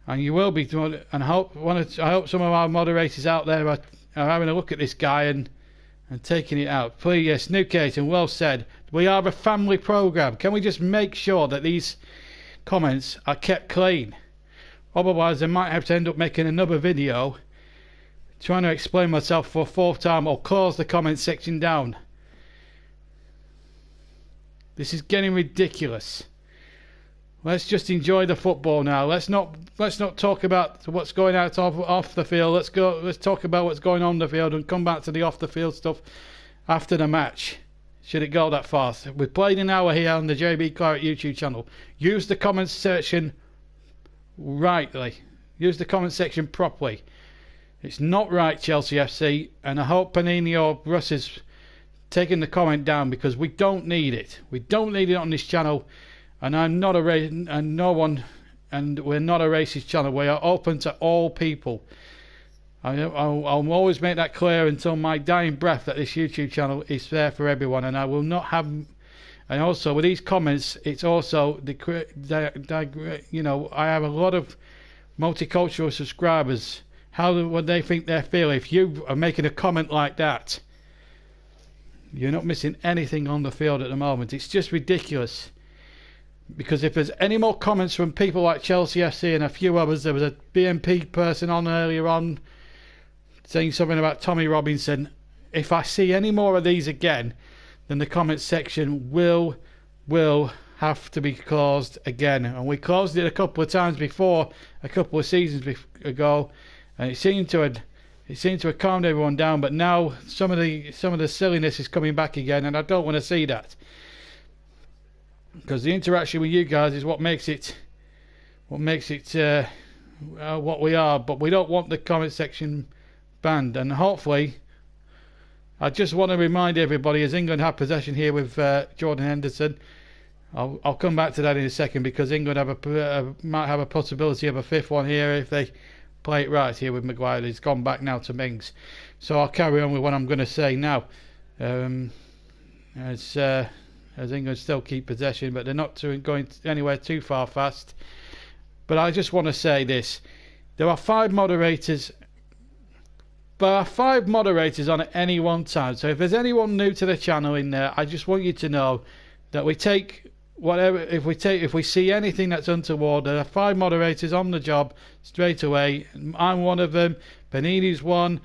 And you will be, and I hope some of our moderators out there are having a look at this guy and taking it out. Please, yes, Newcaton, well said. We are a family programme. Can we just make sure that these comments are kept clean? Otherwise, I might have to end up making another video trying to explain myself for a 4th time or close the comment section down. This is getting ridiculous. Let's just enjoy the football now. Let's not talk about what's going out off the field. Let's talk about what's going on the field and come back to the off the field stuff after the match. Should it go that fast? We've played an hour here on the JB Claret YouTube channel. Use the comment section rightly. Use the comment section properly. It's not right, Chelsea FC, and I hope Panini or Russ is taking the comment down because we don't need it. We don't need it on this channel. And I'm not we're not a racist channel. We are open to all people. I'll always make that clear until my dying breath that this YouTube channel is there for everyone, and I will not have. And also with these comments, it's also you know, I have a lot of multicultural subscribers. How would they think they feel if you are making a comment like that? You're not missing anything on the field at the moment. It's just ridiculous. Because if there's any more comments from people like Chelsea FC and a few others, there was a BNP person on earlier on saying something about Tommy Robinson. If I see any more of these again, then the comment section will have to be closed again. And we closed it a couple of times before, a couple of seasons ago, and it seemed to have calmed everyone down. But now some of the silliness is coming back again, and I don't want to see that. Because the interaction with you guys is what makes it what we are. But we don't want the comment section banned. And hopefully, I just want to remind everybody, as England have possession here with Jordan Henderson. I'll come back to that in a second, because England might have a possibility of a fifth one here if they play it right here with Maguire. He's gone back now to Mings. So I'll carry on with what I'm going to say now. As England still keep possession, but they're not going anywhere too far fast. But I just want to say this. There are 5 moderators. There are 5 moderators on at any one time. So if there's anyone new to the channel in there, I just want you to know that we take whatever, if we see anything that's untoward, there are 5 moderators on the job straight away. I'm one of them. Panini's one.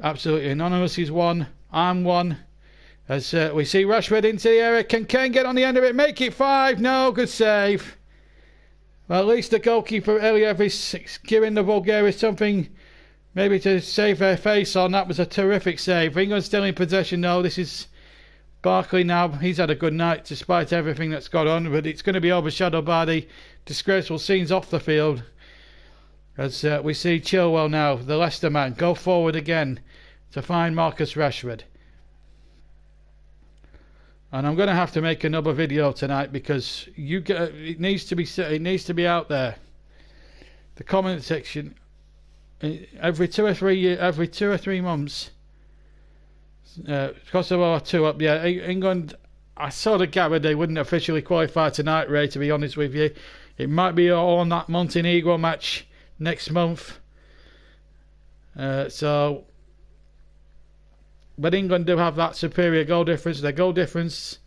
Absolutely Anonymous is one. I'm one. As we see Rashford into the area. Can Kane get on the end of it? Make it 5. No, good save. Well, at least the goalkeeper Eliev is giving the Bulgarians something maybe to save their face on. That was a terrific save. England still in possession though. This is Barkley now. He's had a good night despite everything that's gone on, but it's going to be overshadowed by the disgraceful scenes off the field. As we see Chilwell now, the Leicester man, go forward again to find Marcus Rashford. And I'm going to have to make another video tonight, because it needs to be out there. The comment section every 2 or 3 months. Kosovo are 2 up. Yeah, England. I sort of gathered they wouldn't officially qualify tonight, Ray. To be honest with you, it might be all on that Montenegro match next month. But England do have that superior goal difference. Their goal difference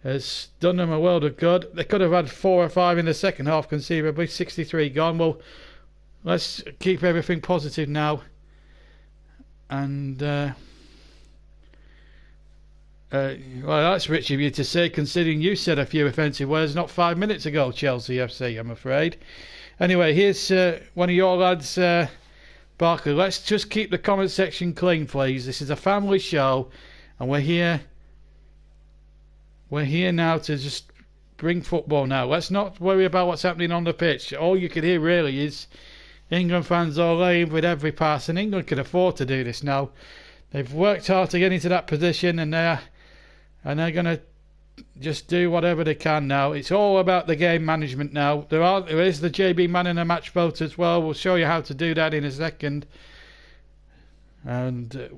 has done them a world of good. They could have had 4 or 5 in the second half conceivably. 63 gone. Well, let's keep everything positive now. And well, that's rich of you to say, considering you said a few offensive words not 5 minutes ago, Chelsea FC, I'm afraid. Anyway, here's one of your lads, Barkley. Let's just keep the comment section clean, please. This is a family show, and we're here now to just bring football now. Let's not worry about what's happening on the pitch. All you can hear really is England fans all laying with every pass, and England can afford to do this now. They've worked hard to get into that position, and they're going to just do whatever they can now. It's all about the game management now. There is the JB Man in the Match vote as well. We'll show you how to do that in a second. And the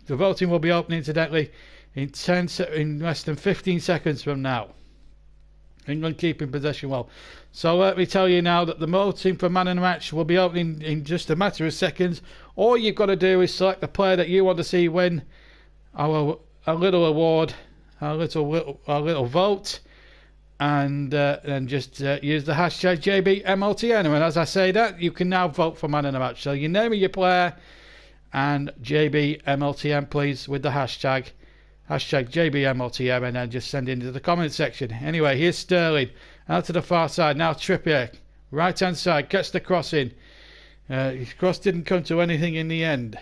voting will be open incidentally in less than 15 seconds from now. England keeping possession well. So let me tell you now that the voting for Man in the Match will be opening in just a matter of seconds. All you've got to do is select the player that you want to see win a little award, a little vote, and then just use the hashtag JBMLTN. And as I say that, you can now vote for Man in the Match. So you name your player and JBMLTN, please, with the hashtag JBMLTN, and then just send it into the comment section. Anyway, here's Sterling out to the far side. Now Trippier, right hand side, gets the cross in. His cross didn't come to anything in the end.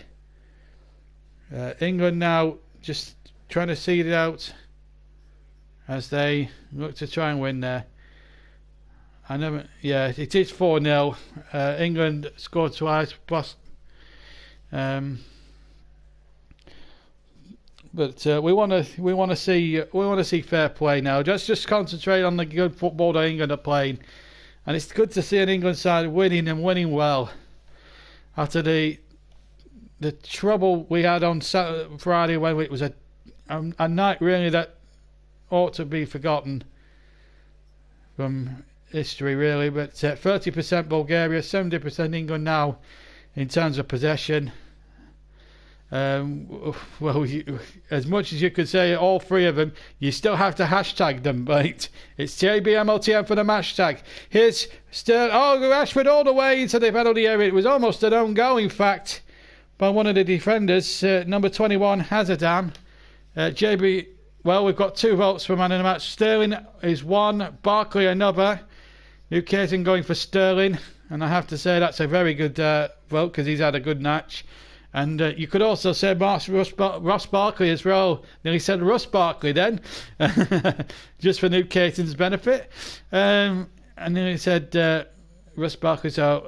England now just trying to see it out as they look to try and win there. Yeah, it is 4-0. England scored twice, plus. But we want to see fair play now. Just concentrate on the good football that England are playing, and it's good to see an England side winning and winning well. after the trouble we had on Friday, when it was a night really that ought to be forgotten from history really. But 30% Bulgaria, 70% England now in terms of possession. Well, as much as you could say all three of them, you still have to hashtag them, right? It's JBMLTM for the hashtag. Here's Rashford all the way into the penalty area. It was almost an own goal, in fact, by one of the defenders, number 21, Hazardam. Well, we've got 2 votes for man in the match. Sterling is 1, Barkley another. Newcastle going for Sterling, and I have to say that's a very good vote because he's had a good match. And you could also say Ross Barkley as well. Nearly said Russ Barkley then, just for Newcastle's benefit. And then he said Russ Barkley. So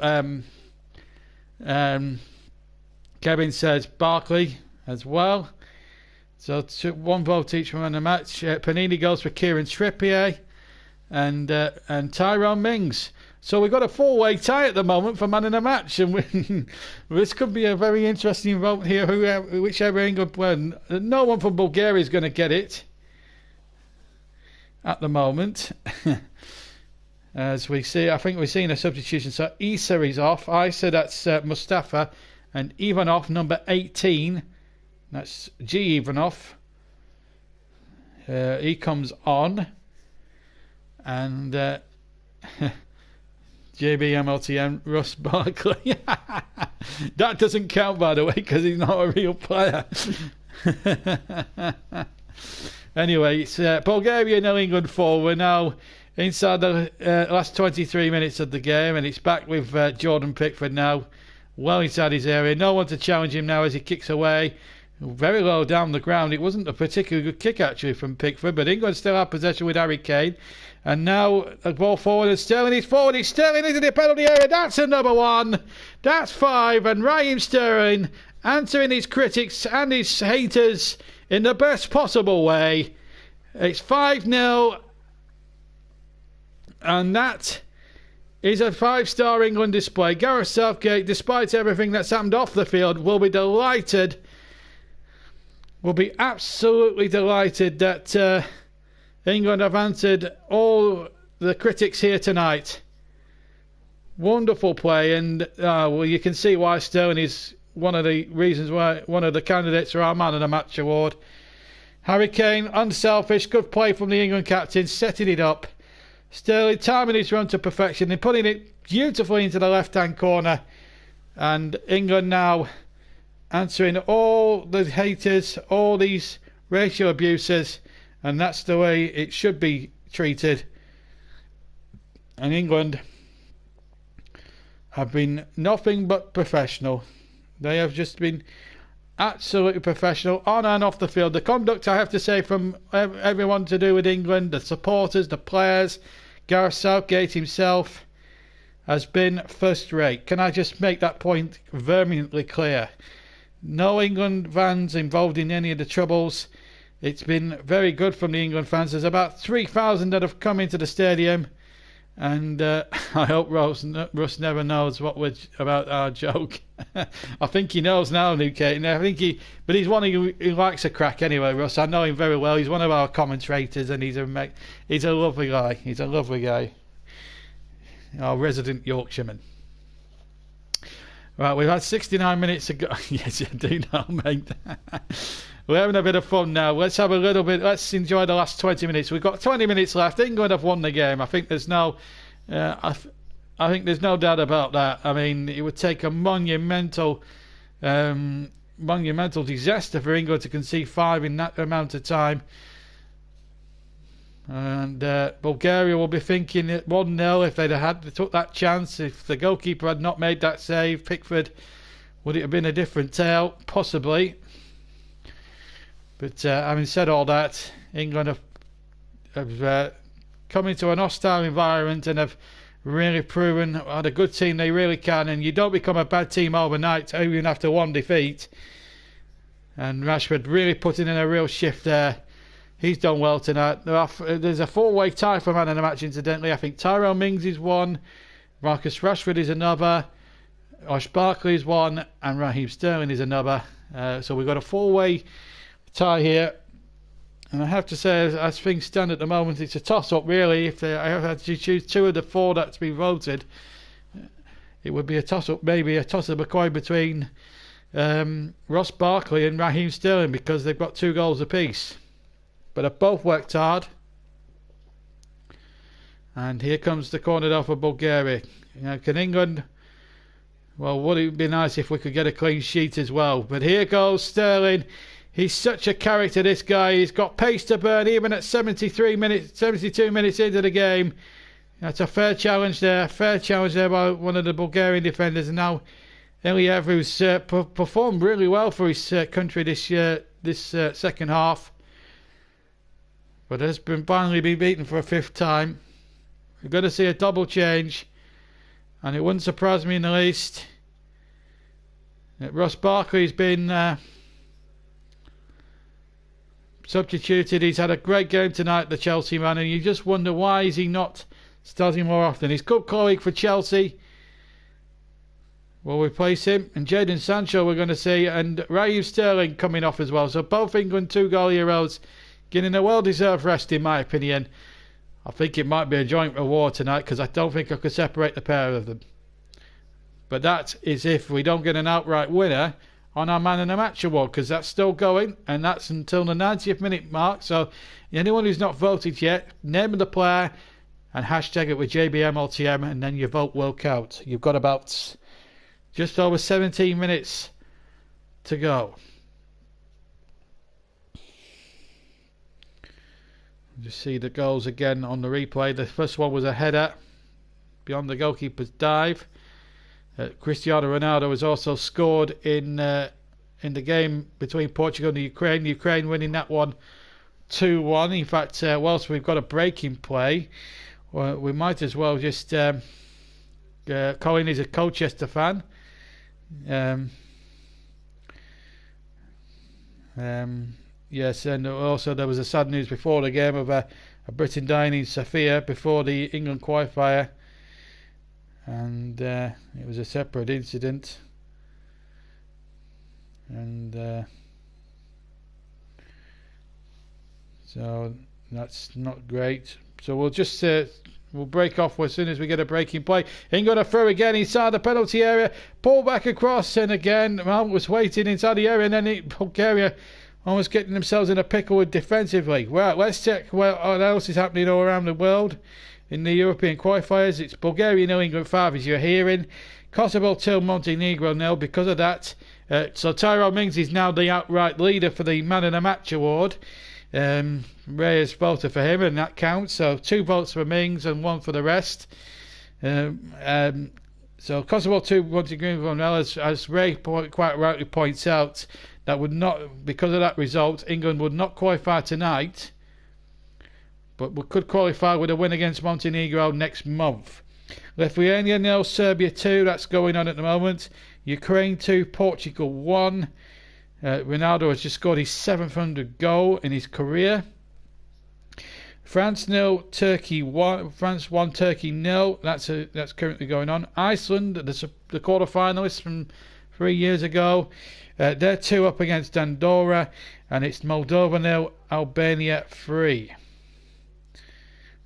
Kevin says Barkley as well. So 1 vote each from the match. Panini goes for Kieran Trippier and Tyrone Mings. So we've got a 4-way tie at the moment for man in the match, and this could be a very interesting vote here. Whichever England win, no one from Bulgaria is going to get it at the moment. As we see, I think we're seeing a substitution. So Issa is off. Issa, that's Mustafa, and Ivanov, number 18. That's G Ivanov. He comes on, and. JBMLTM, Russ Barkley. That doesn't count, by the way, because he's not a real player. Anyway, it's Bulgaria 0, England 4. We're now inside the last 23 minutes of the game, and it's back with Jordan Pickford now, well inside his area. No one to challenge him now as he kicks away. Very low down the ground. It wasn't a particularly good kick, actually, from Pickford, but England still have possession with Harry Kane. And now a ball forward, and Sterling is forward. He's Sterling into the penalty area. That's another one. That's 5. And Raheem Sterling answering his critics and his haters in the best possible way. It's 5-0. And that is a 5-star England display. Gareth Southgate, despite everything that's happened off the field, will be delighted. Will be absolutely delighted that England have answered all the critics here tonight. Wonderful play, and well, you can see why Sterling is one of the reasons why one of the candidates for our Man of the Match award. Harry Kane, unselfish, good play from the England captain, setting it up. Sterling timing his run to perfection and putting it beautifully into the left-hand corner. And England now answering all the haters, all these racial abusers. And that's the way it should be treated. And England have been nothing but professional. They have just been absolutely professional on and off the field. The conduct, I have to say, from everyone to do with England, the supporters, the players, Gareth Southgate himself, has been first rate. Can I just make that point vehemently clear? No England fans involved in any of the troubles. It's been very good from the England fans. There's about 3,000 that have come into the stadium, and I hope Russ never knows about our joke. I think he knows now, Newcastle. But he's one who likes a crack anyway. Russ, I know him very well. He's one of our commentators, and he's a lovely guy. He's a lovely guy. Our resident Yorkshireman. Right, we've had 69 minutes to go. Yes, I do know, mate. We're having a bit of fun now. Let's enjoy the last 20 minutes. We've got 20 minutes left. England have won the game. I think there's no doubt about that. I mean, it would take a monumental disaster for England to concede 5 in that amount of time. And Bulgaria will be thinking at 1-0 if they took that chance. If the goalkeeper had not made that save, Pickford, would it have been a different tale? Possibly. But having said all that, England have come into an hostile environment and have really proven what a good team they really can. And you don't become a bad team overnight, even after one defeat. And Rashford really putting in a real shift there. He's done well tonight. There's a 4-way tie for man of the match, incidentally. I think Tyrone Mings is one, Marcus Rashford is another, Ross Barkley is one, and Raheem Sterling is another. So we've got a four-way tie here. And I have to say, as things stand at the moment, it's a toss-up really. If I had to choose two of the four that's been voted, it would be a toss-up, maybe a toss of a coin between Ross Barkley and Raheem Sterling, because they've got 2 goals apiece. But they've both worked hard. And here comes the corner off of Bulgaria. Can England... Well, would it be nice if we could get a clean sheet as well. But here goes Sterling. He's such a character, this guy. He's got pace to burn even at 72 minutes into the game. That's a fair challenge there. Fair challenge there by one of the Bulgarian defenders. And now Iliev, who's performed really well for his country this second half. But has finally been beaten for a 5th time. We're going to see a double change. And it wouldn't surprise me in the least that Ross Barkley's been substituted. He's had a great game tonight, the Chelsea man, and you just wonder why is he not starting more often. His good colleague for Chelsea will replace him, and Jadon Sancho we're going to see, and Raheem Sterling coming off as well. So both England 2-goal heroes getting a well-deserved rest, in my opinion. I think it might be a joint reward tonight, because I don't think I could separate the pair of them. But that is if we don't get an outright winner on our Man of the Match award, because that's still going, and that's until the 90th minute mark. So anyone who's not voted yet, name of the player and hashtag it with JBMLTM, and then your vote will count. You've got about just over 17 minutes to go. Just see the goals again on the replay. The first one was a header beyond the goalkeeper's dive. Cristiano Ronaldo has also scored in the game between Portugal and Ukraine. Ukraine winning that one 2-1. In fact, whilst we've got a break in play, we might as well just... Colin is a Colchester fan. Yes, and also there was a sad news before the game of a Briton dying in Sofia before the England qualifier, and it was a separate incident, and so that's not great. So we'll just we'll break off as soon as we get a break in play. England are through again inside the penalty area, pull back across, and again Mount was waiting inside the area, and then Bulgaria almost getting themselves in a pickle defensively. Well, let's check what else is happening all around the world in the European qualifiers. It's Bulgaria 0, England 5, as you're hearing. Kosovo 2, Montenegro 0. Because of that, so Tyrone Mings is now the outright leader for the Man of the Match award. Reyes voted for him, and that counts. So 2 votes for Mings and 1 for the rest. So Kosovo 2, Montenegro 0. As Ray quite rightly points out, that would not, because of that result, England would not qualify tonight, but we could qualify with a win against Montenegro next month. Lithuania 0, Serbia 2, that's going on at the moment. Ukraine 2, Portugal 1. Ronaldo has just scored his 700th goal in his career. France 0, Turkey 1. France 1, Turkey 0. That's currently going on. Iceland, the quarter-finalists from 3 years ago. They're 2 up against Andorra, and it's Moldova 0, Albania 3.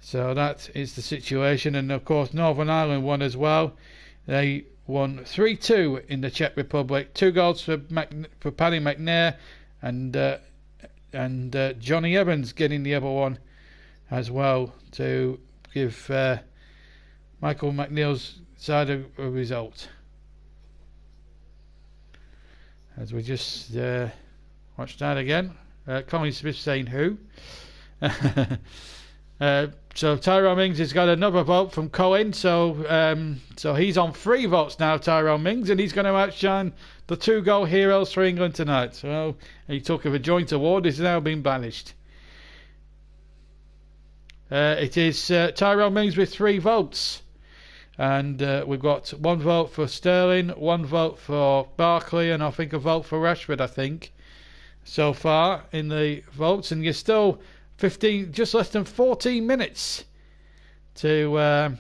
So that is the situation, and of course Northern Ireland won as well. They won 3-2 in the Czech Republic. 2 goals for Paddy McNair, and Johnny Evans getting the other one as well to give Michael McNeil's side a result. As we just watch that again. Colin Smith saying who. So Tyrone Mings has got another vote from Colin. So he's on 3 votes now, Tyrone Mings, and he's going to outshine the 2-goal heroes for England tonight. So he took of a joint award. He's now been banished. It is Tyrone Mings with 3 votes. And we've got 1 vote for Sterling, 1 vote for Barkley, and I think a vote for Rashford, I think, so far in the votes. And you're still 15, just less than 14 minutes to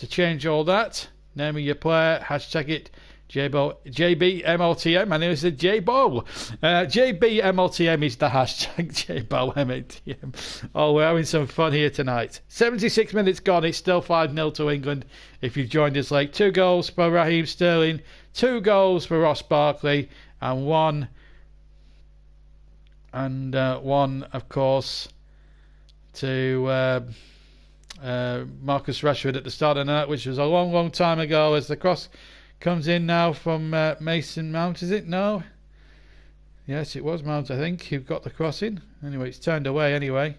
change all that. name of your player, hashtag it JBMLTM. I nearly said J-Bowl. JBMLTM is the hashtag JBowMLTM. Oh, we're having some fun here tonight. 76 minutes gone. It's still 5-0 to England. If you've joined us late, 2 goals for Raheem Sterling, 2 goals for Ross Barkley, and one, of course, to Marcus Rashford at the start of the night, which was a long, long time ago. As the cross comes in now from Mason Mount, is it? No? Yes, it was Mount, I think, who got the cross in. Anyway, it's turned away anyway.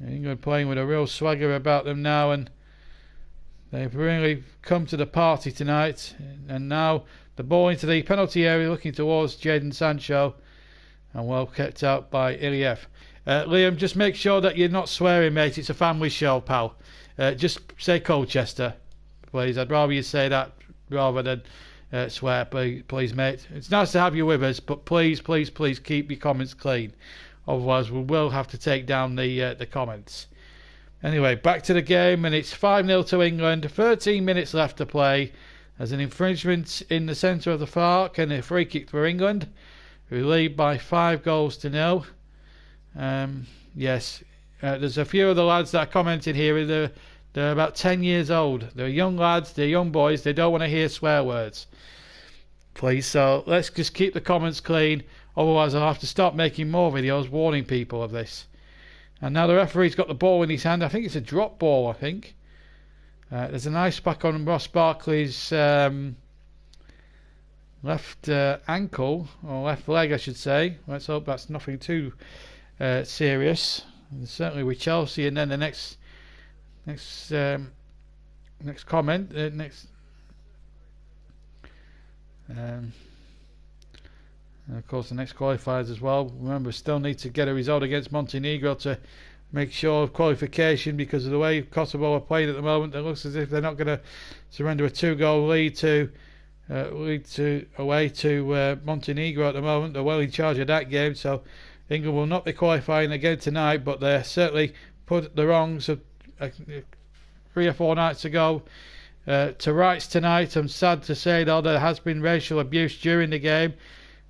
England playing with a real swagger about them now, and they've really come to the party tonight. And now the ball into the penalty area, looking towards Jadon Sancho, and well kept out by Iliev. Liam, just make sure that you're not swearing, mate. It's a family show, pal. Just say Colchester, please. I'd rather you say that rather than swear, please, mate. It's nice to have you with us, but please, please, please keep your comments clean. Otherwise, we will have to take down the comments. Anyway, back to the game, and it's 5-0 to England. 13 minutes left to play. There's an infringement in the centre of the park and a free kick for England, who lead by 5-0. Yes, there's a few of the lads that are commenting here. They're about 10 years old. They're young lads, they're young boys. They don't want to hear swear words. Please, so let's just keep the comments clean. Otherwise, I'll have to start making more videos warning people of this. And now the referee's got the ball in his hand. I think it's a drop ball, I think. There's a nice back on Ross Barkley's left ankle, or left leg, I should say. Let's hope that's nothing too serious. And certainly with Chelsea, and then the next comment, and of course the next qualifiers as well. Remember, we still need to get a result against Montenegro to make sure of qualification, because of the way Kosovo are playing at the moment. It looks as if they're not going to surrender a 2-goal lead away to Montenegro at the moment. They're well in charge of that game, so England will not be qualifying again tonight, but they certainly put the wrongs of 3 or 4 nights ago to rights tonight. I'm sad to say, though, there has been racial abuse during the game,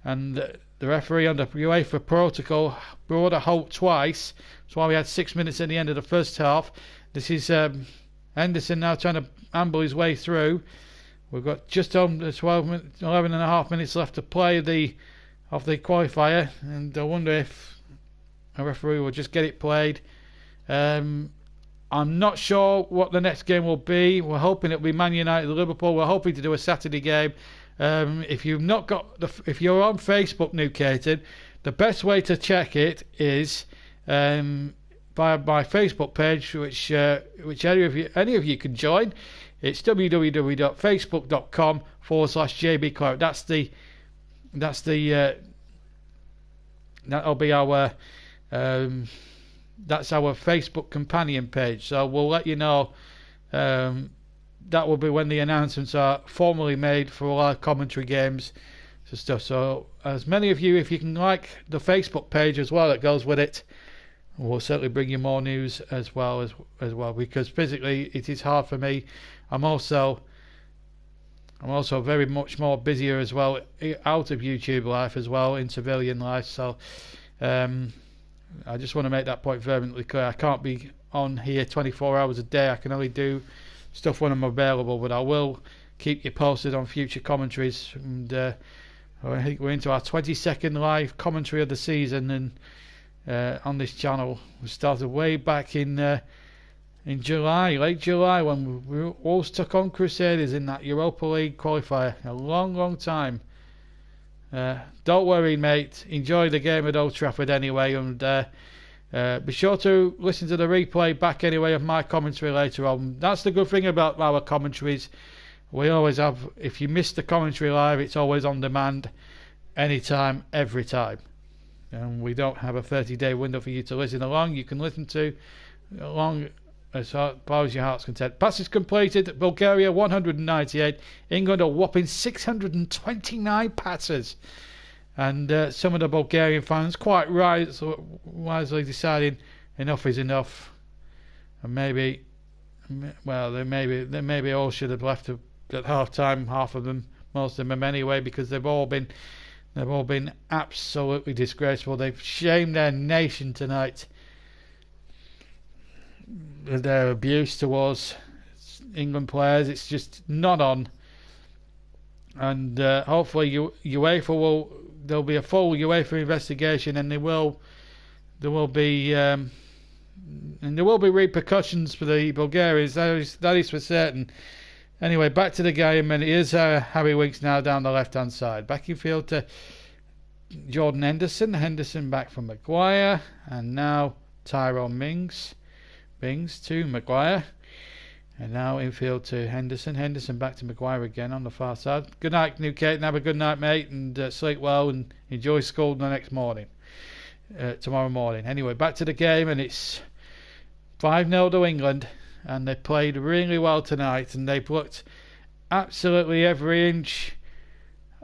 and the referee under UEFA protocol brought a halt twice. That's why we had 6 minutes at the end of the first half. This is Henderson now trying to amble his way through. We've got just on 11 and a half minutes left to play of the qualifier, and I wonder if a referee will just get it played. I'm not sure what the next game will be. We're hoping it'll be Man United Liverpool. We're hoping to do a Saturday game. If you've not got if you're on Facebook, Newcated, the best way to check it is via my Facebook page, which any of you can join. It's www.facebook.com/JB Clark. That'll be our that's our Facebook companion page. So we'll let you know. That will be when the announcements are formally made for all our commentary games and stuff. So as many of you, if you can like the Facebook page as well, that goes with it, we'll certainly bring you more news as well, because physically it is hard for me. I'm also very much more busier as well out of YouTube life as well, in civilian life. So I just want to make that point vehemently clear. I can't be on here 24 hours a day. I can only do stuff when I'm available, but I will keep you posted on future commentaries. And I think we're into our 22nd live commentary of the season, and on this channel. We started way back in July, late July, when we all took on Crusaders in that Europa League qualifier. A long, long time. Don't worry, mate. Enjoy the game at Old Trafford anyway, and be sure to listen to the replay back anyway of my commentary later on. That's the good thing about our commentaries. We always have, if you miss the commentary live, it's always on demand, anytime, every time. And we don't have a 30-day window for you to listen along. You can listen to along as far as your heart's content. Passes completed. Bulgaria 198. England a whopping 629 passes. And some of the Bulgarian fans quite wisely deciding enough is enough, and maybe well, they maybe all should have left at half time. Half of them, most of them anyway, because they've all been absolutely disgraceful. They've shamed their nation tonight with their abuse towards England players. It's just not on. And hopefully UEFA there'll be a full UEFA investigation, and there will be repercussions for the Bulgarians. That is for certain. Anyway, back to the game, and here's Harry Winks now down the left-hand side. Back in field to Jordan Henderson. Henderson back from Maguire, and now Tyrone Mings. Mings to Maguire, and now infield to Henderson. Henderson back to Maguire again on the far side. Good night, Newgate, and have a good night, mate, and sleep well and enjoy school the next morning, tomorrow morning. Anyway, back to the game, and it's 5-0 to England. And they played really well tonight, and they've looked absolutely every inch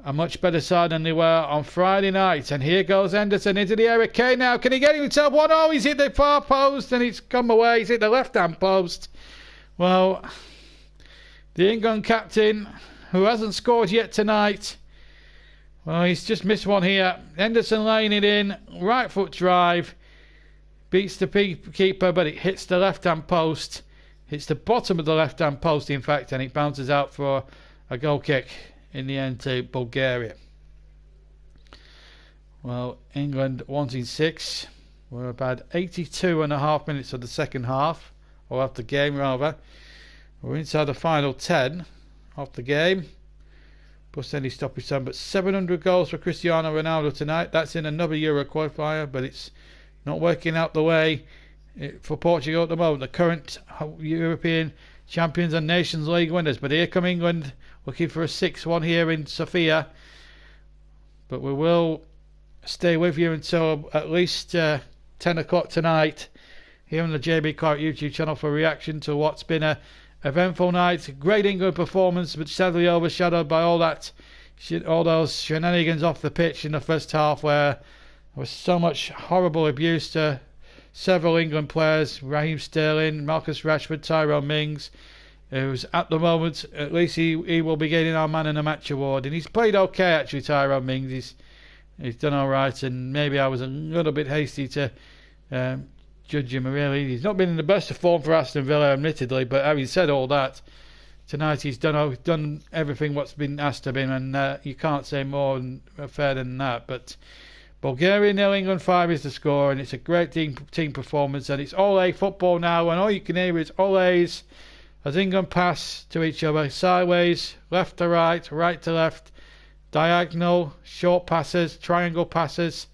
a much better side than they were on Friday night. And here goes Henderson into the area. Kane now, can he get himself one? Oh, he's hit the far post and it's come away. He's hit the left-hand post. Well, the England captain, who hasn't scored yet tonight, well, he's just missed one here. Henderson laying it in, right foot drive, beats the keeper, but it hits the left-hand post. It's the bottom of the left-hand post, in fact, and it bounces out for a goal kick in the end to Bulgaria. Well, England wanting 6. We're about 82.5 minutes of the second half, or of the game rather. We're inside the final 10 of the game, plus any stoppage time. But 700 goals for Cristiano Ronaldo tonight. That's in another Euro qualifier, but it's not working out the way for Portugal at the moment, the current European champions and Nations League winners. But here come England looking for a 6-1 here in Sofia. But we will stay with you until at least 10 o'clock tonight here on the JB Clark YouTube channel for reaction to what's been a eventful night. Great England performance, but sadly overshadowed by all those shenanigans off the pitch in the first half, where there was so much horrible abuse to several England players: Raheem Sterling, Marcus Rashford, Tyrone Mings, who's at the moment, at least he will be getting our Man in the Match award. And he's played okay, actually, Tyrone Mings. He's done alright, and maybe I was a little bit hasty to judge him, really. He's not been in the best of form for Aston Villa, admittedly, but having said all that, tonight he's done everything what's been asked of him, and you can't say more fair than that. But Bulgaria 0, England 5 is the score, and it's a great team performance, and it's all-A football now, and all you can hear is all-A's as England pass to each other, sideways, left to right, right to left, diagonal, short passes, triangle passes,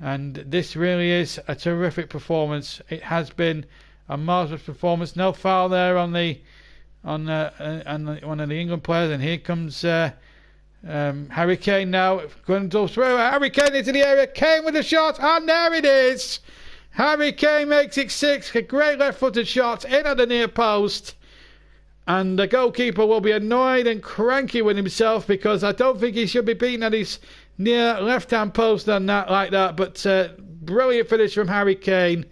and this really is a terrific performance. It has been a marvellous performance. No foul there on one of the England players, and here comes Harry Kane now. Going to throw Harry Kane into the area. Kane with a shot, and there it is. Harry Kane makes it 6. A great left-footed shot in at the near post, and the goalkeeper will be annoyed and cranky with himself, because I don't think he should be beaten at his near left-hand post like that. But brilliant finish from Harry Kane,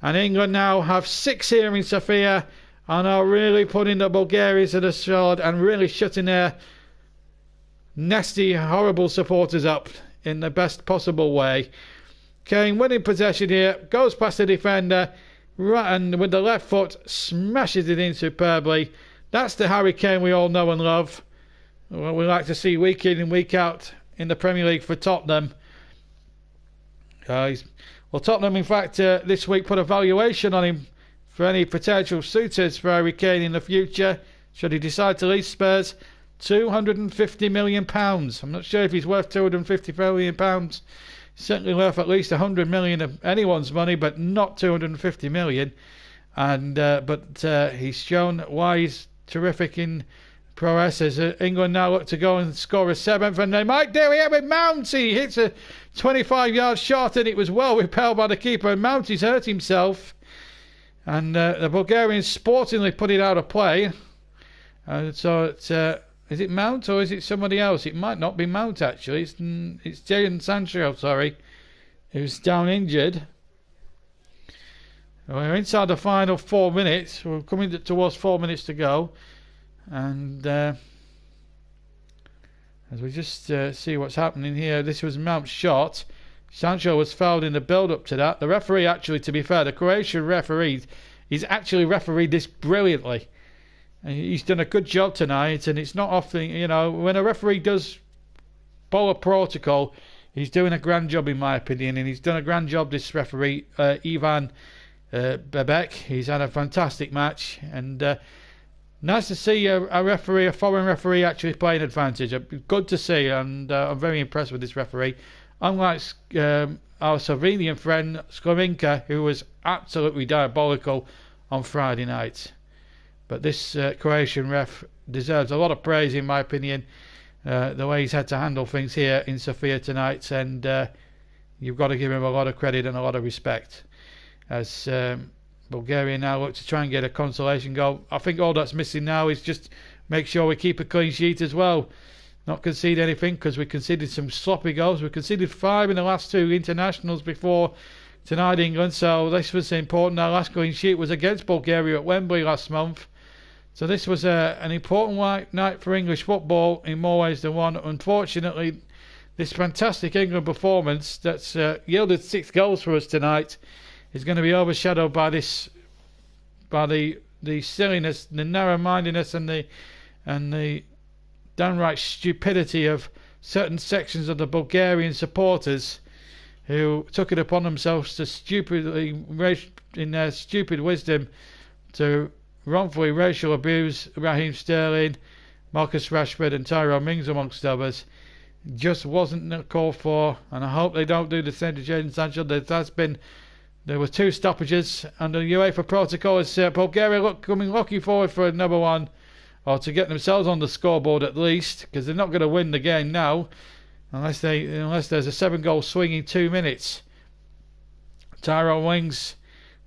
and England now have 6 here in Sofia, and are really putting the Bulgarians to the sword and really shutting their nasty, horrible supporters up in the best possible way. Kane winning possession here, goes past the defender, right, and with the left foot smashes it in superbly. That's the Harry Kane we all know and love. Well, we like to see week in and week out in the Premier League for Tottenham. Tottenham, in fact, this week put a valuation on him for any potential suitors for Harry Kane in the future, should he decide to leave Spurs. £250 million. I'm not sure if he's worth £250 million. Certainly worth at least 100 million of anyone's money, but not 250 million. And but he's shown why he's terrific in prowess, as England now look to go and score a 7th, and they might do here with Mount. He hits a 25-yard shot, and it was well repelled by the keeper, and Mount has hurt himself, and the Bulgarians sportingly put it out of play. So it's is it Mount or is it somebody else? It might not be Mount, actually. It's Jadon Sancho, sorry, who's down injured. We're inside the final 4 minutes. We're coming towards 4 minutes to go. And as we just see what's happening here, this was Mount's shot. Sancho was fouled in the build-up to that. The referee, actually, to be fair, the Croatian referee, he's actually refereed this brilliantly. And he's done a good job tonight, and it's not often, you know, when a referee does follow protocol, he's doing a grand job in my opinion, and he's done a grand job, this referee, Ivan Bebek. He's had a fantastic match, and nice to see a referee, a foreign referee, actually playing advantage. Good to see, and I'm very impressed with this referee. Unlike our Slovenian friend Skrominka, who was absolutely diabolical on Friday night. But this Croatian ref deserves a lot of praise, in my opinion, the way he's had to handle things here in Sofia tonight, and you've got to give him a lot of credit and a lot of respect. As Bulgaria now look to try and get a consolation goal. I think all that's missing now is just make sure we keep a clean sheet as well. Not concede anything, because we conceded some sloppy goals. We conceded 5 in the last 2 internationals before tonight, England. So this was important. Our last clean sheet was against Bulgaria at Wembley last month. So this was an important night for English football in more ways than one. Unfortunately, this fantastic England performance that's yielded 6 goals for us tonight is going to be overshadowed by the silliness, the narrow-mindedness, and the downright stupidity of certain sections of the Bulgarian supporters who took it upon themselves to in their stupid wisdom, to wrongfully racial abuse Raheem Sterling, Marcus Rashford and Tyrone Mings amongst others. Just wasn't called for, and I hope they don't do the same to Jadon Sancho. There were 2 stoppages under UEFA protocol as Bulgaria looking forward for another one, or to get themselves on the scoreboard at least, because they're not going to win the game now unless there's a 7-goal swing in 2 minutes. Tyrone Mings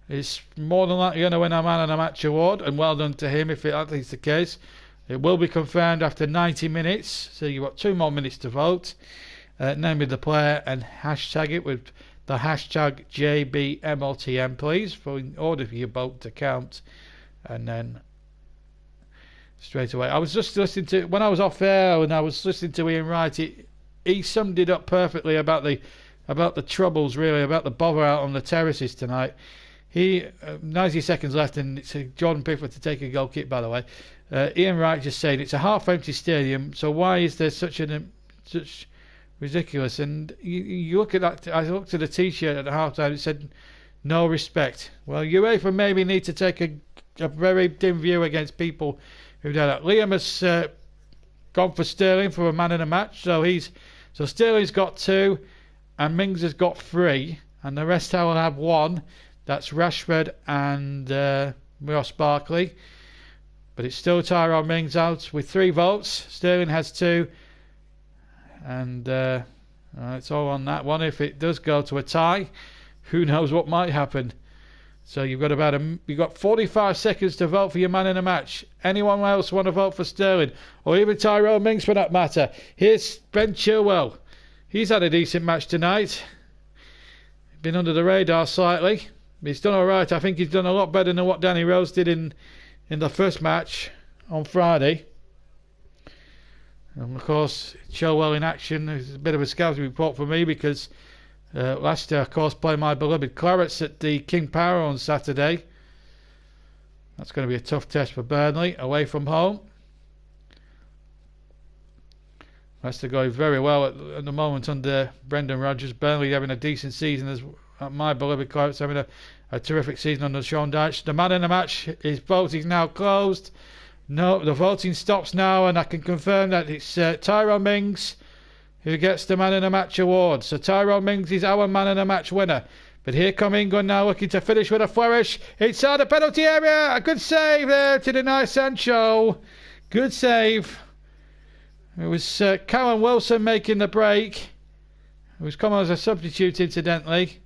is more than likely going to win a Man of the Match award, and well done to him if that is the case. It will be confirmed after 90 minutes, so you've got 2 more minutes to vote. Name of the player and hashtag it with the hashtag JBMLTM, please, in order for your vote to count. And then straight away, I was just listening to, when I was off air and I was listening to Ian Wright, he summed it up perfectly about the troubles, really, about the bother out on the terraces tonight. 90 seconds left, and it's Jordan Pickford to take a goal kick, by the way. Ian Wright just said it's a half-empty stadium, so why is there such ridiculous? And you look at that. I looked at the T-shirt at the half-time. It said no respect. Well, UEFA maybe need to take a very dim view against people who do that. Liam has gone for Sterling for a man in a match, so Sterling's got 2, and Mings has got 3, and the rest will have 1. That's Rashford and Ross Barkley. But it's still Tyrone Mings out with 3 votes. Sterling has 2. And it's all on that one. If it does go to a tie, who knows what might happen. So you've got 45 seconds to vote for your man in a match. Anyone else want to vote for Sterling? Or even Tyrone Mings for that matter? Here's Ben Chilwell. He's had a decent match tonight. Been under the radar slightly. He's done alright. I think he's done a lot better than what Danny Rose did in the first match on Friday. And of course, Chilwell in action is a bit of a scouting report for me, because last year, of course, played my beloved Clarets at the King Power on Saturday. That's going to be a tough test for Burnley, away from home. Leicester going very well at the moment under Brendan Rodgers. Burnley having a decent season, as my beloved Clarets having a terrific season under Sean Dyche. The man in the match, his vote is now closed. No, the voting stops now, and I can confirm that it's Tyrone Mings who gets the Man in the Match award. So Tyrone Mings is our Man in the Match winner. But here come England now, looking to finish with a flourish inside the penalty area. A good save there to deny Sancho. Good save. It was Callum Wilson making the break. It was come on as a substitute, incidentally.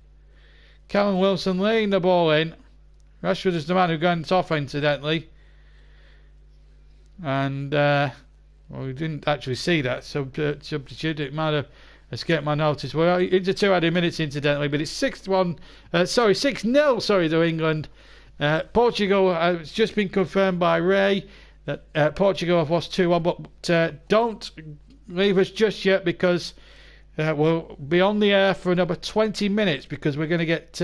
Callum Wilson laying the ball in. Rashford is the man who went off, incidentally. And we didn't actually see that substitute. It might have escaped my notice. We're into 2 added minutes, incidentally, but it's 6-0, to England. Portugal has just been confirmed by Ray that Portugal have lost 2-1, but don't leave us just yet, because we'll be on the air for another 20 minutes, because we're going to get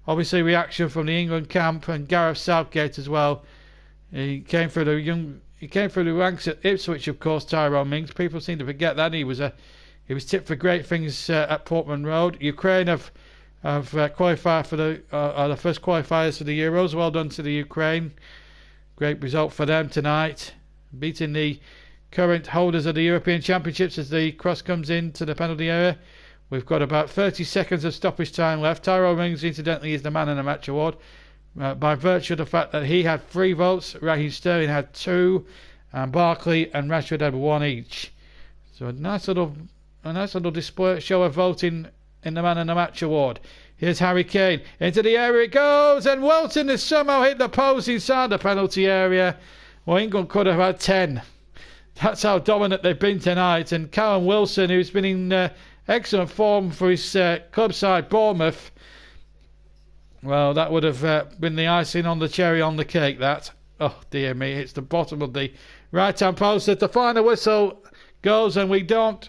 obviously reaction from the England camp and Gareth Southgate as well. He came through the ranks at Ipswich, of course, Tyrone Mings. People seem to forget that he was tipped for great things at Portman Road. Ukraine have qualified for the first qualifiers for the Euros. Well done to the Ukraine. Great result for them tonight, beating the current holders of the European Championships as the cross comes into the penalty area. We've got about 30 seconds of stoppage time left. Tyrone Mings, incidentally, is the man in the match award by virtue of the fact that he had 3 votes, Raheem Sterling had 2, and Barkley and Rashford had 1 each. So a nice little display show of voting in the man in the match award. Here's Harry Kane into the area it goes, and Wilson has somehow hit the post inside the penalty area. Well, England could have had 10. That's how dominant they've been tonight. And Callum Wilson, who's been in excellent form for his club side Bournemouth, well, that would have been the icing on the cherry on the cake, that. Oh dear me, it's the bottom of the right hand post as the final whistle goes, and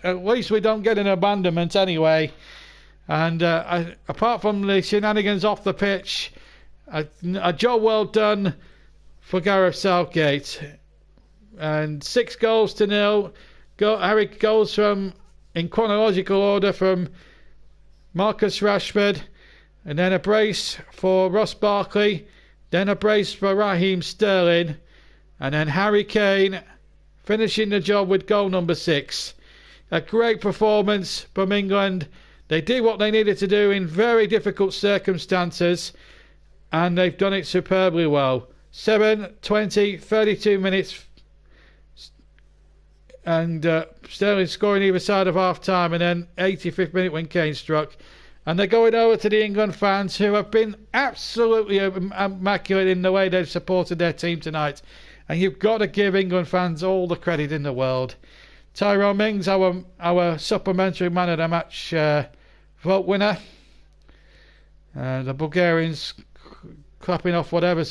at least we don't get an abandonment anyway. And apart from the shenanigans off the pitch, a job well done for Gareth Southgate. And 6-0. Harry goes from, in chronological order, from Marcus Rashford, and then a brace for Ross Barkley, then a brace for Raheem Sterling, and then Harry Kane finishing the job with goal number 6. A great performance from England. They did what they needed to do in very difficult circumstances, and they've done it superbly well. 7, 20, 32 minutes, and Sterling scoring either side of half time, and then 85th minute when Kane struck. And they're going over to the England fans, who have been absolutely immaculate in the way they've supported their team tonight. And you've got to give England fans all the credit in the world. Tyrone Mings, our supplementary man of the match vote winner. The Bulgarians clapping off whatever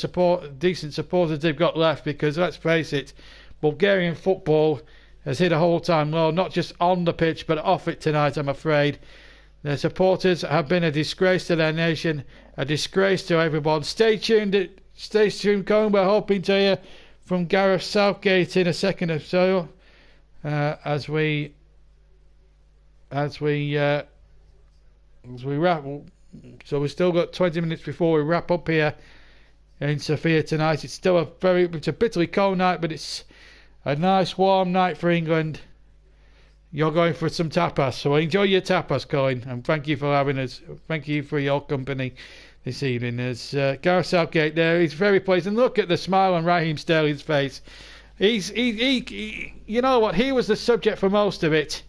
decent supporters they've got left, because let's face it, Bulgarian football has hit a all-time low, not just on the pitch but off it tonight, I'm afraid. Their supporters have been a disgrace to their nation, a disgrace to everyone. Stay tuned, Colin. We're hoping to hear from Gareth Southgate in a second or so, as we wrap. So we've still got 20 minutes before we wrap up here in Sofia tonight. It's still it's a bitterly cold night, but it's a nice warm night for England. You're going for some tapas, so enjoy your tapas, Colin, and thank you for having us. Thank you for your company this evening. There's Gareth Southgate there. He's very pleased, and look at the smile on Raheem Sterling's face. He you know what? He was the subject for most of it,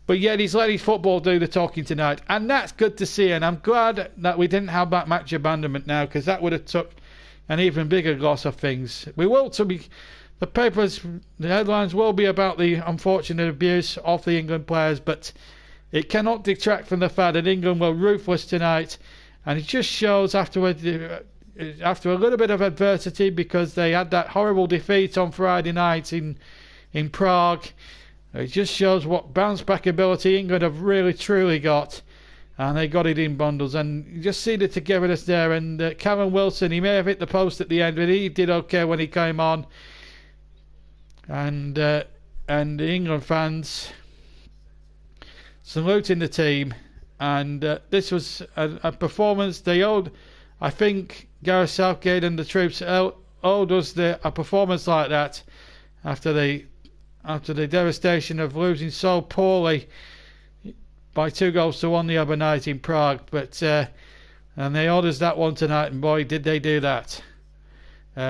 but yet he's let his football do the talking tonight, and that's good to see. And I'm glad that we didn't have that match abandonment now, because that would have took an even bigger gloss of things. The papers, the headlines will be about the unfortunate abuse of the England players, but it cannot detract from the fact that England were ruthless tonight, and it just shows after a little bit of adversity, because they had that horrible defeat on Friday night in Prague. It just shows what bounce back ability England have really truly got, and they got it in bundles. And you just see the togetherness there. And Callum Wilson, he may have hit the post at the end, but he did okay when he came on. And the England fans saluting the team, and this was a performance they owed. I think Gareth Southgate and the troops owed us a performance like that after the devastation of losing so poorly by 2-1 the other night in Prague. But and they owed us that one tonight, and boy did they do that.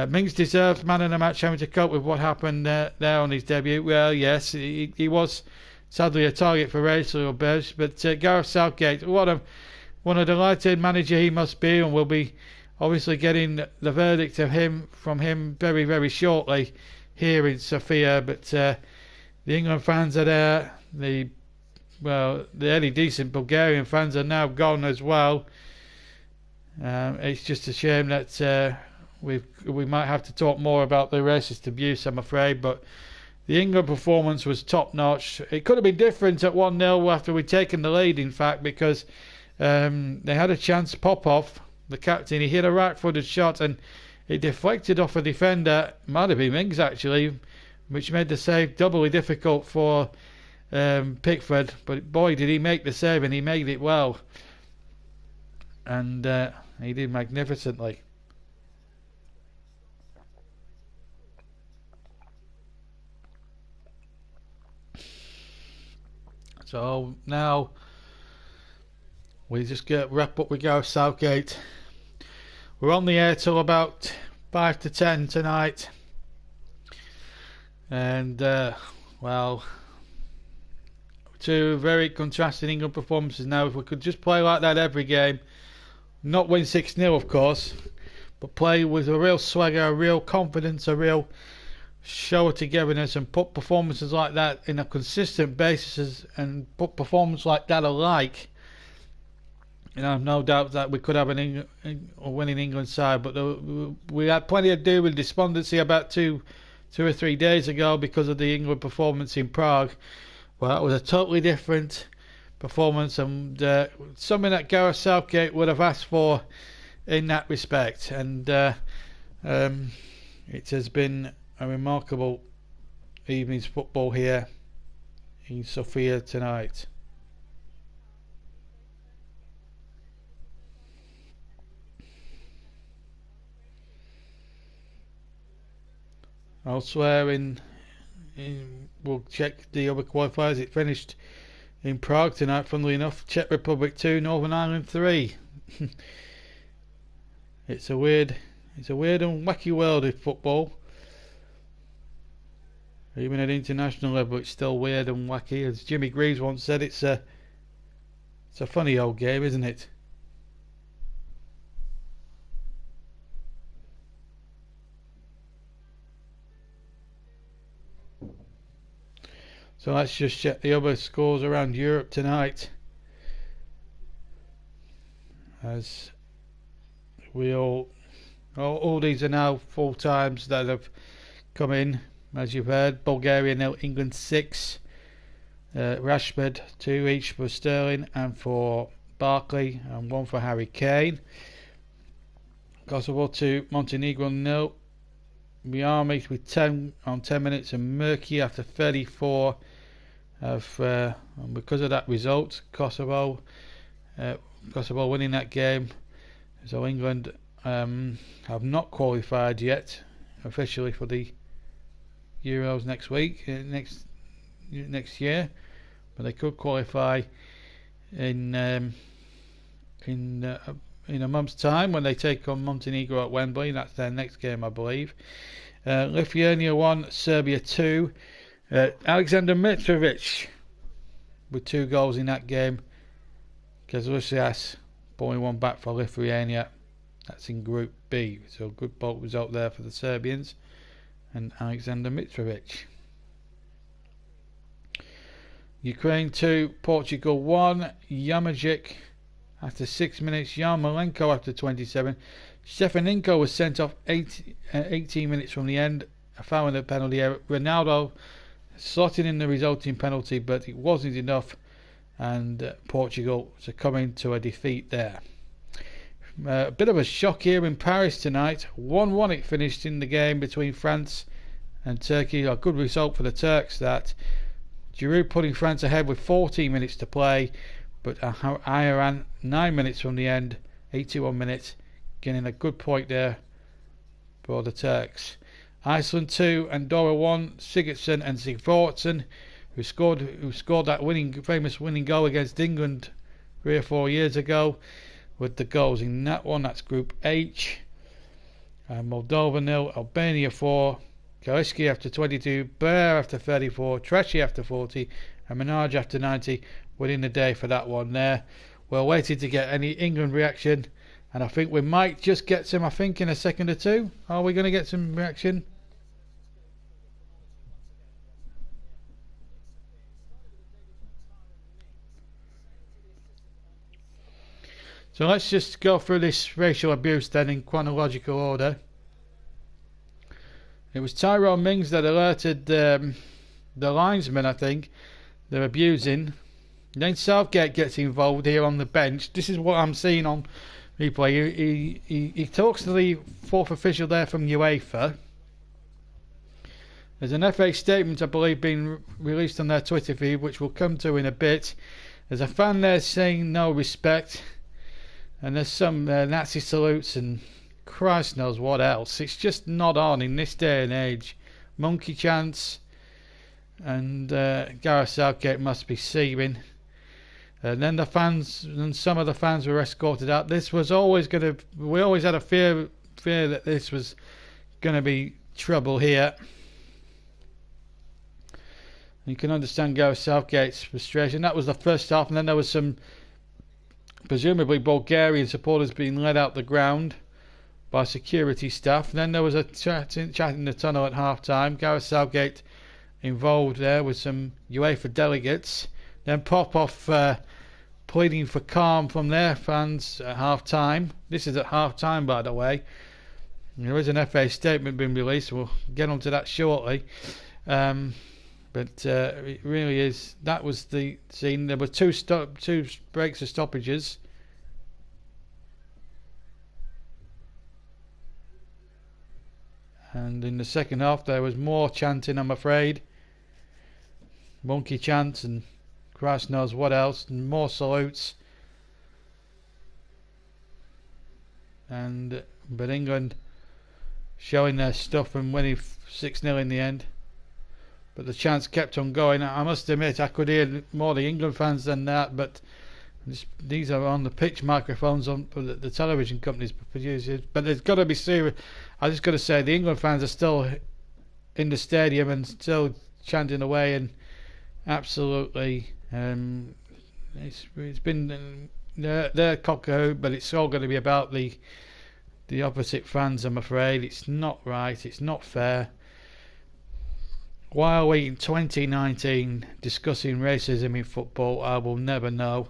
Mings deserved man of the match, having to cope with what happened there on his debut. Well, yes, he was sadly a target for racial abuse, but Gareth Southgate, what a delighted manager he must be, and we'll be obviously getting the verdict from him very, very shortly here in Sofia. But the England fans are there, the well, the only decent Bulgarian fans are now gone as well. It's just a shame that we might have to talk more about the racist abuse, I'm afraid, but the England performance was top notch. It could have been different at 1-0 after we'd taken the lead, in fact, because they had a chance. Popov, the captain, he hit a right-footed shot and it deflected off a defender, might have been Mings actually, which made the save doubly difficult for Pickford. But boy, did he make the save, and he made it well. And he did magnificently. So now we just wrap up with Gareth Southgate. We're on the air till about 5 to 10 tonight. And well, two very contrasting England performances now. If we could just play like that every game, not win 6-0 of course, but play with a real swagger, a real confidence, a real show of togetherness, and put performances like that in a consistent basis, and put performances like that alike, you know, I've no doubt that we could have a winning England side. But we had plenty to do with despondency about two or 3 days ago because of the England performance in Prague. Well, that was a totally different performance, and something that Gareth Southgate would have asked for in that respect. And it has been a remarkable evening's football here in Sofia tonight. Elsewhere we'll check the other qualifiers. It finished in Prague tonight, funnily enough. Czech Republic 2, Northern Ireland 3. It's a weird and wacky world of football. Even at international level, it's still weird and wacky. As Jimmy Greaves once said, it's a funny old game, isn't it? So let's just check the other scores around Europe tonight, as we all these are now full times that have come in. As you've heard, Bulgaria 0, England 6, Rashford 2 each for Sterling and for Barkley, and 1 for Harry Kane. Kosovo 2, Montenegro 0, Miami with 10 on 10 minutes, and Murky after 34. And because of that result, Kosovo winning that game. So England have not qualified yet officially for the Euros next year, but they could qualify in a month's time when they take on Montenegro at Wembley. That's their next game, I believe. Lithuania 1, Serbia 2. Alexander Mitrovic with 2 goals in that game. Kazusias pulling one back for Lithuania. That's in Group B. So good bulk result there for the Serbians and Alexander Mitrovic. Ukraine 2, Portugal 1. Yamajic after 6 minutes. Yarmolenko after 27. Stefaninko was sent off 18 minutes from the end, fouling the penalty area. Ronaldo slotting in the resulting penalty, but it wasn't enough, and Portugal succumbing to a defeat there. A bit of a shock here in Paris tonight. 1-1 it finished in the game between France and Turkey. A good result for the Turks, that. Giroud putting France ahead with 14 minutes to play, but Iran 9 minutes from the end, 81 minutes, getting a good point there for the Turks. Iceland 2, Andorra 1, Sigurdsson and Sigurdsson, who scored that famous winning goal against England 3 or 4 years ago, with the goals in that one. That's Group H. Moldova 0, Albania 4, Kaliski after 22, Baer after 34, Tresci after 40, and Minaj after 90, winning the day for that one there. We're waiting to get any England reaction, and I think we might just get some, in a second or two. Are we going to get some reaction? So let's just go through this racial abuse then in chronological order. It was Tyrone Mings that alerted the linesman, I think, they're abusing. Then Southgate gets involved here on the bench. This is what I'm seeing on replay. He talks to the fourth official there from UEFA. There's an FA statement, I believe, being released on their Twitter feed, which we'll come to in a bit. There's a fan there saying no respect, and there's some Nazi salutes and Christ knows what else. It's just not on in this day and age. Monkey chants, and Gareth Southgate must be seething. And then the fans, and some of the fans were escorted out. This was always going to. We always had a fear that this was going to be trouble here. You can understand Gareth Southgate's frustration. That was the first half, and then there was some presumably Bulgarian supporters being led out the ground by security staff. And then there was a chat in the tunnel at half time. Gareth Southgate involved there with some UEFA delegates. Then Popov pleading for calm from their fans at half time. This is at half time, by the way. There is an FA statement being released. We'll get onto that shortly. But it really is. That was the scene. There were two breaks of stoppages. And in the second half there was more chanting, I'm afraid. Monkey chants and Christ knows what else, and more salutes. But England showing their stuff and winning 6-0 in the end. But the chants kept on going. I must admit, I could hear more the England fans than that, but these are on the pitch microphones on the television companies produces. But there's got to be serious. I just got to say, the England fans are still in the stadium and still chanting away, and absolutely, it's been their cock-a-hoop, but it's all going to be about the opposite fans. I'm afraid it's not right. It's not fair. Why are we in 2019 discussing racism in football? I will never know.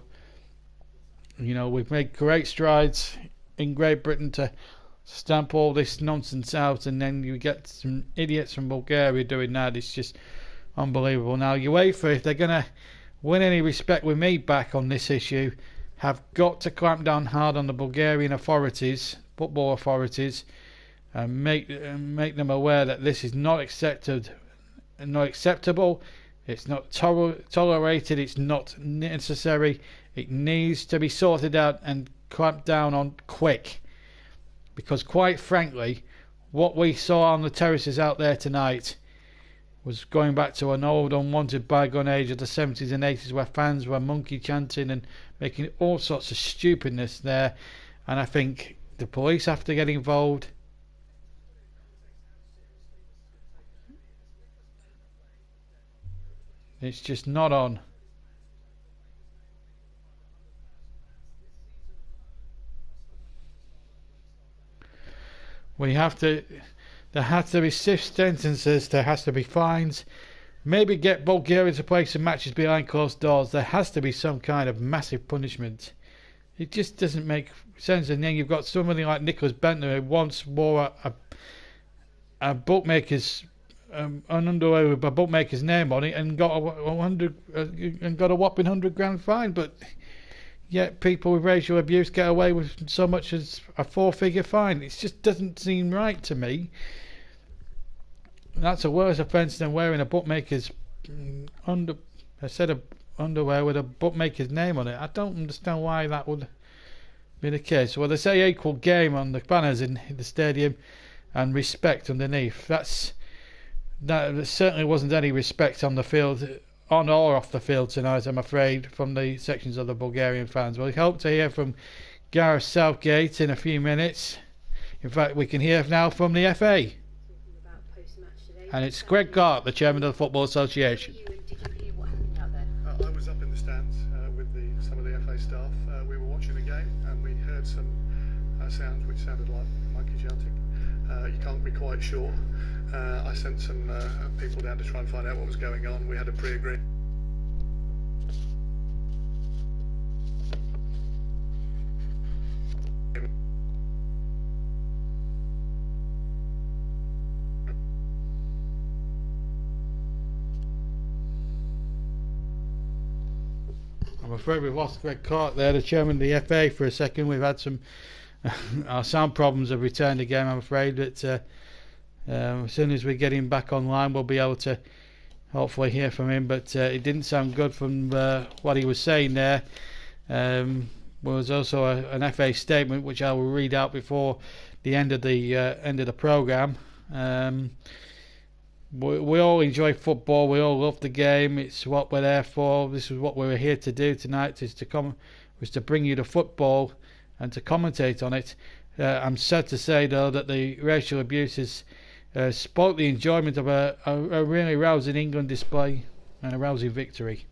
You know, we've made great strides in Great Britain to stamp all this nonsense out, and then you get some idiots from Bulgaria doing that. It's just unbelievable. Now, UEFA, if they're going to win any respect with me back on this issue, have got to clamp down hard on the Bulgarian authorities, football authorities, and make them aware that this is not acceptable, it's not tolerated, it's not necessary. It needs to be sorted out and clamped down on quick, because quite frankly, what we saw on the terraces out there tonight was going back to an old unwanted bygone age of the 70s and 80s, where fans were monkey chanting and making all sorts of stupidness there. And I think the police have to get involved. It's just not on. There has to be swift sentences, there has to be fines, maybe get Bulgaria to play some matches behind closed doors. There has to be some kind of massive punishment. It just doesn't make sense. And then you've got somebody like Nicholas Bentner, who once wore a bookmaker's an underwear with a bookmaker's name on it and got a whopping £100,000 fine. But yet people with racial abuse get away with so much as a 4-figure fine. It just doesn't seem right to me. That's a worse offence than wearing a bookmaker's a set of underwear with a bookmaker's name on it. I don't understand why that would be the case. Well, they say equal game on the banners in the stadium and respect underneath. There certainly wasn't any respect on the field, on or off the field tonight, I'm afraid, from the sections of the Bulgarian fans. We hope to hear from Gareth Southgate in a few minutes. In fact, we can hear now from the FA. And it's Greg Clark, the chairman of the Football Association. I was up in the stands with some of the FA staff. We were watching the game and we heard some sounds which sounded like monkey chanting. You can't be quite sure. I sent some people down to try and find out what was going on. We had a pre-agreed. I'm afraid we've lost Greg Clark there, the chairman of the FA, for a second. We've had some our sound problems have returned again, I'm afraid, but as soon as we get him back online we'll be able to hopefully hear from him. But it didn't sound good from what he was saying there. Was also an FA statement which I will read out before the end of the programme. We all enjoy football, we all love the game, it's what we're there for. This is what we were here to do tonight, was to bring you the football and to commentate on it. I'm sad to say though that the racial abuse has spoilt the enjoyment of a really rousing England display and a rousing victory.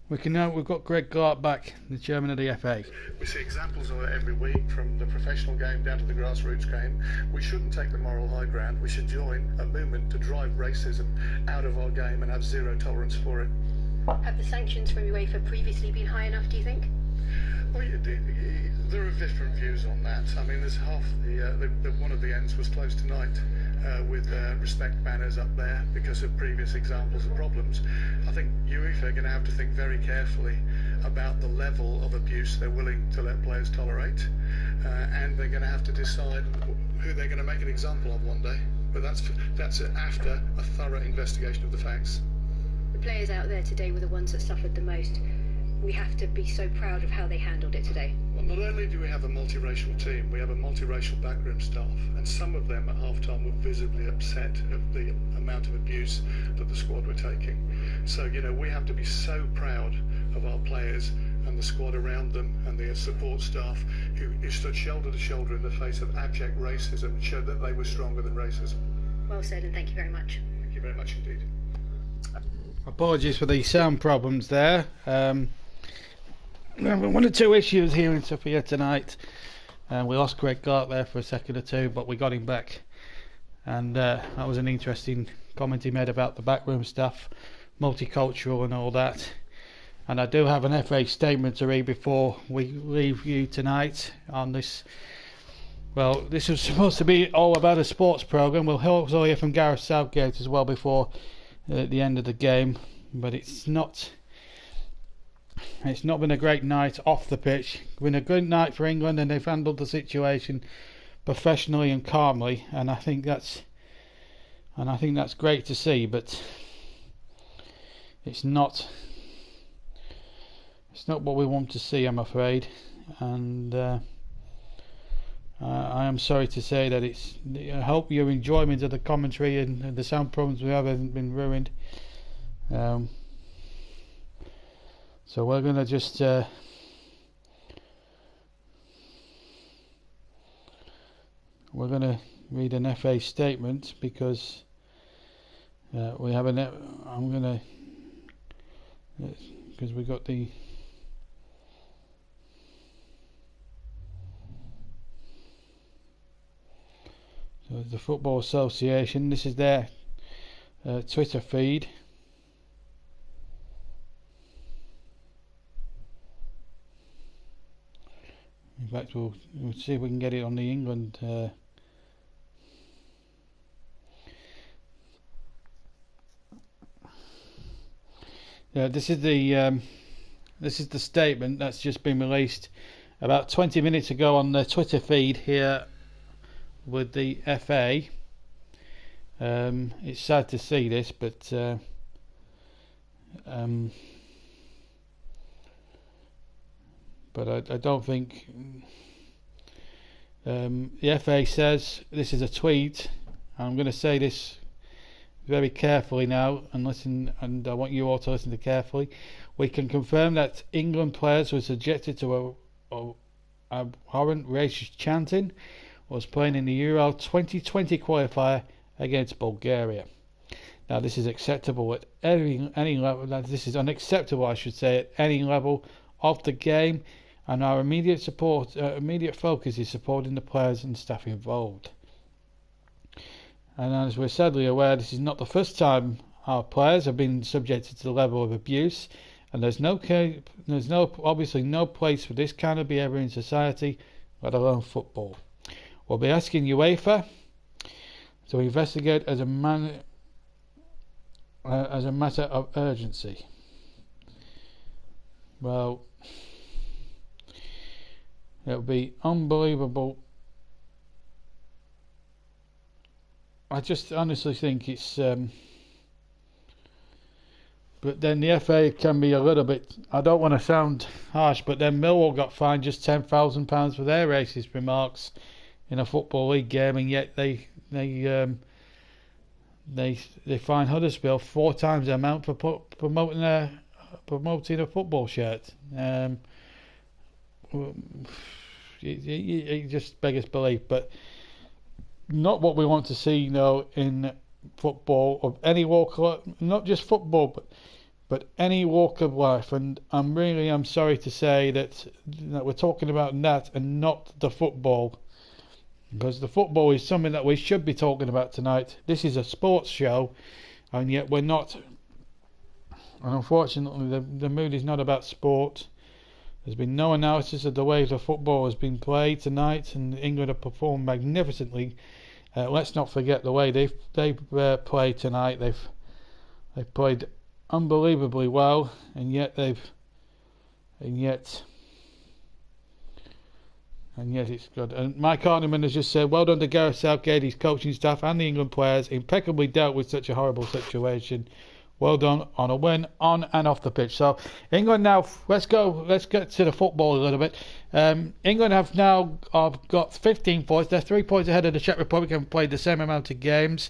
We've got Greg Clark back, the chairman of the FA. We see examples of it every week, from the professional game down to the grassroots game. We shouldn't take the moral high ground. We should join a movement to drive racism out of our game and have zero tolerance for it. Have the sanctions from UEFA previously been high enough, do you think? Well, there are different views on that. I mean, there's half one of the ends was closed tonight with respect banners up there because of previous examples of problems. I think UEFA are going to have to think very carefully about the level of abuse they're willing to let players tolerate, and they're going to have to decide who they're going to make an example of one day. But that's after a thorough investigation of the facts. The players out there today were the ones that suffered the most. We have to be so proud of how they handled it today. Well, not only do we have a multiracial team, we have a multiracial backroom staff, and some of them at half-time were visibly upset of the amount of abuse that the squad were taking. So, we have to be so proud of our players and the squad around them and their support staff who stood shoulder to shoulder in the face of abject racism and showed that they were stronger than racism. Well said, and thank you very much. Thank you very much indeed. Apologies for the sound problems there. One or two issues here in Sofia tonight. We lost Greg Clark there for a second or two, but we got him back. And that was an interesting comment he made about the backroom staff, multicultural and all that. And I do have an FA statement to read before we leave you tonight on this. Well, this was supposed to be all about a sports programme. We'll also hear from Gareth Southgate as well before the end of the game. But it's not been a great night off the pitch. It's been a good night for England, and they've handled the situation professionally and calmly, and I think that's great to see. But it's not what we want to see, I'm afraid, and I am sorry to say that I hope your enjoyment of the commentary and the sound problems we have hasn't been ruined. So we're going to just we're going to read an FA statement because we have I'm going to, because we got the Football Association. This is their Twitter feed. In fact, we'll see if we can get it on the England this is the statement that's just been released about 20 minutes ago on the Twitter feed here with the FA. It's sad to see this, but I don't think the FA says, this is a tweet. I'm going to say this very carefully now, and listen, and I want you all to listen to carefully. We can confirm that England players were subjected to a abhorrent racist chanting was playing in the Euro 2020 qualifier against Bulgaria. Now, this is acceptable at any level. This is unacceptable, I should say, at any level of the game, and our immediate focus is supporting the players and staff involved. And as we're sadly aware, this is not the first time our players have been subjected to the level of abuse, and there's obviously no place for this kind of behaviour in society, let alone football. We'll be asking UEFA to investigate as a matter of urgency. Well, it'll be unbelievable. I just honestly think it's but then the FA can be a little bit, I don't want to sound harsh, but then Millwall got fined just £10,000 for their racist remarks in a Football League game, and yet they fine Huddersfield 4 times the amount for promoting a football shirt. It just beggars belief, but not what we want to see, in football of any walk of, not just football, but any walk of life. And I'm sorry to say that we're talking about that and not the football, because the football is something that we should be talking about tonight. This is a sports show, and yet we're not. And unfortunately, the mood is not about sport. There's been no analysis of the way the football has been played tonight, and England have performed magnificently. Let's not forget the way they've played tonight. They've played unbelievably well, and yet it's good. And Mike Hardiman has just said, well done to Gareth Southgate, his coaching staff and the England players, impeccably dealt with such a horrible situation. Well done on a win on and off the pitch. So England now, let's get to the football a little bit. England have now got 15 points. They're 3 points ahead of the Czech Republic and played the same amount of games.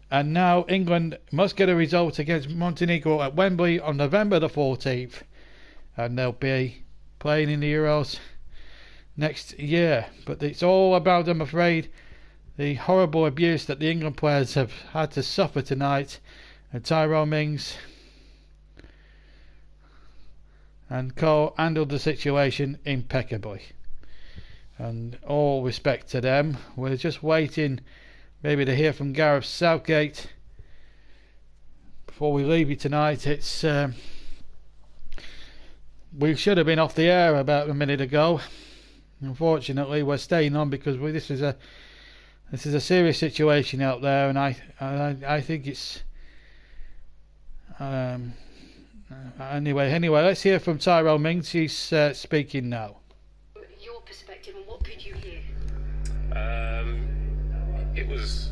And now England must get a result against Montenegro at Wembley on November the 14th. And they'll be playing in the Euros next year. But it's all about, I'm afraid, the horrible abuse that the England players have had to suffer tonight. And Tyrone Mings and Co handled the situation impeccably. And all respect to them. We're just waiting maybe to hear from Gareth Southgate before we leave you tonight. It's we should have been off the air about a minute ago. Unfortunately, we're staying on because this is a serious situation out there, and I think it's. Anyway, let's hear from Tyrone Mings. He's speaking now. Your perspective, and what could you hear? It was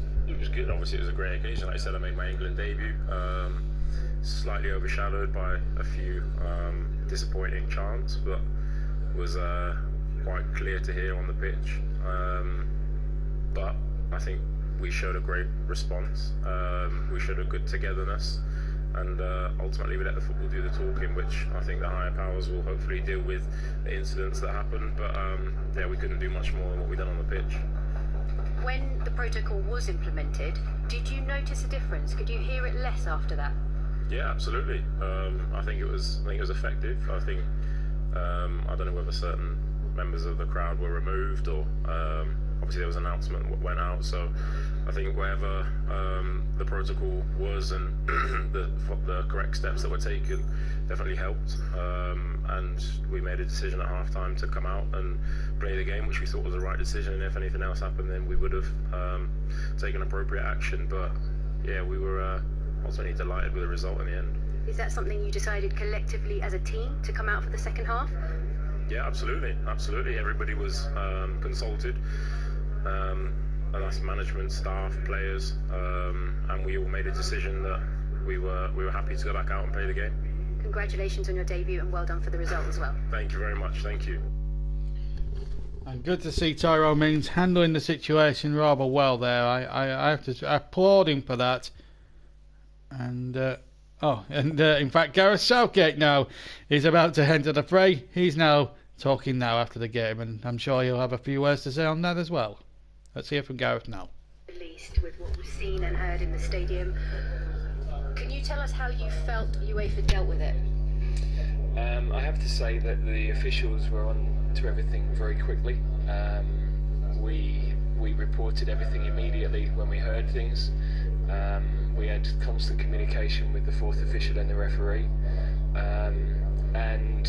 good. Obviously, it was a great occasion. Like I said, I made my England debut. Slightly overshadowed by a few disappointing chants, but was quite clear to hear on the pitch. But I think we showed a great response. We showed a good togetherness. And ultimately we let the football do the talking, which I think the higher powers will hopefully deal with the incidents that happened. But we couldn't do much more than what we done on the pitch. When the protocol was implemented, did you notice a difference? Could you hear it less after that? Yeah, absolutely. I think it was effective. I think I don't know whether certain members of the crowd were removed or obviously there was an announcement that went out, so I think wherever the protocol was and the correct steps that were taken definitely helped, and we made a decision at half-time to come out and play the game, which we thought was the right decision, and if anything else happened then we would have taken appropriate action. But yeah, we were ultimately delighted with the result in the end. Is that something you decided collectively as a team to come out for the second half? Yeah, absolutely. Everybody was consulted, and that's management, staff, players, and we all made a decision that we were happy to go back out and play the game. Congratulations on your debut and well done for the result as well. Thank you very much. Thank you. And good to see Tyrone Mings handling the situation rather well there. I have to applaud him for that. And in fact, Gareth Southgate now is about to enter the fray. He's now talking now after the game, and I'm sure he'll have a few words to say on that as well. Let's hear from Gareth now. At least with what we've seen and heard in the stadium, can you tell us how you felt UEFA dealt with it? I have to say that the officials were on to everything very quickly. We reported everything immediately when we heard things. We had constant communication with the fourth official and the referee, and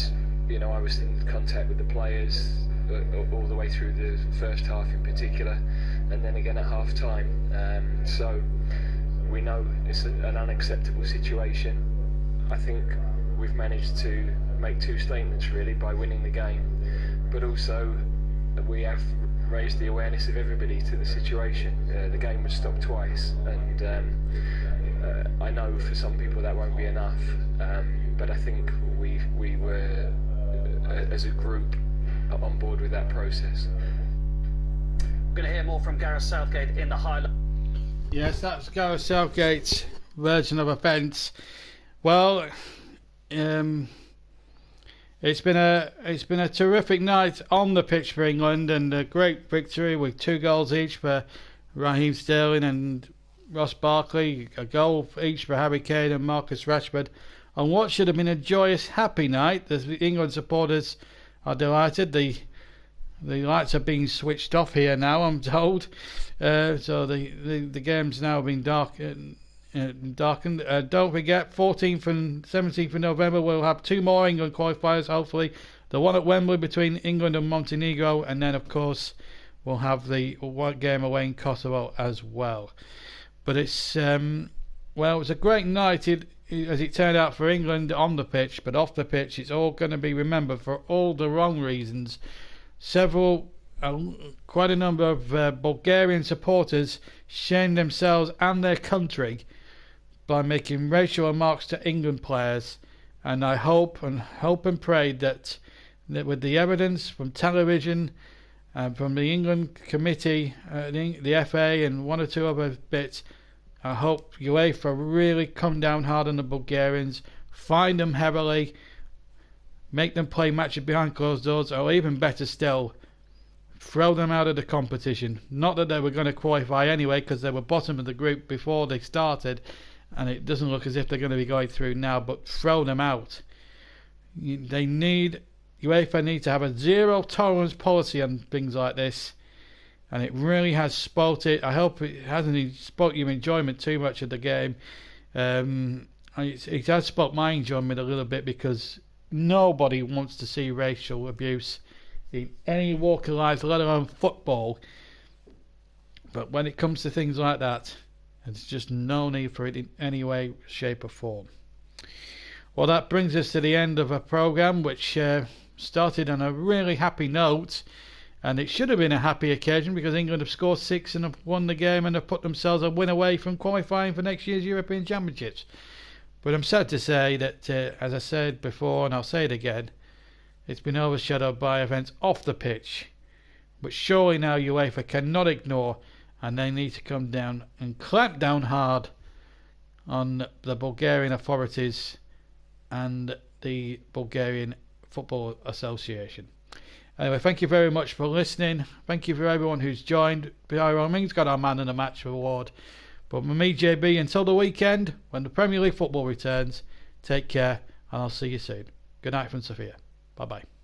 I was in contact with the players all the way through the first half in particular, and then again at half time. So we know it's an unacceptable situation. I think we've managed to make two statements really by winning the game, but also we have raised the awareness of everybody to the situation. The game was stopped twice, and I know for some people that won't be enough, but I think we were as a group on board with that process. We're going to hear more from Gareth Southgate in the highlight. Yes, that's Gareth Southgate's version of events. Well, it's been a terrific night on the pitch for England, and a great victory with 2 goals each for Raheem Sterling and Ross Barkley, a goal each for Harry Kane and Marcus Rashford. On what should have been a joyous, happy night, the England supporters are delighted. The lights are being switched off here now, I'm told. So the game's now been darkened. Don't forget, 14th and 17th of November we'll have 2 more England qualifiers, hopefully. The one at Wembley between England and Montenegro, and then of course we'll have the one game away in Kosovo as well. But it's it was a great night as it turned out for England on the pitch, but off the pitch it's all going to be remembered for all the wrong reasons. Quite a number of Bulgarian supporters shamed themselves and their country by making racial remarks to England players, and I hope and pray that with the evidence from television and from the England committee, the FA and 1 or 2 other bits, I hope UEFA really come down hard on the Bulgarians, fine them heavily, make them play matches behind closed doors, or even better still, throw them out of the competition. Not that they were going to qualify anyway, because they were bottom of the group before they started, and it doesn't look as if they're going to be going through now, but throw them out. UEFA need to have a zero tolerance policy on things like this, and it really has spoilt it. I hope it hasn't spoilt your enjoyment too much of the game. It has spoilt my enjoyment a little bit, because nobody wants to see racial abuse in any walk of life, let alone football. But when it comes to things like that, there's just no need for it in any way, shape or form. Well, that brings us to the end of a programme which started on a really happy note, and it should have been a happy occasion because England have scored 6 and have won the game and have put themselves a win away from qualifying for next year's European Championships. But I'm sad to say that, as I said before and I'll say it again, it's been overshadowed by events off the pitch, which surely now UEFA cannot ignore, and they need to come down and clamp down hard on the Bulgarian authorities and the Bulgarian Football Association. Anyway, thank you very much for listening. Thank you for everyone who's joined. Tyrone Mings got our Man of the Match award. But from me, JB, until the weekend, when the Premier League football returns, take care, and I'll see you soon. Good night from Sofia. Bye-bye.